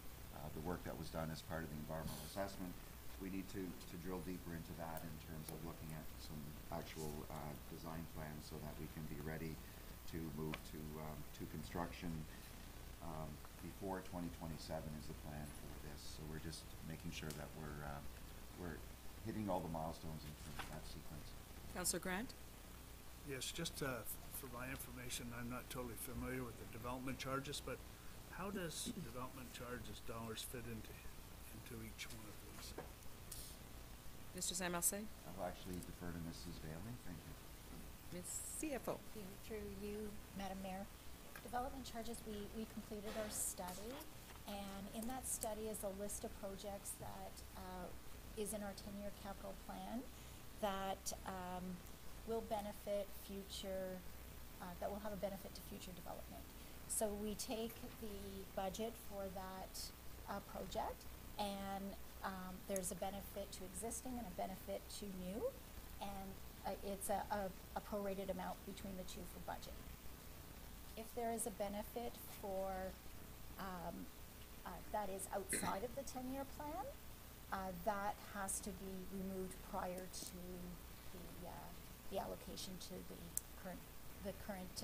work that was done as part of the environmental assessment. We need to drill deeper into that in terms of looking at some actual design plans so that we can be ready to move to construction before 2027 is the plan for this. So we're just making sure that we're hitting all the milestones in terms of that sequence. Councillor Grant? Yes, just for my information, I'm not totally familiar with the development charges, but how does development charges dollars fit into each one of these? Mr. Saint-Marseille? I'll actually defer to Mrs. Bailey, thank you. Ms. CFO? Through you, Madam Mayor. Development charges, we completed our study, and in that study is a list of projects that is in our 10-year capital plan that will benefit future, that will have a benefit to future development. So we take the budget for that project, and there's a benefit to existing and a benefit to new, and it's a prorated amount between the two for budget. If there is a benefit for that is outside of the 10-year plan, that has to be removed prior to the allocation to the current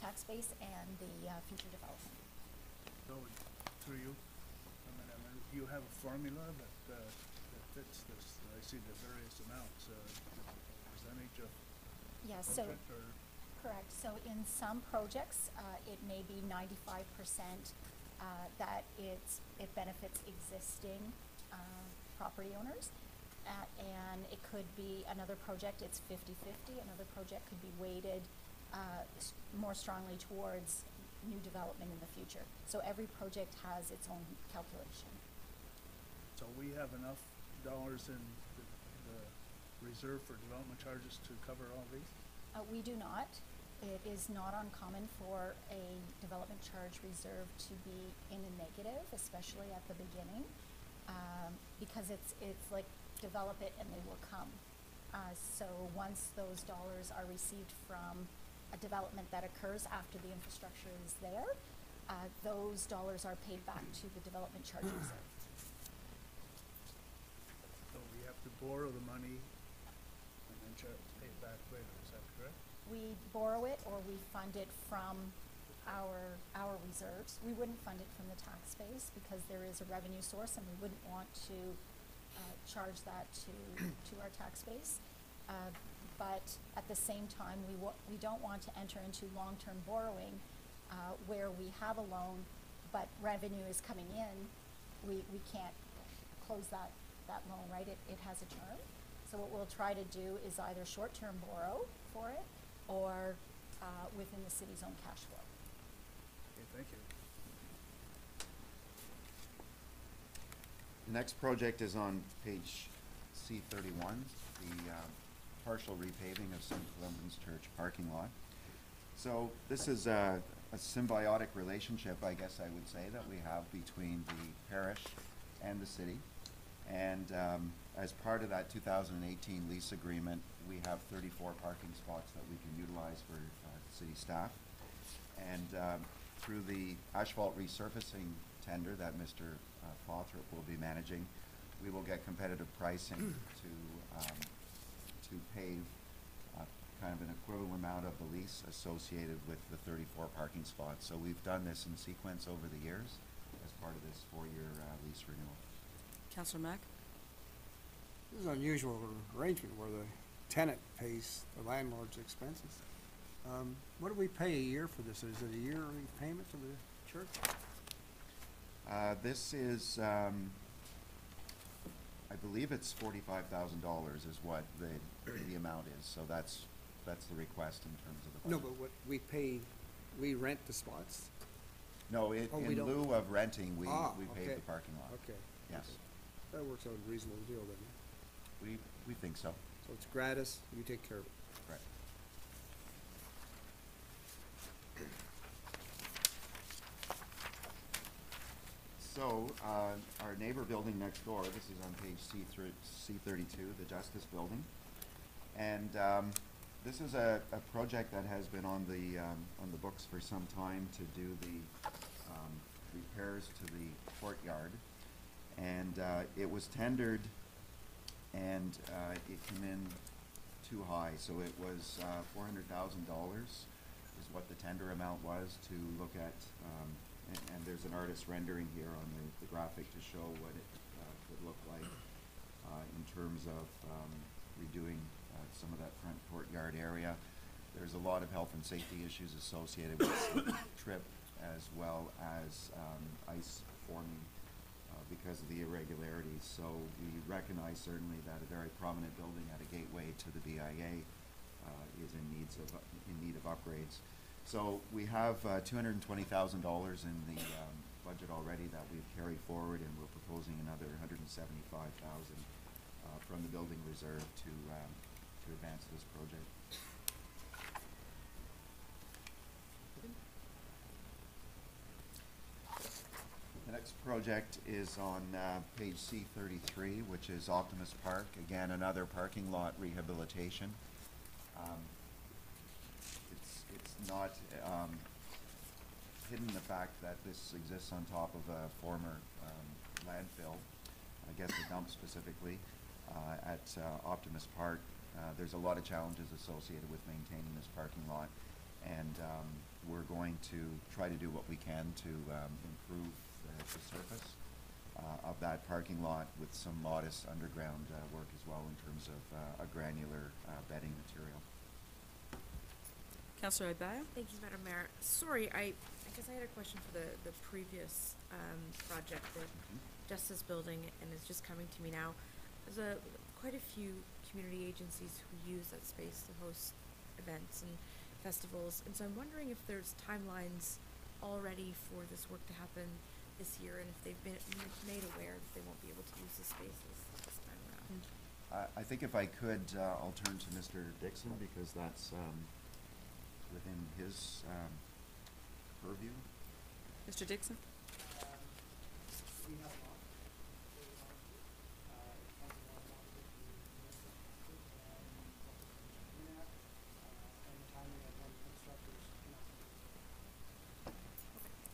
tax base and the future development. So, through you, you have a formula that fits this. I see the various amounts, percentage of project or? Correct. So in some projects, it may be 95% that it benefits existing property owners. And it could be another project, it's 50-50. Another project could be weighted more strongly towards new development in the future. So every project has its own calculation. So we have enough dollars in the reserve for development charges to cover all these? We do not. It is not uncommon for a development charge reserve to be in a negative, especially at the beginning, because it's like develop it and they will come. So once those dollars are received from a development that occurs after the infrastructure is there, those dollars are paid back to the development charge reserve. So we have to borrow the money and then pay it back later, is that correct? We borrow it or we fund it from our reserves. We wouldn't fund it from the tax base because there is a revenue source and we wouldn't want to charge that to our tax base. But at the same time, we don't want to enter into long-term borrowing where we have a loan but revenue is coming in. We can't close that loan, right? It has a term. So what we'll try to do is either short-term borrow for it or within the city's own cash flow. Okay, thank you. The next project is on page C31, the partial repaving of St. Columban's Church parking lot. So this is a symbiotic relationship, I guess I would say, that we have between the parish and the city. And as part of that 2018 lease agreement, we have 34 parking spots that we can utilize for city staff. And through the asphalt resurfacing tender that Mr. Fawthrop will be managing, we will get competitive pricing to pave kind of an equivalent amount of the lease associated with the 34 parking spots. So we've done this in sequence over the years as part of this 4-year lease renewal. Councillor Mack? This is an unusual arrangement where the tenant pays the landlord's expenses. What do we pay a year for this? Is it a yearly payment to the church? This is, I believe it's $45,000 is what the amount is. So that's the request in terms of the budget. No, but what we pay, we rent the spots? No, in lieu of renting, we pay okay. the parking lot. Okay. Yes. That works out a reasonable deal then. We think so. So it's gratis, you take care of it. Right. So, our neighbor building next door, this is on page C32, the Justice Building. And this is a project that has been on the books for some time to do the repairs to the courtyard. And it was tendered, and it came in too high. So it was $400,000 is what the tender amount was to look at, and there's an artist rendering here on the graphic to show what it would look like in terms of redoing some of that front courtyard area. There's a lot of health and safety issues associated with trip, as well as ice forming because of the irregularities. So we recognize certainly that a very prominent building at a gateway to the BIA is in need of upgrades. So we have $220,000 in the budget already that we've carried forward, and we're proposing another $175,000 from the building reserve to advance this project. The next project is on page C33, which is Optimus Park. Again, another parking lot rehabilitation. It's not hidden the fact that this exists on top of a former landfill, I guess the dump specifically, at Optimus Park. There's a lot of challenges associated with maintaining this parking lot, and we're going to try to do what we can to improve the surface of that parking lot with some modest underground work as well in terms of a granular bedding material. Councillor Ibaya? Thank you, Madam Mayor. Sorry, I guess I had a question for the previous project, the Justice Building, and it's just coming to me now. There's quite a few community agencies who use that space to host events and festivals, and so I'm wondering if there's timelines already for this work to happen this year, and if they've been made aware that they won't be able to use the spaces this time around. I think if I could, I'll turn to Mr. Dixon, because that's within his purview. Mr. Dixon? We have not.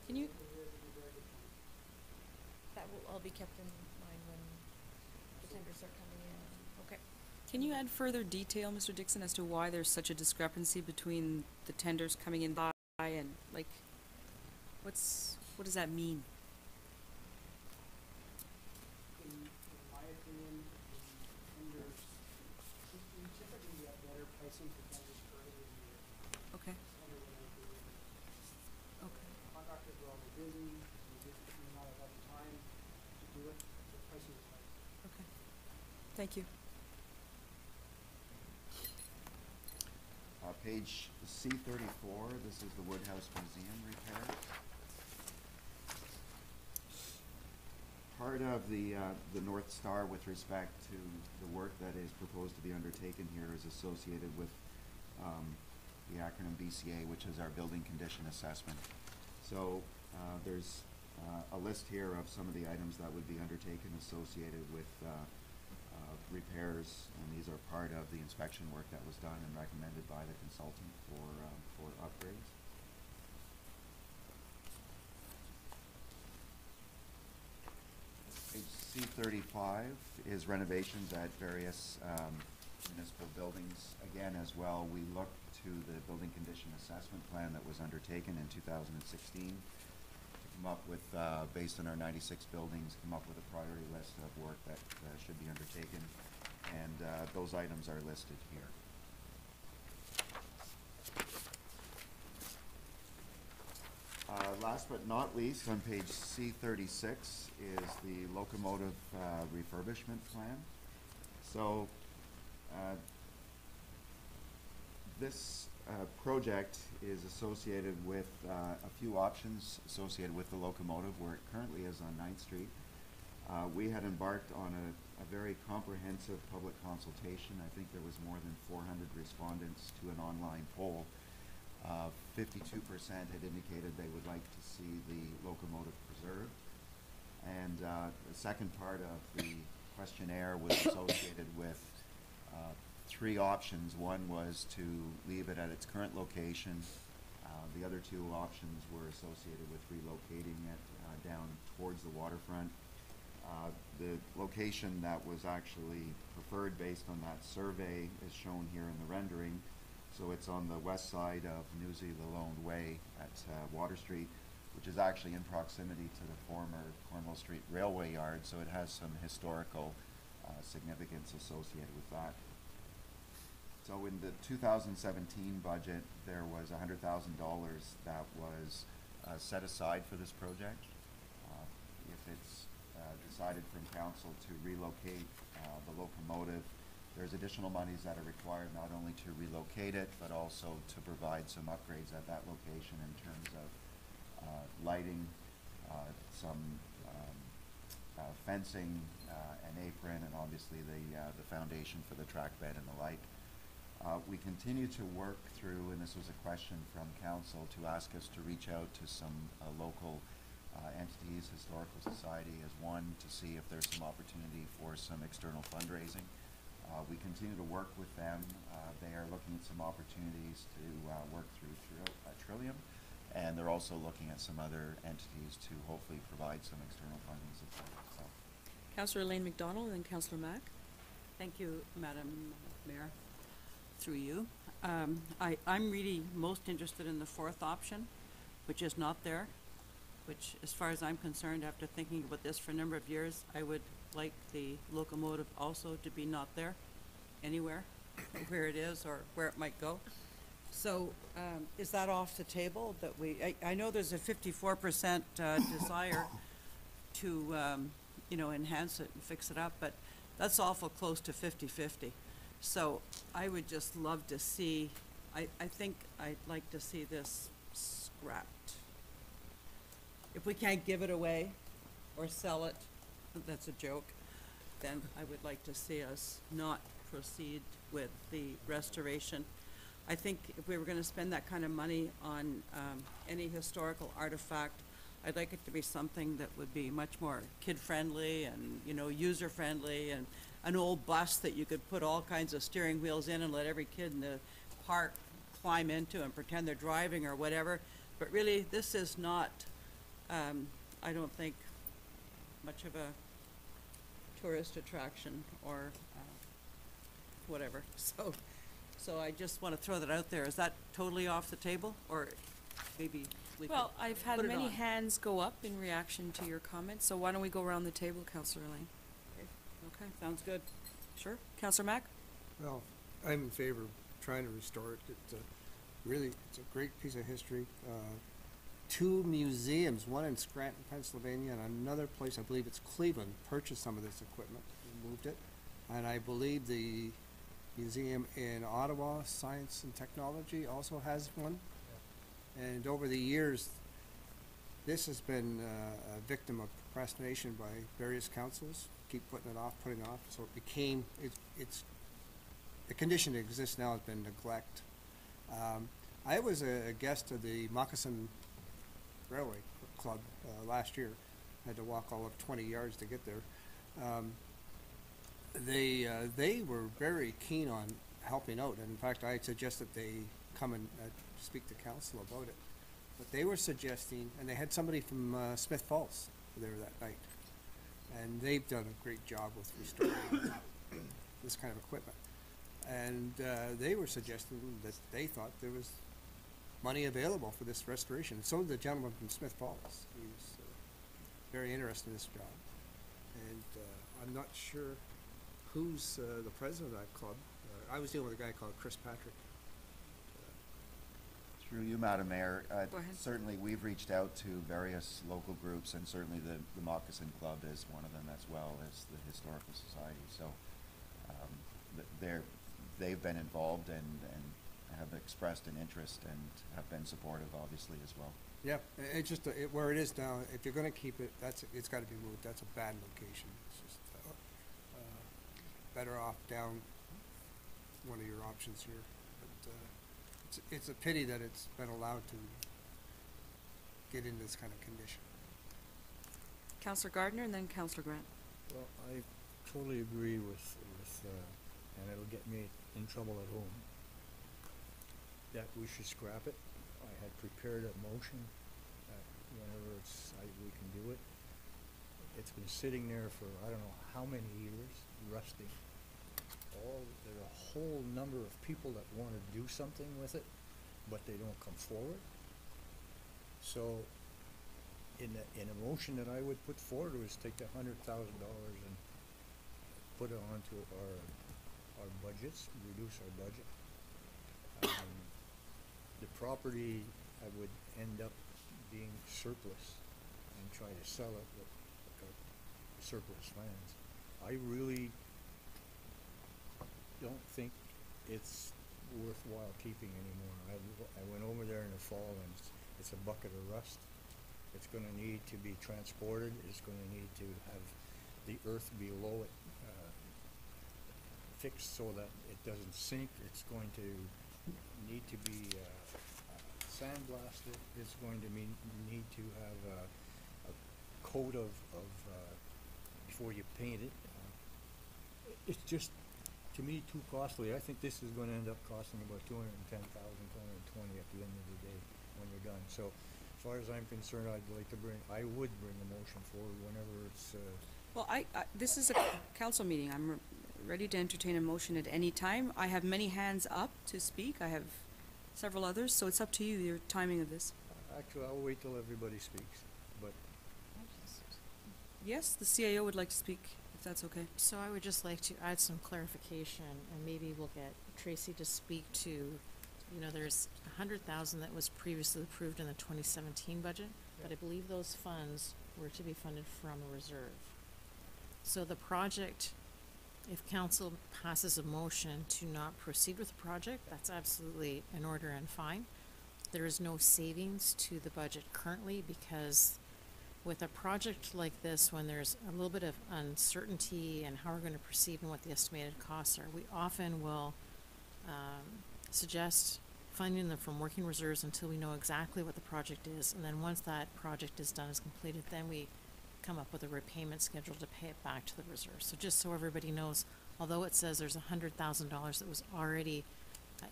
Can you? That will all be kept in mind when the tenders are coming in. Okay. Can you add further detail, Mr. Dixon, as to why there's such a discrepancy between the tenders coming in by and, like, what does that mean? In my opinion, the tenders, we typically get better pricing for tenders early in the year. Okay. Okay. Contractors are always busy, we not have enough time to do it, so pricing is high. Okay. Thank you. Page C34, this is the Woodhouse Museum repair. Part of the North Star with respect to the work that is proposed to be undertaken here is associated with the acronym BCA, which is our Building Condition Assessment. So there's a list here of some of the items that would be undertaken associated with repairs, and these are part of the inspection work that was done and recommended by the consultant for upgrades. Page C35 is renovations at various municipal buildings. Again, as well, we look to the building condition assessment plan that was undertaken in 2016 come up with, based on our 96 buildings, come up with a priority list of work that should be undertaken, and those items are listed here. Last but not least, on page C36 is the locomotive refurbishment plan. So this project is associated with a few options associated with the locomotive, where it currently is on 9th Street. We had embarked on a very comprehensive public consultation. I think there was more than 400 respondents to an online poll. 52% had indicated they would like to see the locomotive preserved. And the second part of the questionnaire was associated with three options. One was to leave it at its current location. The other two options were associated with relocating it down towards the waterfront. The location that was actually preferred based on that survey is shown here in the rendering. So it's on the west side of Newsy-Lalonde Way at Water Street, which is actually in proximity to the former Cornwall Street Railway Yard, so it has some historical significance associated with that. So in the 2017 budget, there was $100,000 that was set aside for this project. If it's decided from council to relocate the locomotive, there's additional monies that are required not only to relocate it, but also to provide some upgrades at that location in terms of lighting, some fencing, an apron, and obviously the foundation for the track bed and the like. We continue to work through, and this was a question from council, to ask us to reach out to some local entities, Historical Society as one, to see if there's some opportunity for some external fundraising. We continue to work with them. They are looking at some opportunities to work through Trillium, and they're also looking at some other entities to hopefully provide some external funding support. So. Councillor Elaine McDonald and Councillor Mack. Thank you, Madam Mayor. Through you. I'm really most interested in the fourth option, which is not there, which, as far as I'm concerned, after thinking about this for a number of years, I would like the locomotive also to be not there anywhere, where it is or where it might go. So is that off the table? That I know there's a 54% desire to enhance it and fix it up, but that's awful close to 50-50. So I would just love to see, I think I'd like to see this scrapped. If we can't give it away or sell it, that's a joke, then I would like to see us not proceed with the restoration. I think if we were going to spend that kind of money on any historical artifact, I'd like it to be something that would be much more kid-friendly and, user-friendly, and an old bus that you could put all kinds of steering wheels in and let every kid in the park climb into and pretend they're driving or whatever. But really, this is not, I don't think, much of a tourist attraction or whatever. So I just want to throw that out there. Is that totally off the table, or maybe we Well, could I've had put it many on? hands go up in reaction to your comments, so why don't we go around the table, Councillor Elaine? Okay, sounds good. Sure. Councillor Mack? Well, I'm in favor of trying to restore it. It's a great piece of history. Two museums, one in Scranton, Pennsylvania, and another place, I believe it's Cleveland, purchased some of this equipment and moved it. And I believe the museum in Ottawa, Science and Technology, also has one. Yeah. And over the years, this has been a victim of procrastination by various councils. Keep putting it off, so it became, the condition that exists now has been neglect. I was a guest of the Moccasin Railway Club last year. I had to walk all of 20 yards to get there. They were very keen on helping out, and in fact I suggested they come and speak to council about it. But they were suggesting, and they had somebody from Smith Falls there that night, and they've done a great job with restoring this kind of equipment. And they were suggesting that they thought there was money available for this restoration. And so did the gentleman from Smith Falls. He was very interested in this job. And I'm not sure who's the president of that club. I was dealing with a guy called Chris Patrick. Through you, Madam Mayor, Go ahead. certainly we've reached out to various local groups, and certainly the Moccasin Club is one of them, as well as the Historical Society. So they've been involved and have expressed an interest and have been supportive, obviously, as well. Yeah, it's just where it is now. If you're going to keep it, it's got to be moved. That's a bad location. It's just better off down one of your options here. But it's a pity that it's been allowed to get in this kind of condition. Councillor Gardner and then Councillor Grant. Well, I totally agree with, and it'll get me in trouble at home, that we should scrap it. I had prepared a motion that whenever we can do it. It's been sitting there for I don't know how many years, rusting. There are a whole number of people that want to do something with it, but they don't come forward. So, in a motion that I would put forward was take the $100,000 and put it onto our budgets, reduce our budget. The property I would end up being surplus and try to sell it with surplus lands. I really don't think it's worthwhile keeping anymore. I went over there in the fall and it's a bucket of rust. It's going to need to be transported. It's going to need to have the earth below it fixed so that it doesn't sink. It's going to need to be sandblasted. It's going to need to have a coat of before you paint it. It's just, to me, too costly. I think this is going to end up costing about $210,000, $220,000 at the end of the day when you're done. So, as far as I'm concerned, I would bring a motion forward whenever it's. Well, this is a council meeting. I'm ready to entertain a motion at any time. I have many hands up to speak. I have several others, so it's up to you, your timing of this. Actually, I'll wait till everybody speaks, but. Yes, the CAO would like to speak, if that's okay. So I would just like to add some clarification, and maybe we'll get Tracy to speak to, you know, there's $100,000 that was previously approved in the 2017 budget, but I believe those funds were to be funded from a reserve. So the project, if council passes a motion to not proceed with the project, that's absolutely in order and fine. There is no savings to the budget currently because with a project like this, when there's a little bit of uncertainty in how we're going to proceed and what the estimated costs are, we often will suggest funding them from working reserves until we know exactly what the project is. And then once that project is done, is completed, then we come up with a repayment schedule to pay it back to the reserve. So just so everybody knows, although it says there's $100,000 that was already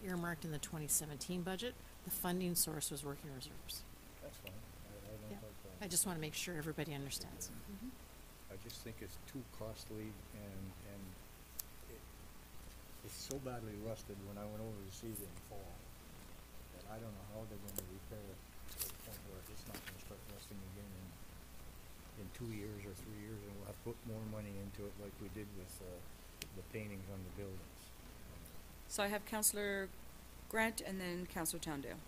earmarked in the 2017 budget, the funding source was working reserves. That's fine. I don't have that. I just want to make sure everybody understands. I just think it's too costly and it's so badly rusted when I went over to see it in the fall that I don't know how they're going to repair it to the point where it's not going to start rusting again in 2 years or 3 years, and we'll have to put more money into it like we did with the paintings on the buildings. So I have Councillor Grant and then Councillor Towndale.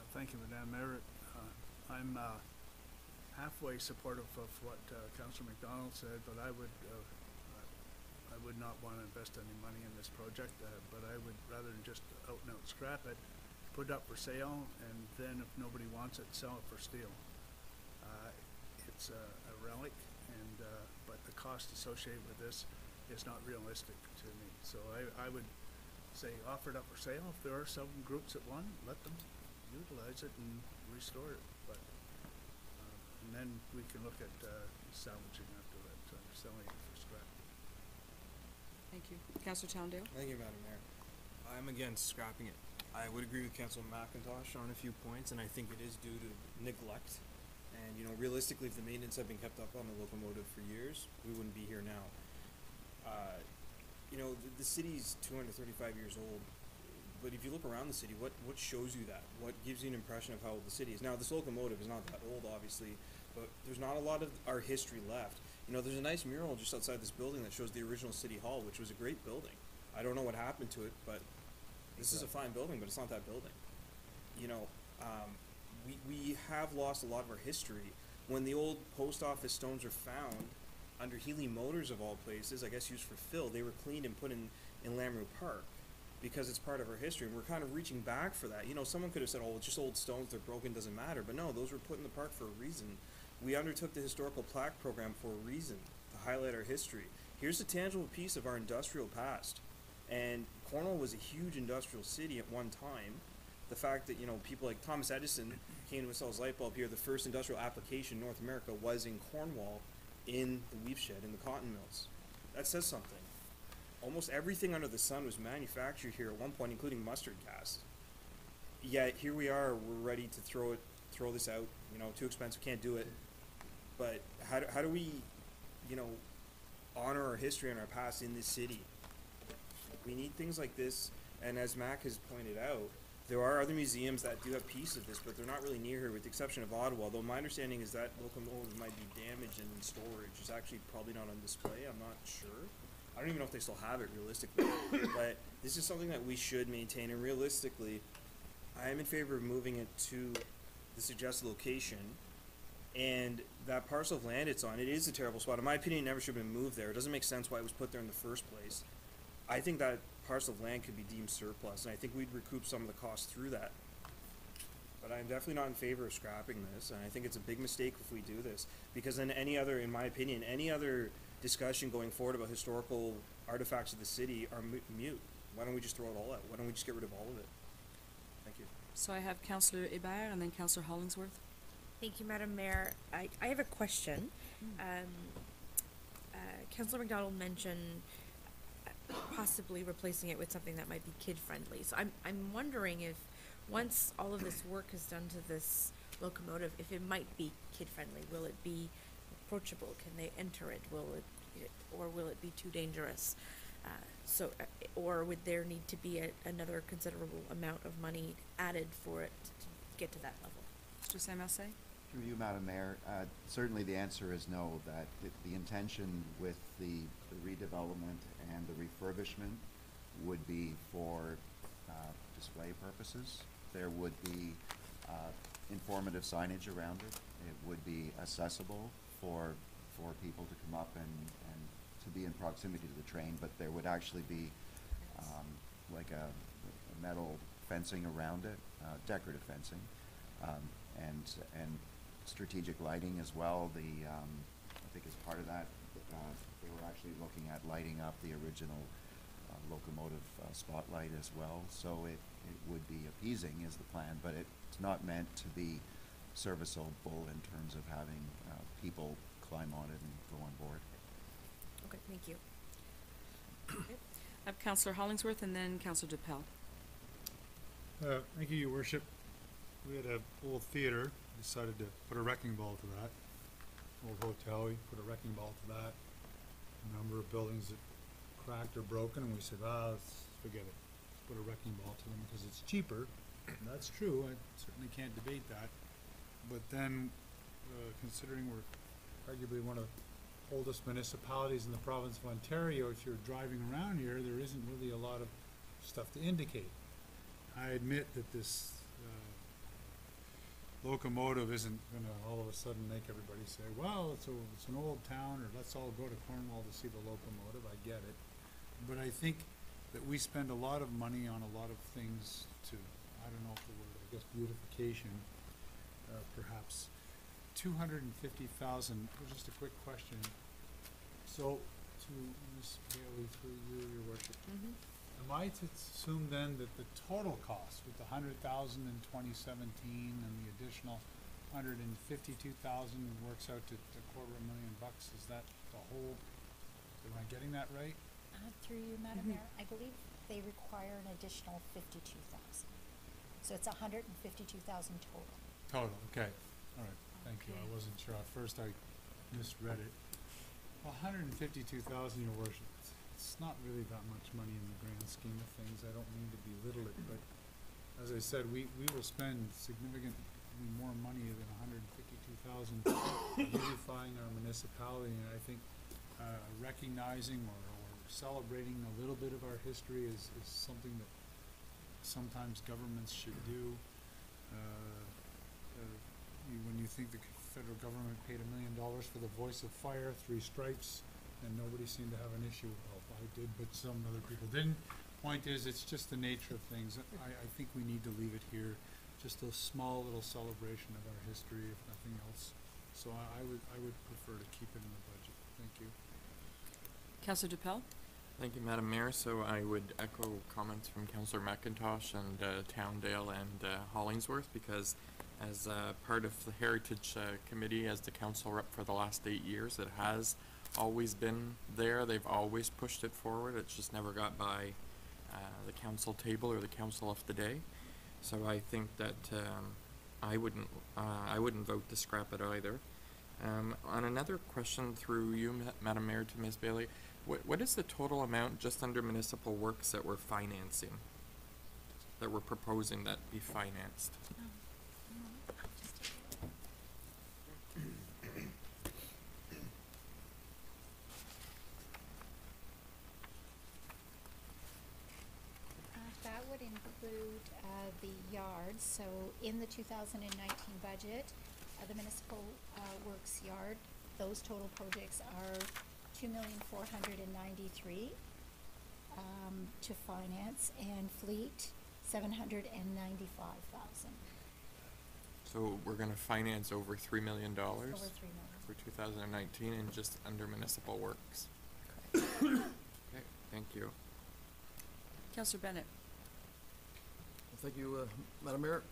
Thank you, Madam Mayor. I'm halfway supportive of what Councillor McDonald said, but I would not want to invest any money in this project, but I would, rather than just out and out scrap it, put it up for sale, and then if nobody wants it, sell it for steel. It's a relic, and but the cost associated with this is not realistic to me. So I would say offer it up for sale. If there are some groups that want, let them utilize it and restore it. But and then we can look at salvaging after that, selling it for scrap. Thank you. Councillor Towndale? Thank you, Madam Mayor. I'm against scrapping it. I would agree with Councilor McIntosh on a few points, and I think it is due to neglect. And, you know, realistically, if the maintenance had been kept up on the locomotive for years, we wouldn't be here now. You know, the city's 235 years old, but if you look around the city, what shows you that? What gives you an impression of how old the city is? Now, this locomotive is not that old, obviously, but there's not a lot of our history left. You know, there's a nice mural just outside this building that shows the original City Hall, which was a great building. I don't know what happened to it, but this is a fine building, but it's not that building. You know, we have lost a lot of our history. When the old post office stones were found, under Healy Motors of all places, I guess used for fill, they were cleaned and put in Lamru Park because it's part of our history, and we're kind of reaching back for that. You know, someone could have said, oh, it's just old stones, they're broken, doesn't matter, but no, those were put in the park for a reason. We undertook the historical plaque program for a reason, to highlight our history. here's a tangible piece of our industrial past. And Cornwall was a huge industrial city at one time. The fact that, you know, people like Thomas Edison came to install his light bulb here, the first industrial application in North America was in Cornwall, in the weave shed, in the cotton mills. That says something. Almost everything under the sun was manufactured here at one point, including mustard gas. Yet here we are, we're ready to throw this out, you know, too expensive, can't do it. But how do we, you know, honor our history and our past in this city? We need things like this, and as Mac has pointed out, there are other museums that do have pieces of this, but they're not really near here, with the exception of Ottawa, though my understanding is that locomotive might be damaged and in storage. It's actually probably not on display, I'm not sure. I don't even know if they still have it realistically, but this is something that we should maintain, and realistically, I am in favor of moving it to the suggested location, and that parcel of land it's on, it is a terrible spot. In my opinion, it never should have been moved there. It doesn't make sense why it was put there in the first place. I think that parcel of land could be deemed surplus, and I think we'd recoup some of the costs through that. But I'm definitely not in favor of scrapping this, and I think it's a big mistake if we do this, because then any other, in my opinion, any other discussion going forward about historical artifacts of the city are mute. Why don't we just throw it all out? Why don't we just get rid of all of it? Thank you. So I have Councillor Hébert and then Councillor Hollingsworth. Thank you, Madam Mayor. I have a question. Councillor McDonald mentioned possibly replacing it with something that might be kid-friendly. So I'm wondering if, once all of this work is done to this locomotive, if it might be kid-friendly. Will it be approachable? Can they enter it? Or will it be too dangerous? Or would there need to be another considerable amount of money added for it to get to that level? Mr. Saint-Marseille? Through you, Madam Mayor, certainly the answer is no, that the intention with the redevelopment and the refurbishment would be for display purposes. There would be informative signage around it. It would be accessible for people to come up and to be in proximity to the train, but there would actually be like a metal fencing around it, decorative fencing, and strategic lighting as well. I think as part of that, they were actually looking at lighting up the original locomotive spotlight as well. So it would be appeasing is the plan, but it's not meant to be serviceable in terms of having people climb on it and go on board. Okay, thank you. Okay. I have Councillor Hollingsworth and then Councillor DePel. Thank you, Your Worship. We had a old theater, decided to put a wrecking ball to that. Old hotel, we put a wrecking ball to that. A number of buildings that cracked or broken, and we said, let's forget it. Let's put a wrecking ball to them because it's cheaper. And that's true, I certainly can't debate that. But then, considering we're arguably one of the oldest municipalities in the province of Ontario, if you're driving around here, there isn't really a lot of stuff to indicate. I admit that this locomotive isn't going to all of a sudden make everybody say, well, it's an old town, or let's all go to Cornwall to see the locomotive. I get it. But I think that we spend a lot of money on a lot of things to, I don't know if the word, I guess beautification, perhaps. 250,000, just a quick question. So, to Ms. Bailey, through you, Your Worship, am I to assume then that the total cost with the 100,000 in 2017 and the additional 152,000 works out to $250,000? Is that the whole? Am I getting that right? Through you, Madam Mayor, I believe they require an additional 52,000. So it's 152,000 total. Total, okay. All right, thank you. I wasn't sure. At first I misread it. 152,000, Your Worship. It's not really that much money in the grand scheme of things. I don't mean to belittle it, but as I said, we will spend significantly more money than 152,000 beautifying our municipality, and I think recognizing or celebrating a little bit of our history is something that sometimes governments should do. When you think the federal government paid $1 million for the Voice of Fire, 3 stripes, and nobody seemed to have an issue. Well, I did, but some other people didn't. Point is, it's just the nature of things. I think we need to leave it here. Just a small little celebration of our history, if nothing else. So I would prefer to keep it in the budget. Thank you. Councillor Dupel? Thank you, Madam Mayor. So I would echo comments from Councillor McIntosh and Towndale and Hollingsworth, because as part of the Heritage Committee, as the council rep for the last 8 years, it has always been there. They've always pushed it forward. It's just never got by the council table or the council of the day. So I think that I wouldn't vote to scrap it either. On another question through you, Madam Mayor, to Ms. Bailey, what is the total amount just under municipal works that we're financing, that we're proposing that be financed? That would include the yards. So in the 2019 budget, the municipal works yard, those total projects are $2,493,000 to finance, and fleet $795,000. So we're going to finance over $3 million Over $3 million. for 2019 and just under municipal works. Okay, thank you. Councillor Bennett? Thank you, Madam Mayor.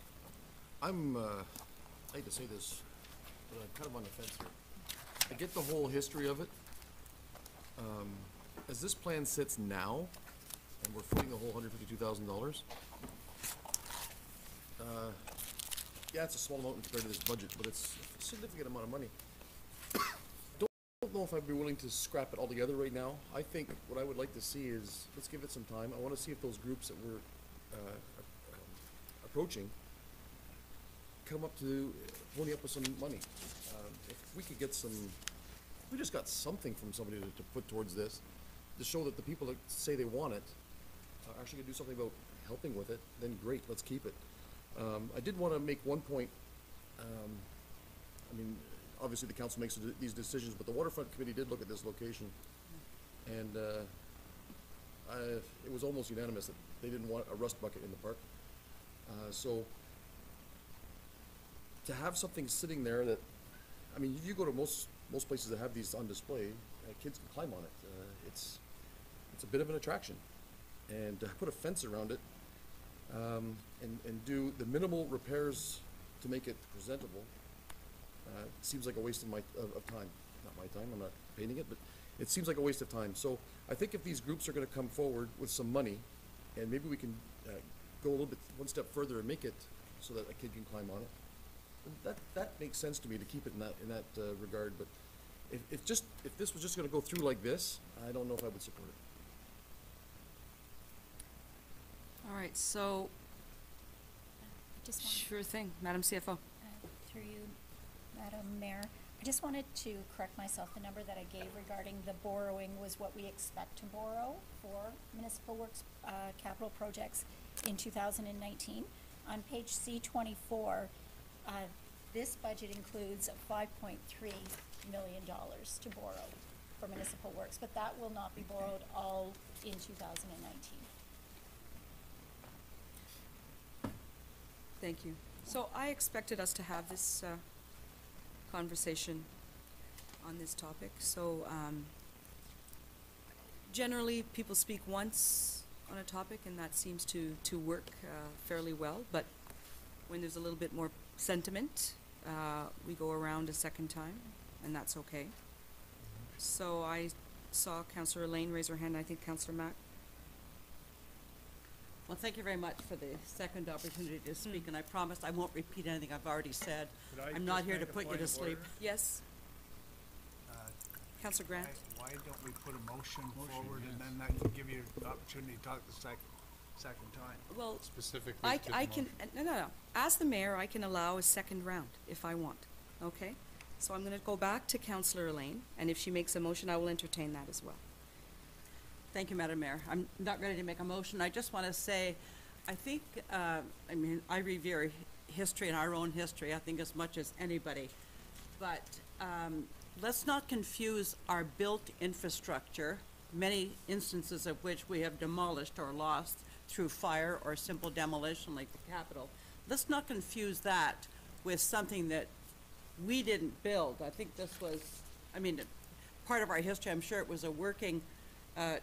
I'm, I hate to say this, but I'm kind of on the fence here. I get the whole history of it. As this plan sits now, and we're footing the whole $152,000, yeah, it's a small amount compared to this budget, but it's a significant amount of money. Don't know if I'd be willing to scrap it altogether right now. I think what I would like to see is, let's give it some time. I want to see if those groups that we're approaching come up to pony up with some money. If we could get some, we just got something from somebody to put towards this, to show that the people that say they want it are actually gonna do something about helping with it, then great, let's keep it. I did want to make one point. I mean, obviously the council makes these decisions, but the waterfront committee did look at this location, and it was almost unanimous that they didn't want a rust bucket in the park. So to have something sitting there that, I mean, if you go to most places that have these on display, kids can climb on it. It's a bit of an attraction, and to put a fence around it and do the minimal repairs to make it presentable seems like a waste of time. Not my time, I'm not painting it, but it seems like a waste of time. So I think if these groups are going to come forward with some money, and maybe we can go a little bit one step further and make it so that a kid can climb on it, that makes sense to me, to keep it in that regard. But if this was just going to go through like this, I don't know if I would support it. All right, so, sure thing, Madam CFO. Through you, Madam Mayor, I just wanted to correct myself. The number that I gave regarding the borrowing was what we expect to borrow for municipal works capital projects in 2019. On page C24, this budget includes $5.3 million to borrow for municipal works, but that will not be borrowed all in 2019. Thank you. So I expected us to have this conversation on this topic. So generally, people speak once on a topic, and that seems to work fairly well. But when there's a little bit more sentiment, we go around a second time, and that's okay. So I saw Councillor Elaine raise her hand. I think Councillor Mack. Well, thank you very much for the second opportunity to speak, and I promise I won't repeat anything I've already said. I'm not here to put you to sleep. Yes. Councillor Grant. Why don't we put a motion forward, and then that can give you the opportunity to talk the second time? Well, specifically I to the can, no. As the mayor, I can allow a second round if I want, okay? So I'm gonna go back to Councillor Elaine, and if she makes a motion, I will entertain that as well. Thank you, Madam Mayor. I'm not ready to make a motion. I just want to say, I think, I mean, I revere history and our own history, I think, as much as anybody. But let's not confuse our built infrastructure, many instances of which we have demolished or lost through fire or simple demolition like the Capitol. Let's not confuse that with something that we didn't build. I think this was, I mean, part of our history. I'm sure it was a working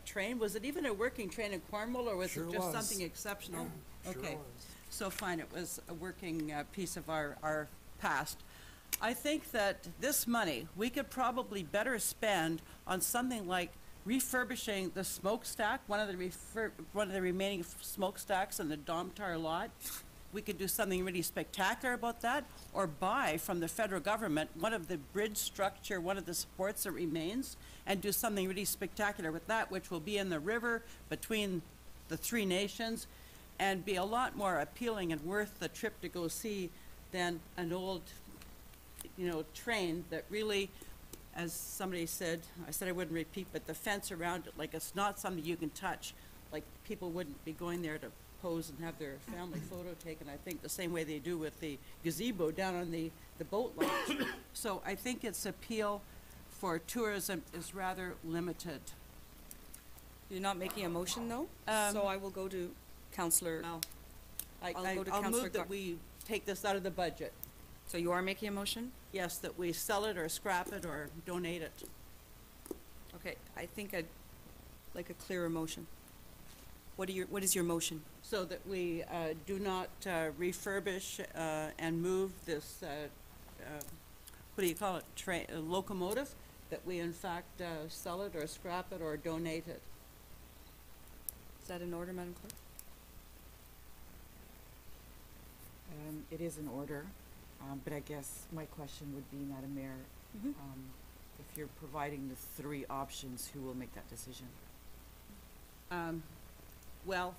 train. Was it even a working train in Cornwall, or was Sure it just was. something exceptional? Sure Okay, was. so fine, it was a working piece of our past. I think that this money, we could probably better spend on something like refurbishing the smokestack, one of the remaining smokestacks in the Domtar lot. We could do something really spectacular about that, or buy from the federal government one of the bridge structure, one of the supports that remains, and do something really spectacular with that, which will be in the river between the three nations, and be a lot more appealing and worth the trip to go see than an old, train that really, as somebody said, I said I wouldn't repeat, but the fence around it, like it's not something you can touch. Like people wouldn't be going there to pose and have their family photo taken, I think, the same way they do with the gazebo down on the boat launch. So I think its appeal for tourism is rather limited. You're not making a motion, though? So I will go to Councillor. No. I'll go to I'll Councillor move that we take this out of the budget. So you are making a motion? Yes, that we sell it or scrap it or donate it. Okay, I think I'd like a clearer motion. What is your motion? So that we do not refurbish and move this, what do you call it, locomotive, that we in fact sell it or scrap it or donate it. Is that in order, Madam Clerk? It is in order, but I guess my question would be, Madam Mayor, if you're providing the three options, who will make that decision? Well,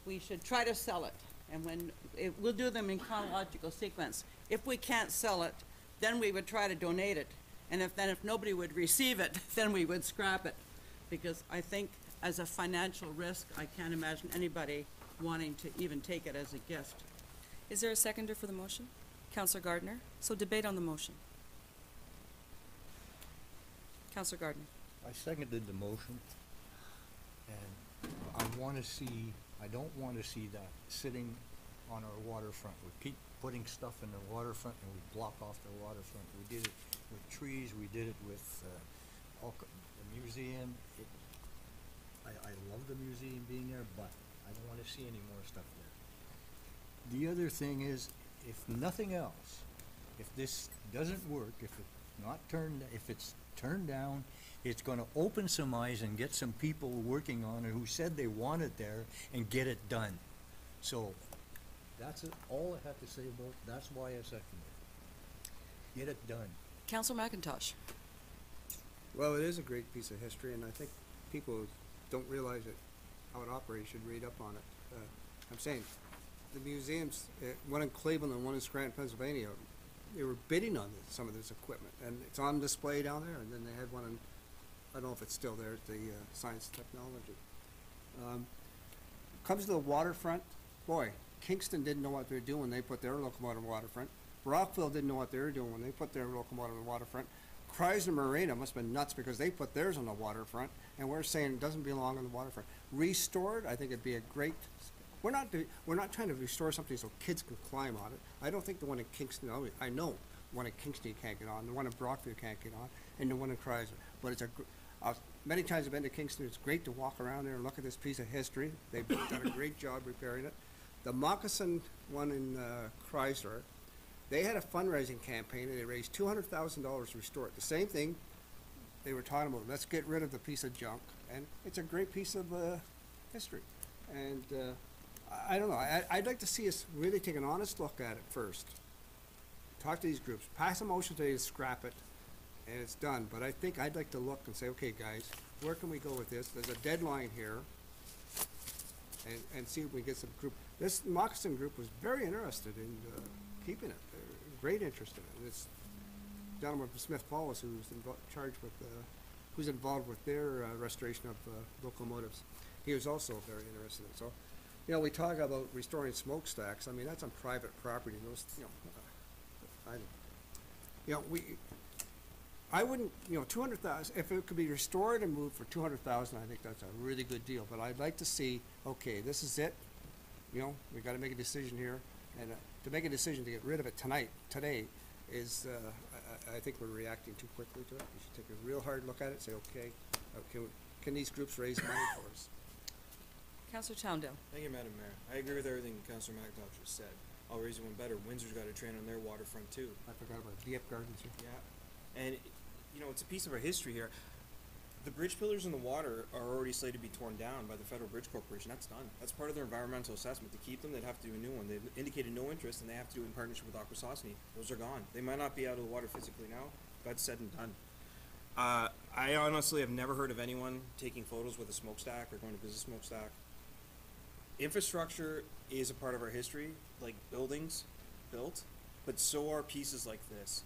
we should try to sell it, and we'll do them in chronological sequence. If we can't sell it, then we would try to donate it, and if nobody would receive it, then we would scrap it, because I think as a financial risk, I can't imagine anybody wanting to even take it as a gift. Is there a seconder for the motion? Councillor Gardner. So debate on the motion. Councillor Gardner. I seconded the motion, and I don't want to see that sitting on our waterfront. We keep putting stuff in the waterfront and we block off the waterfront. We did it with trees, we did it with the museum. I love the museum being there, but I don't want to see any more stuff there. The other thing is, if nothing else, if this doesn't work, if it's turned down, it's gonna open some eyes and get some people working on it who said they want it there and get it done. So, that's all I have to say about it. That's why I second it. Get it done. Councillor McIntosh. Well, it is a great piece of history, and I think people who don't realize how it operates should read up on it. I'm saying, the museums, one in Cleveland and one in Scranton, Pennsylvania, they were bidding on some of this equipment, and it's on display down there, and then they had one in, I don't know if it's still there, at the Science and Technology. Comes to the waterfront, boy, Kingston didn't know what they were doing when they put their locomotive on the waterfront. Rockville didn't know what they were doing when they put their locomotive on the waterfront. Chrysler Marina must have been nuts because they put theirs on the waterfront, and we're saying it doesn't belong on the waterfront. Restored, I think it'd be a great. We're not trying to restore something so kids can climb on it. I don't think the one in Kingston. I know one in Kingston you can't get on, the one in Brockville you can't get on, and the one in Chrysler. But it's many times I've been to Kingston. It's great to walk around there and look at this piece of history. They've done a great job repairing it. The Moccasin one in Chrysler, they had a fundraising campaign and they raised $200,000 to restore it. The same thing they were talking about. Let's get rid of the piece of junk, and it's a great piece of history. And I don't know. I'd like to see us really take an honest look at it first. Talk to these groups. Pass a motion today to scrap it, and it's done. But I think I'd like to look and say, okay, guys, where can we go with this? There's a deadline here, and see if we get some group. This Moccasin group was very interested in keeping it. Great interest in it. And it's gentleman from Smith Paulus who's charged with, who's involved with their restoration of locomotives. He was also very interested in it. So, you know, we talk about restoring smokestacks. I mean, that's on private property. Those, I wouldn't, 200,000. If it could be restored and moved for 200,000, I think that's a really good deal. But I'd like to see, okay, this is it. We got to make a decision here, and to make a decision to get rid of it today, is I think we're reacting too quickly to it. We should take a real hard look at it. Say, okay, can these groups raise money for us? Councillor Towndale. Thank you, Madam Mayor. I agree with everything Councillor McIntosh just said. I'll raise it one better. Windsor's got a train on their waterfront too. I forgot about Dieppe Gardens here. Yeah. And, you know, it's a piece of our history here. The bridge pillars in the water are already slated to be torn down by the Federal Bridge Corporation. That's done. That's part of their environmental assessment. To keep them, they'd have to do a new one. They've indicated no interest, and they have to do it in partnership with Akwesasne. Those are gone. They might not be out of the water physically now, but it's said and done. I honestly have never heard of anyone taking photos with a smokestack or going to visit a smokestack. Infrastructure is a part of our history, like buildings built, but so are pieces like this.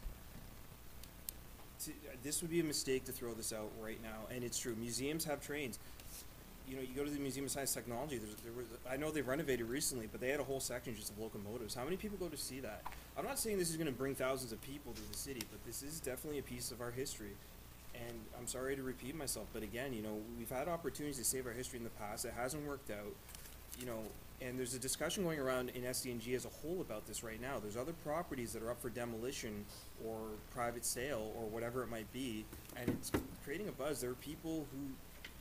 This would be a mistake to throw this out right now, and it's true. Museums have trains. You know, you go to the Museum of Science and Technology, I know they've renovated recently, but they had a whole section just of locomotives. How many people go to see that? I'm not saying this is going to bring thousands of people to the city, but this is definitely a piece of our history. And I'm sorry to repeat myself, but again, you know, we've had opportunities to save our history in the past. It hasn't worked out, you know, and there's a discussion going around in SDNG as a whole about this right now. There's other properties that are up for demolition or private sale or whatever it might be, and it's creating a buzz. There are people who,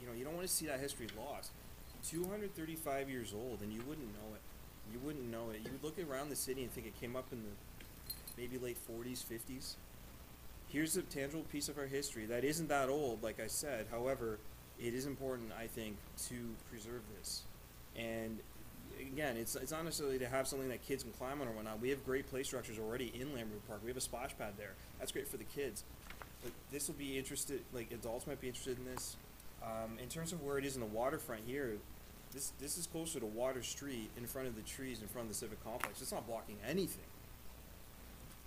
you know, you don't want to see that history lost. 235 years old, and you wouldn't know it. You wouldn't know it. You would look around the city and think it came up in the maybe late 40s, 50s. Here's a tangible piece of our history that isn't that old, like I said. However, it is important, I think, to preserve this. And again, it's not necessarily to have something that kids can climb on or whatnot. We have great play structures already in Lambert Park. We have a splash pad there. That's great for the kids. But this will be interested, like adults might be interested in this. In terms of where it is in the waterfront here, this is closer to Water Street, in front of the trees, in front of the Civic Complex. It's not blocking anything.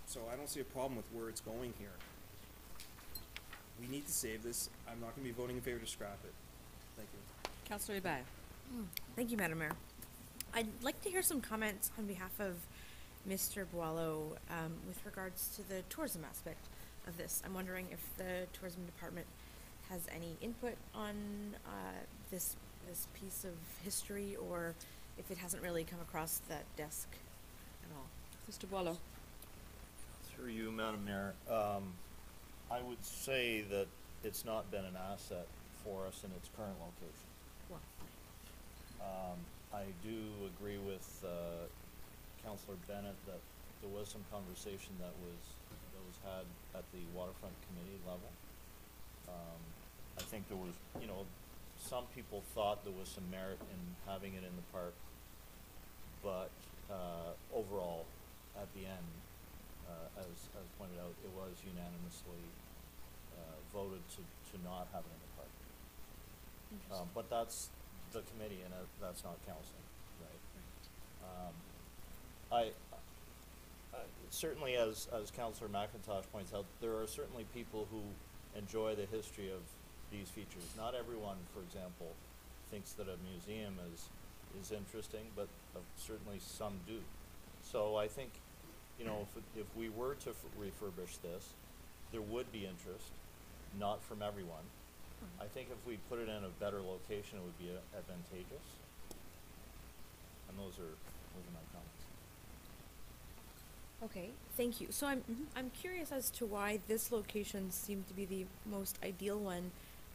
So I don't see a problem with where it's going here. We need to save this. I'm not going to be voting in favor to scrap it. Thank you. Councillor Ibay. Thank you, Madam Mayor. I'd like to hear some comments on behalf of Mr. Boileau with regards to the tourism aspect of this. I'm wondering if the tourism department has any input on this piece of history, or if it hasn't really come across that desk at all. Mr. Boileau. Through you, Madam Mayor, I would say that it's not been an asset for us in its current location. Well, I do agree with Councillor Bennett that there was some conversation that was had at the waterfront committee level. I think there was, you know, some people thought there was some merit in having it in the park, but overall, at the end, as pointed out, it was unanimously voted to not have it in the park. But that's the committee, and that's not council, right? Certainly, as Councillor McIntosh points out, there are certainly people who enjoy the history of these features. Not everyone, for example, thinks that a museum is interesting, but certainly some do. So I think, you know, if we were to refurbish this, there would be interest, not from everyone. I think if we put it in a better location, it would be advantageous. And those are my comments. okay, thank you. So I'm curious as to why this location seemed to be the most ideal one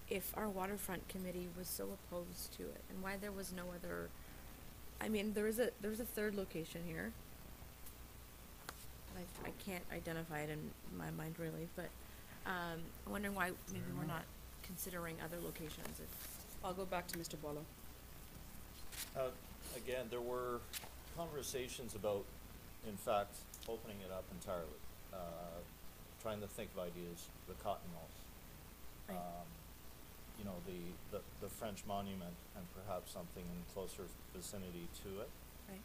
if our waterfront committee was so opposed to it, and why there was no other. I mean, there was a third location here. I can't identify it in my mind really, but I'm wondering why maybe we're not considering other locations. I'll go back to Mr. Boileau. Again, there were conversations about, in fact, opening it up entirely, trying to think of ideas, the cotton mills. Right. You know, the French monument, and perhaps something in closer vicinity to it. Right.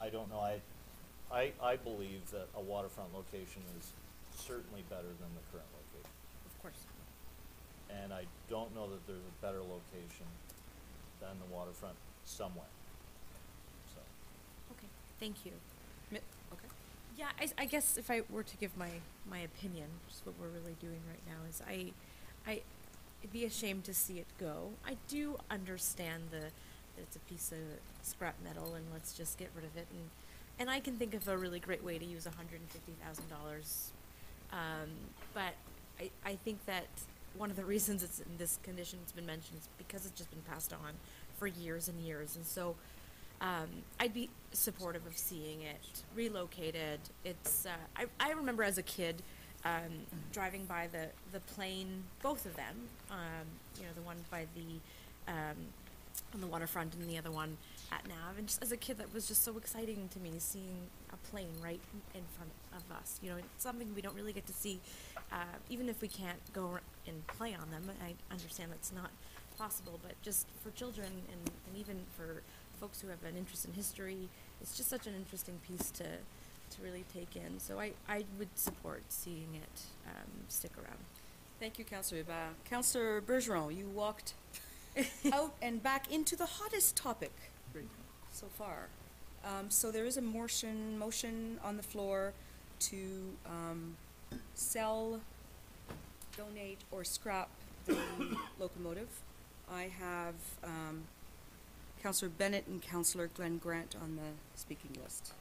I don't know, I believe that a waterfront location is certainly better than the current location. Of course. And I don't know that there's a better location than the waterfront somewhere. So. Okay, thank you. Okay. Yeah, I guess if I were to give my opinion, which is what we're really doing right now, is it'd be a shame to see it go. I do understand that it's a piece of scrap metal and let's just get rid of it, and I can think of a really great way to use $150,000. But I think that one of the reasons it's in this condition, it's been mentioned, is because it's just been passed on for years and years. And so I'd be supportive of seeing it relocated. It's, I remember as a kid driving by the plane, both of them, you know, the one by the, on the waterfront and the other one at Nav. And just as a kid, that was just so exciting to me, seeing a plane right in front of us. You know, it's something we don't really get to see, even if we can't go and play on them. I understand that's not possible, but just for children and even for folks who have an interest in history, it's just such an interesting piece to really take in. So I would support seeing it stick around. Thank you, Councillor Hubert. Councillor Bergeron, you walked out and back into the hottest topic so far. So there is a motion on the floor to sell, donate, or scrap the locomotive. I have Councillor Bennett and Councillor Glenn Grant on the speaking list.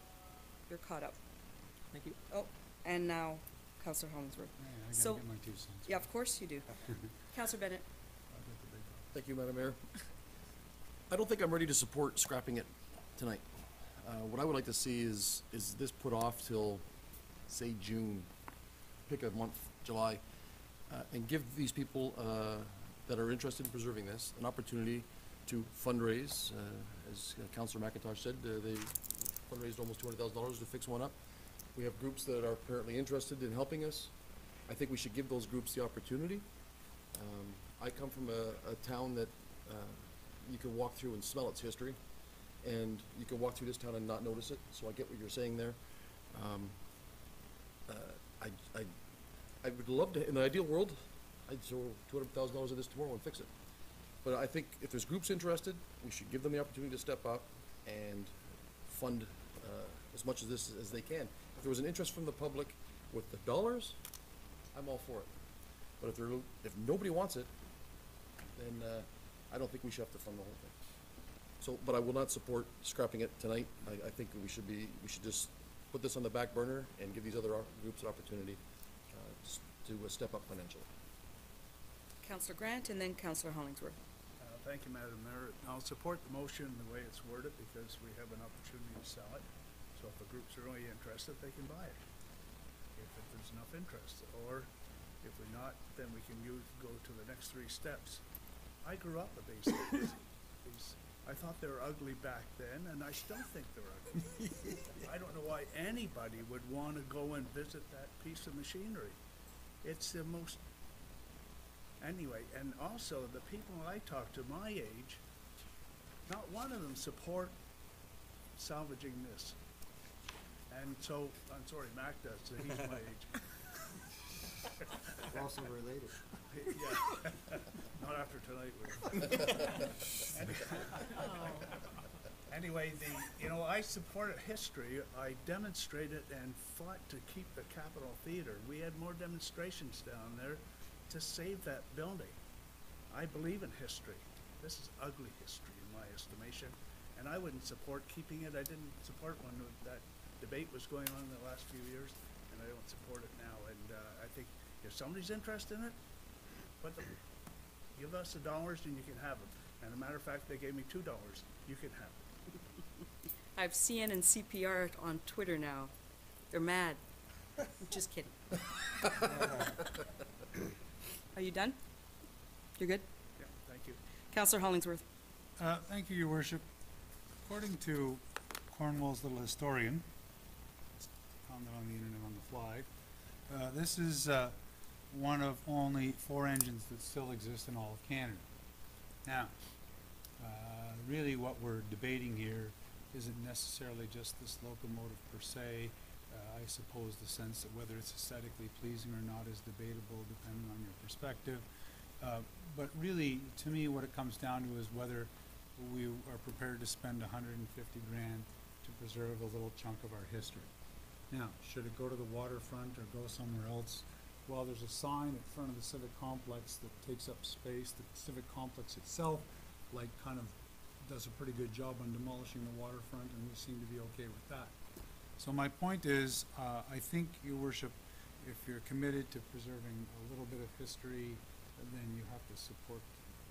You're caught up. Thank you. Oh, and now Councillor Hollingsworth. Yeah, I gotta So, get my 2 cents. yeah, of course you do. Councillor Bennett. Thank you, Madam Mayor. I don't think I'm ready to support scrapping it tonight. What I would like to see is this put off till, say, June, pick a month, July, and give these people that are interested in preserving this an opportunity to fundraise. As Councillor McIntosh said, they fundraised almost $200,000 to fix one up. We have groups that are apparently interested in helping us. I think we should give those groups the opportunity. I come from a town that you can walk through and smell its history, and you can walk through this town and not notice it, so I get what you're saying there. I would love to, in the ideal world, I'd throw $200,000 of this tomorrow and fix it. But I think if there's groups interested, we should give them the opportunity to step up and fund as much of this as they can. If there was an interest from the public with the dollars, I'm all for it. But if nobody wants it, then I don't think we should have to fund the whole thing. So, but I will not support scrapping it tonight. I think we should just put this on the back burner and give these other groups an opportunity to step up financially. Councillor Grant and then Councillor Hollingsworth. Thank you, Madam Mayor. I'll support the motion the way it's worded because we have an opportunity to sell it. So if the groups are really interested, they can buy it. If there's enough interest, or if we're not, then we can go to the next 3 steps. I grew up with these things. I thought they were ugly back then, and I still think they're ugly. I don't know why anybody would want to go and visit that piece of machinery. It's the most... Anyway, and also the people I talk to my age, not one of them support salvaging this. And so, I'm sorry, Mac does, so he's my age. We're also related. Yeah, not after tonight, Anyway, I support history. I demonstrated and fought to keep the Capitol Theater. We had more demonstrations down there to save that building. I believe in history. This is ugly history in my estimation, and I wouldn't support keeping it. I didn't support when that debate was going on in the last few years, and I don't support it now. And I think if somebody's interested in it, give us the dollars and you can have them. And as a matter of fact, they gave me $2. You can have them. I have CN and CPR on Twitter now. They're mad. I'm just kidding. Are you done? You're good? Yeah, thank you. Councillor Hollingsworth. Thank you, Your Worship. According to Cornwall's Little Historian, found it on the internet on the fly, this is one of only 4 engines that still exist in all of Canada. Now, really what we're debating here isn't necessarily just this locomotive per se. I suppose the sense that whether it's aesthetically pleasing or not is debatable depending on your perspective. But really, to me, what it comes down to is whether we are prepared to spend $150 grand to preserve a little chunk of our history. Now, should it go to the waterfront or go somewhere else? Well, there's a sign in front of the Civic Complex that takes up space. The Civic Complex itself, kind of does a pretty good job on demolishing the waterfront, and we seem to be okay with that. So my point is, I think, Your Worship, if you're committed to preserving a little bit of history then you have to support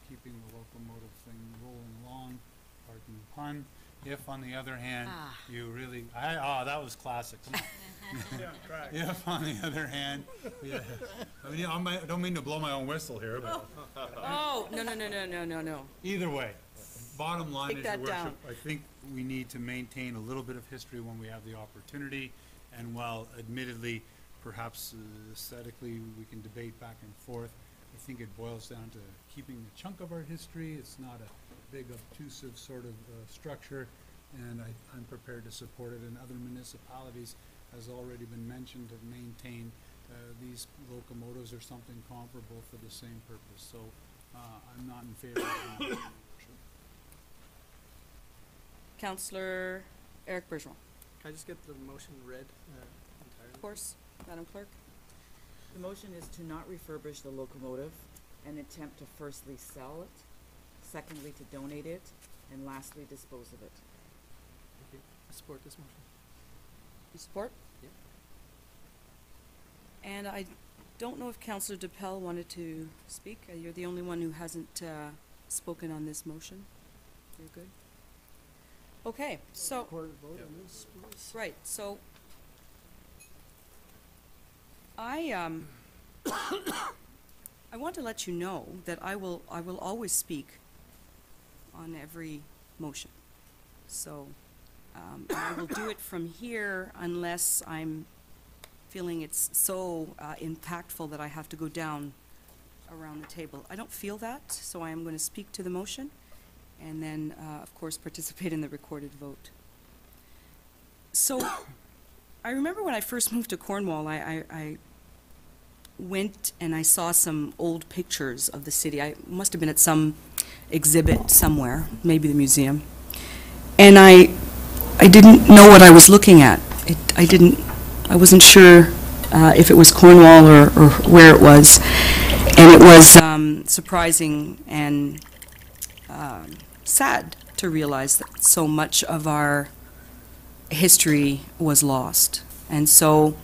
keeping the locomotive thing rolling along, pardon the pun. If, on the other hand, you really, that was classic, come on. Yeah, try. If, on the other hand, yeah, I mean, I don't mean to blow my own whistle here, but Oh, no. either way, bottom line Take is, Your that down. Worship, I think we need to maintain a little bit of history when we have the opportunity, and while admittedly, perhaps aesthetically, we can debate back and forth, I think it boils down to keeping a chunk of our history. It's not a big obtrusive sort of structure, and I'm prepared to support it. And other municipalities, has already been mentioned, have maintained these locomotives or something comparable for the same purpose. So I'm not in favor of it. Councillor Eric Bergeron. Can I just get the motion read entirely? Of course, Madam Clerk. The motion is to not refurbish the locomotive and attempt to firstly sell it, secondly to donate it, and lastly dispose of it. Thank you. I support this motion. You support? Yeah. And I don't know if Councillor DePel wanted to speak. You're the only one who hasn't spoken on this motion. You're good? Okay, so. Recorded vote on this, please. Right, so I want to let you know that I will always speak on every motion. So I will do it from here unless I'm feeling it's so impactful that I have to go down around the table. I don't feel that, so I am going to speak to the motion and then, of course, participate in the recorded vote. So I remember when I first moved to Cornwall, I went and I saw some old pictures of the city. I must have been at some exhibit somewhere, maybe the museum. And I didn't know what I was looking at. I wasn't sure if it was Cornwall or where it was. And it was surprising and sad to realize that so much of our history was lost. And so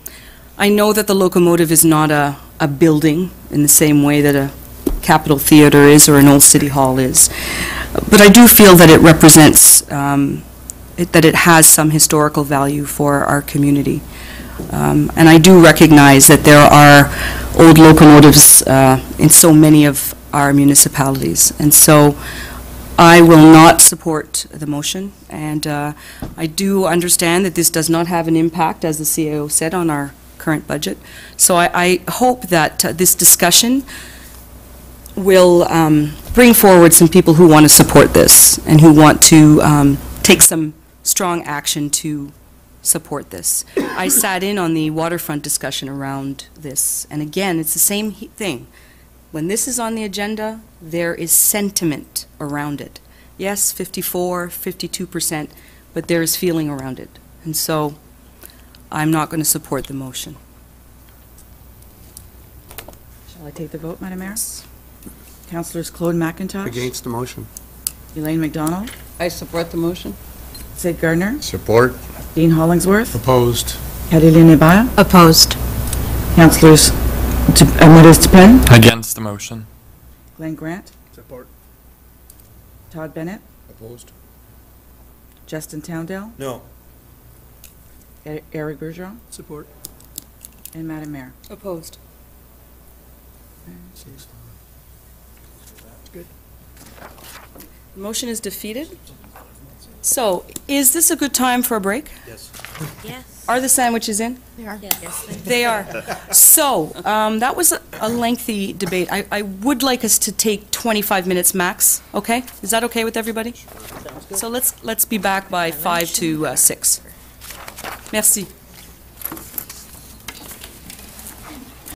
I know that the locomotive is not a building in the same way that a Capitol Theatre is or an old City Hall is. But I do feel that it represents, that it has some historical value for our community. And I do recognize that there are old locomotives in so many of our municipalities. And so I will not support the motion, and I do understand that this does not have an impact, as the CAO said, on our current budget. So I hope that this discussion will bring forward some people who want to support this and who want to take some strong action to support this. I sat in on the waterfront discussion around this, and again, it's the same thing. When this is on the agenda, there is sentiment around it. Yes, 54, 52%, but there is feeling around it. And so I'm not going to support the motion. Shall I take the vote, Madam Mayor? Councillors Claude McIntosh. Against the motion. Elaine McDonald. I support the motion. Sid Gardner. Support. Dean Hollingsworth. Opposed. Caroline Nebaya. Opposed. Councillors Maurice Dupin. Against the motion. Glenn Grant. Support. Todd Bennett. Opposed. Justin Towndale. No. Eric Bergeron. Support. And Madam Mayor. Opposed. Good. The motion is defeated. So, is this a good time for a break? Yes. Yes. Are the sandwiches in? They are. Yes. They are. So, that was a lengthy debate. I would like us to take 25 minutes max, okay? Is that okay with everybody? So let's be back by 5 to 6. Merci.